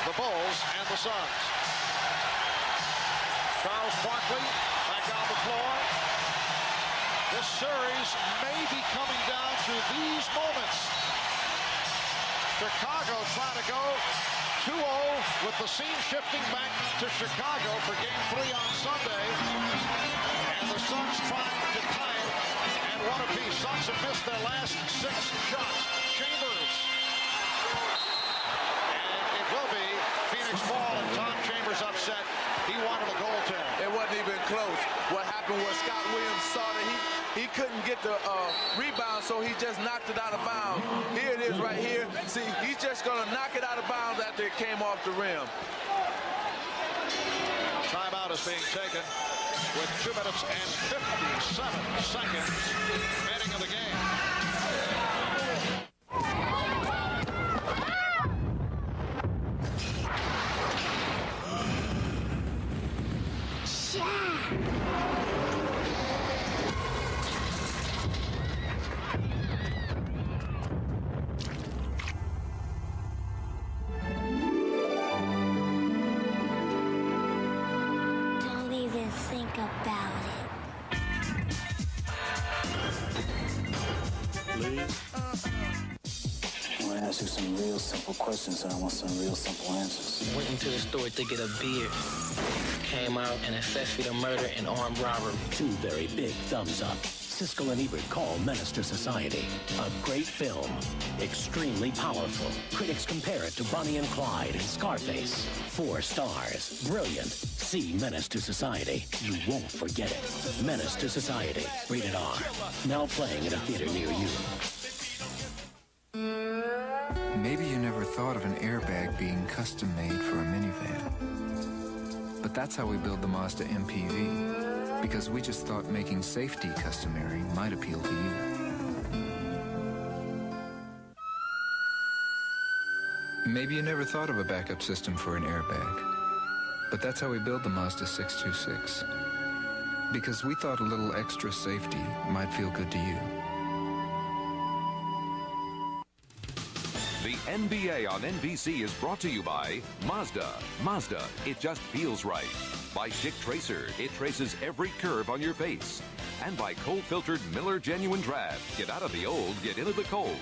the Bulls and the Suns. Charles Barkley back on the floor. This series may be coming down to these moments. Chicago trying to go 2-0 with the scene shifting back to Chicago for Game 3 on Sunday. And the Suns trying to tie it and one apiece. Suns have missed their last 6 shots. Chambers. And it will be Phoenix ball, and Tom Chambers upset. He wanted a goaltend. It wasn't even close. What happened was Scott Williams saw that he couldn't get the rebound, so he just knocked it out of bounds. Here it is right here. See, he's just going to knock it out of bounds after it came off the rim. Timeout is being taken with 2 minutes and 57 seconds remaining in the game. Don't even think about it. Please? I want to ask you some real simple questions, and I want some real simple answers. Went into the store to get a beer. Came out and accessory to murder and armed robbery. 2 very big thumbs up. Siskel and Ebert call Menace to Society a great film. Extremely powerful. Critics compare it to Bonnie and Clyde and Scarface. 4 stars. Brilliant. See Menace to Society. You won't forget it. Menace to Society. Rated R. Now playing at a theater near you. Maybe you never thought of an airbag being custom made for a minivan. But that's how we build the Mazda MPV, because we just thought making safety customary might appeal to you. Maybe you never thought of a backup system for an airbag, but that's how we build the Mazda 626, because we thought a little extra safety might feel good to you. The NBA on NBC is brought to you by Mazda. Mazda, it just feels right. By Schick Tracer, it traces every curve on your face. And by cold-filtered Miller Genuine Draft. Get out of the old, get into the cold.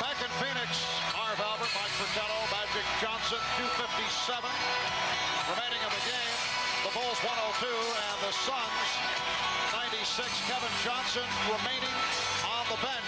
Back in Phoenix, Harv Albert, Mike Fratello, Magic Johnson, 2:57 remaining in the game. The Bulls 102 and the Suns 96. Kevin Johnson remaining on the bench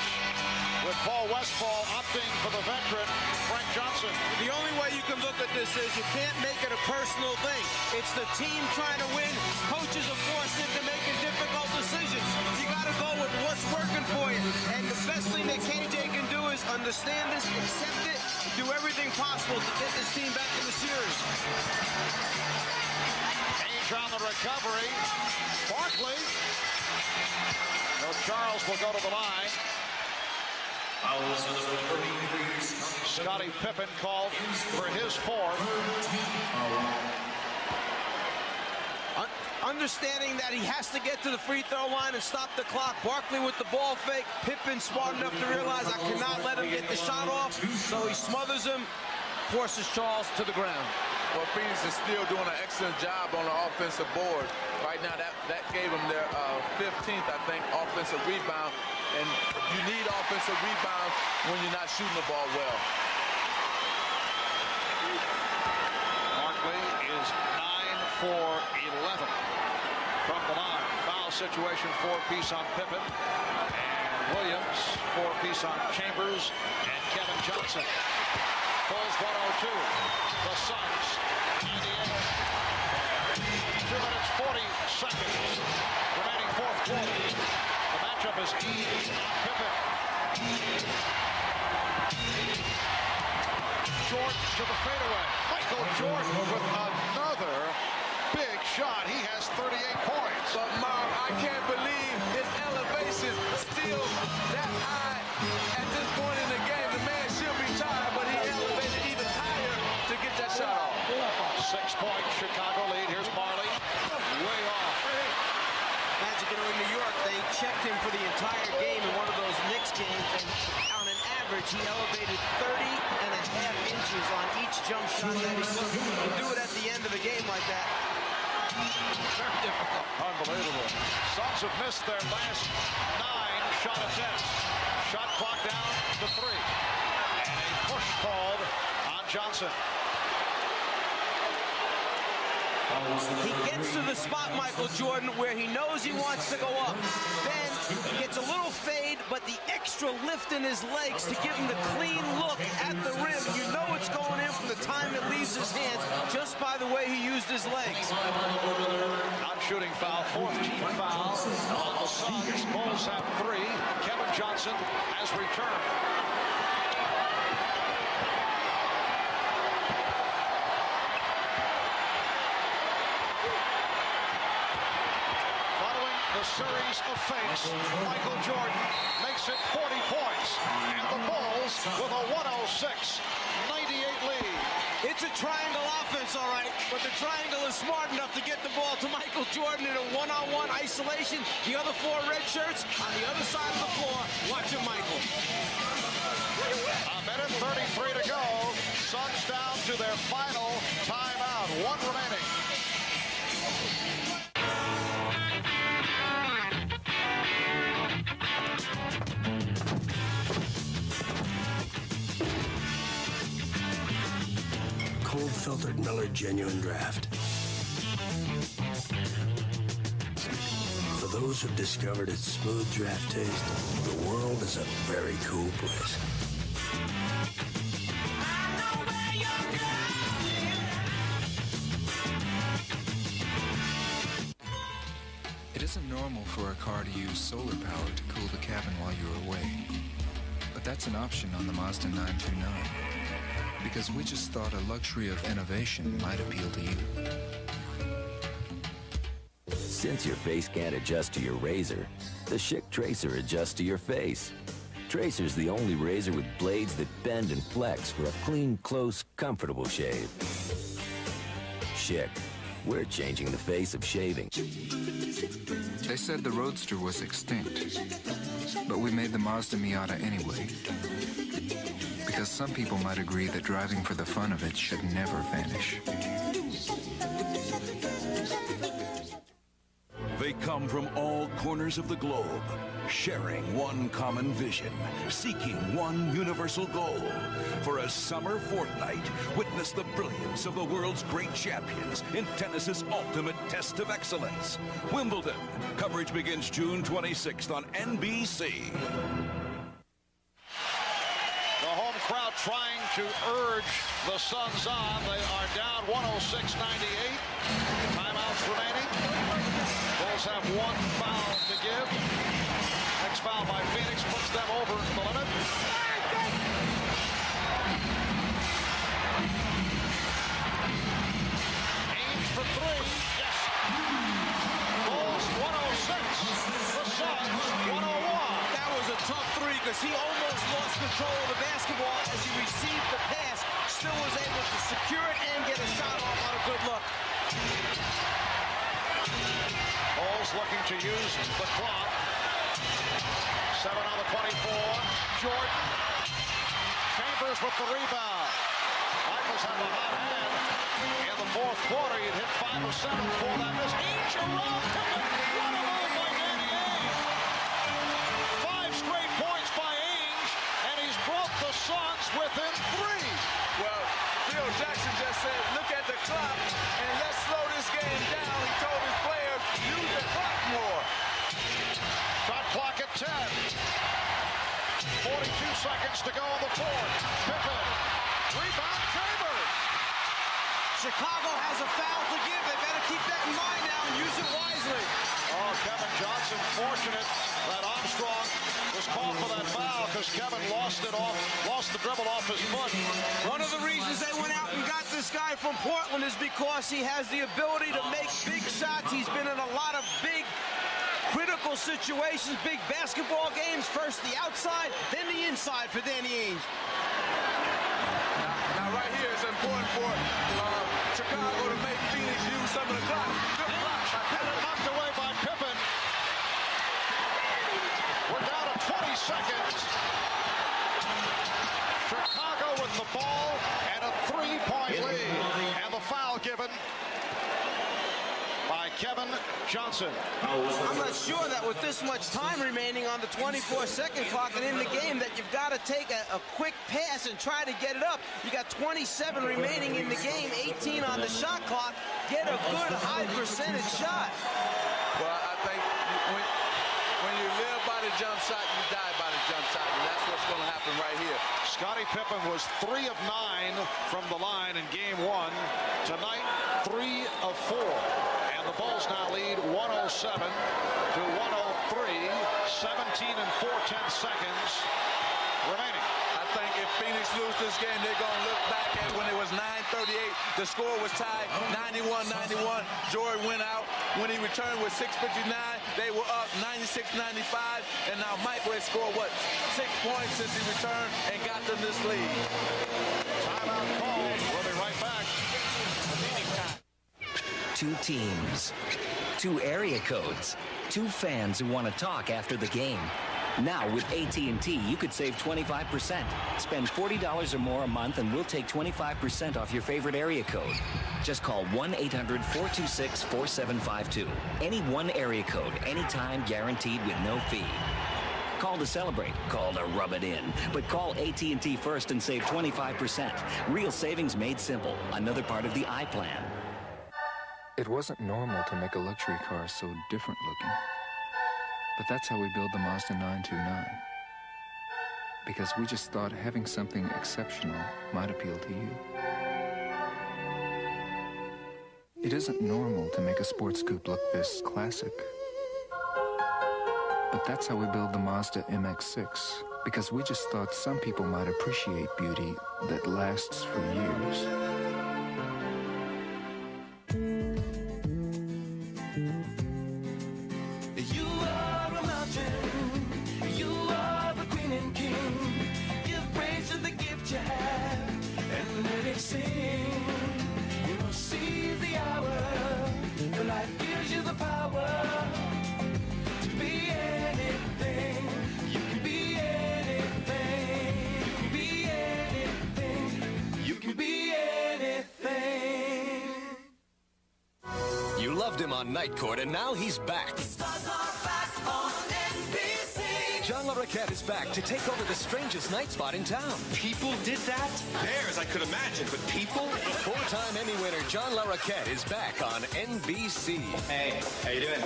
with Paul Westphal opting for the veteran Frank Johnson. The only way you can look at this is you can't make it a personal thing. It's the team trying to win. Coaches are forced into making difficult decisions. You got to go with what's working for you. And the best thing that KJ can do is understand this, accept it, do everything possible to get this team back in the series. On the recovery, Barkley. So Charles will go to the line. Scottie Pippen called for his 4th. Understanding that he has to get to the free throw line and stop the clock. Barkley with the ball fake. Pippen smart enough to realize I cannot let him get the shot off. So he smothers him, forces Charles to the ground. Well, Phoenix is still doing an excellent job on the offensive board. Right now, that gave them their 15th, I think, offensive rebound. And you need offensive rebounds when you're not shooting the ball well. Barkley is 9 for 11 from the line. Foul situation, 4-piece on Pippen. And Williams, 4-piece on Chambers and Kevin Johnson. Bulls 102. The Suns 98. 2 minutes 40 seconds remaining 4th quarter. The matchup is Eaves on Pippen. Jordan to the fadeaway. Michael Jordan with another big shot. He has 38 points. But, Mom, I can't believe his elevation is still that high at this point in the game. The man should be tired, but he elevated even higher to get that shot off. 6-point Chicago lead. Here's Marley. Way off. Magic, in New York, they checked him for the entire game in one of those Knicks games, and on an average, he elevated 30.5 inches on each jump shot that he took. To do it at the end of the game like that, very difficult. Unbelievable. Suns have missed their last 9 shot attempts. Shot clock down to 3. And a push called on Johnson. He gets to the spot, Michael Jordan, where he knows he wants to go up. Then he gets a little fade, but the extra lift in his legs to give him the clean look at the rim. You know it's going in from the time it leaves his hands, just by the way he used his legs. Non-shooting foul, 4th team foul on the Suns. Bulls have 3. Kevin Johnson has returned. Series of fakes. Michael Jordan makes it 40 points. And the Bulls with a 106-98 lead. It's a triangle offense, all right, but the triangle is smart enough to get the ball to Michael Jordan in a one-on-one isolation. The other 4 red shirts on the other side of the floor. Watch it, Michael. A minute 33 to go. Suns down to their final timeout. 1 remaining. Cold-filtered Miller Genuine Draft. For those who've discovered its smooth draft taste, the world is a very cool place. It isn't normal for a car to use solar power to cool the cabin while you're away. But that's an option on the Mazda 929. Because we just thought a luxury of innovation might appeal to you. Since your face can't adjust to your razor, the Schick Tracer adjusts to your face. Tracer's the only razor with blades that bend and flex for a clean, close, comfortable shave. Schick, we're changing the face of shaving. They said the Roadster was extinct, but we made the Mazda Miata anyway. Because some people might agree that driving for the fun of it should never vanish. They come from all corners of the globe, sharing one common vision, seeking one universal goal. For a summer fortnight, witness the brilliance of the world's great champions in tennis's ultimate test of excellence. Wimbledon. Coverage begins June 26th on NBC. Crowd trying to urge the Suns on. They are down 106-98. Timeouts remaining. Bulls have 1 foul to give. Next foul by Phoenix puts them over the limit. Ainge for 3. Yes. Bulls 106. The Suns 101. That was a tough 3 because he almost lost control of the basketball as he received the pass. Still was able to secure it and get a shot off on a good look. Bulls looking to use the clock. 7 on the 24. Jordan. Chambers with the rebound. Michaels have a hot hand. In the 4th quarter, he'd hit 5 of 7 for that miss. Ainge around to it. What a move by Danny Ainge. 5 straight points by Ainge, and he's brought the Suns within 3. Well, Phil Jackson just said, look at the clock, and let's slow this game down. He told his players, use the clock more. Shot clock at 10. 42 seconds to go in the 4th. Pippen. Rebound, Chambers. Chicago has a foul to give. They better keep that in mind now and use it wisely. Oh, Kevin Johnson fortunate that Armstrong was called for that foul because because Kevin lost the dribble off his foot. One of the reasons they went out and got this guy from Portland is because he has the ability to make big shots. He's been in a lot of big, critical situations, big basketball games. First the outside, then the inside for Danny Ainge. Now right here, it's important for Chicago to make Phoenix use some of the clock. Good block. And it knocked away by Pippen. We're down to 20 seconds. Chicago with the ball and a 3-point lead. And the foul given by Kevin Johnson. I'm not sure that with this much time remaining on the 24-second clock and in the game that you've got to take a quick pass and try to get it up. You got 27 remaining in the game, 18 on the shot clock. Get a good high percentage shot. Well, I think when you live by the jump shot, you die by the jump shot, and that's what's going to happen right here. Scottie Pippen was 3 of 9 from the line in game 1. Tonight, 3 of 4. The Bulls now lead 107 to 103, 17 and 4/10 seconds remaining. I think if Phoenix loses this game, they're going to look back at when it was 9:38. The score was tied 91-91. Jordan went out. When he returned with 6:59, they were up 96-95. And now Michael has scored, 6 points since he returned and got them this lead. Timeout called. We'll be right back. 2 teams, 2 area codes, 2 fans who want to talk after the game. Now with AT&T, you could save 25%. Spend $40 or more a month and we'll take 25% off your favorite area code. Just call 1-800-426-4752. Any one area code, anytime, guaranteed with no fee. Call to celebrate, call to rub it in. But call AT&T first and save 25%. Real savings made simple. Another part of the iPlan. It wasn't normal to make a luxury car so different looking. But that's how we build the Mazda 929. Because we just thought having something exceptional might appeal to you. It isn't normal to make a sports coupe look this classic. But that's how we build the Mazda MX-6. Because we just thought some people might appreciate beauty that lasts for years. Him on Night Court, and now he's back. Stars are back on NBC. John Larroquette is back to take over the strangest night spot in town. People did that? Bears, I could imagine, but people? 4-time Emmy winner John Larroquette is back on NBC. Hey, how you doing?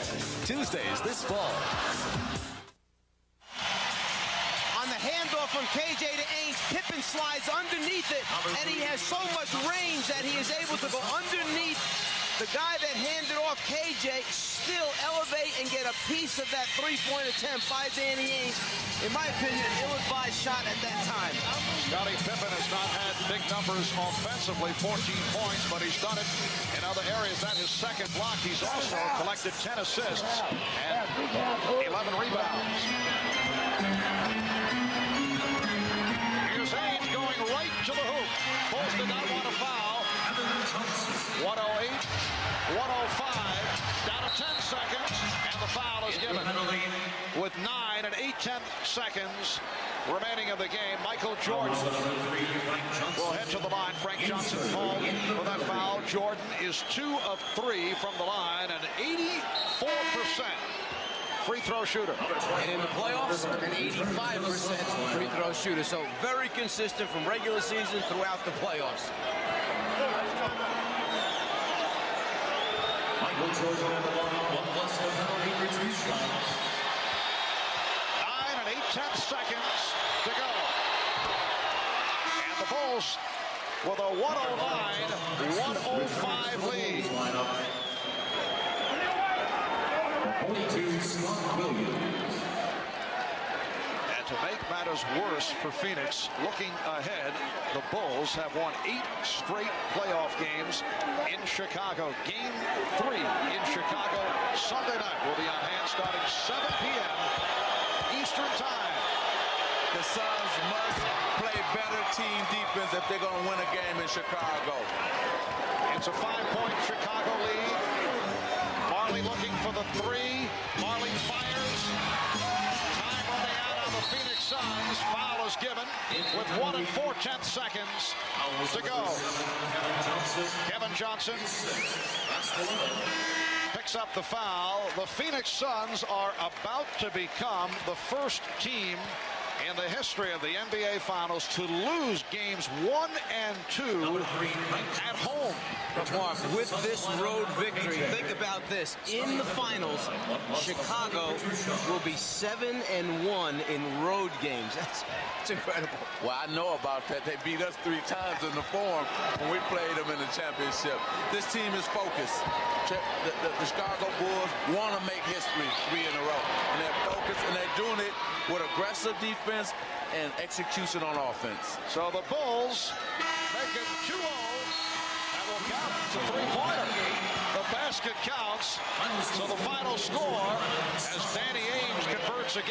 Tuesdays this fall. On the handoff from KJ to Ainge, Pippen slides underneath it, and he has so much range that he is able to go underneath the guy that handed off KJ, still elevate and get a piece of that three-point attempt by Danny Ainge. In my opinion, ill-advised shot at that time. Scottie Pippen has not had big numbers offensively, 14 points, but he's done it in other areas. That his second block. He's also collected 10 assists and 11 rebounds. Here's Ainge going right to the hoop. Bulls did not want to foul. 108, 105, down to 10 seconds, and the foul is given. With 9 and 8/10 seconds remaining of the game, Michael Jordan will head to the line. Frank Johnson called for that foul. Jordan is 2 of 3 from the line, and 84% free throw shooter. And in the playoffs, an 85% free throw shooter. So very consistent from regular season throughout the playoffs. Michael Jordan at the line, 1+ the penalty for 2 shots. 9 and 8/10 seconds to go. And the Bulls with a 109-105 lead. 42, Scott Williams. At To make matters worse for Phoenix, looking ahead, the Bulls have won 8 straight playoff games in Chicago. Game 3 in Chicago Sunday night will be on hand starting 7 p.m. Eastern Time. The Suns must play better team defense if they're going to win a game in Chicago. It's a 5-point Chicago lead. Marley looking for the 3. Marley fires. Time running out on the Phoenix Suns. Foul is given with 1 4/10 seconds to go. Kevin Johnson picks up the foul. The Phoenix Suns are about to become the first team in the history of the NBA Finals to lose games 1 and 2 at home. But Mark, with this road victory, think about this. In the finals, Chicago will be 7-1 in road games. That's incredible. Well, I know about that. They beat us 3 times in the Forum when we played them in the championship. This team is focused. The Chicago Bulls want to make history 3 in a row. And they're focused, and they're doing it with aggressive defense and execution on offense. So the Bulls make it 2-0 and will count to 3-pointer. The basket counts. So the final score as Danny Ainge converts again.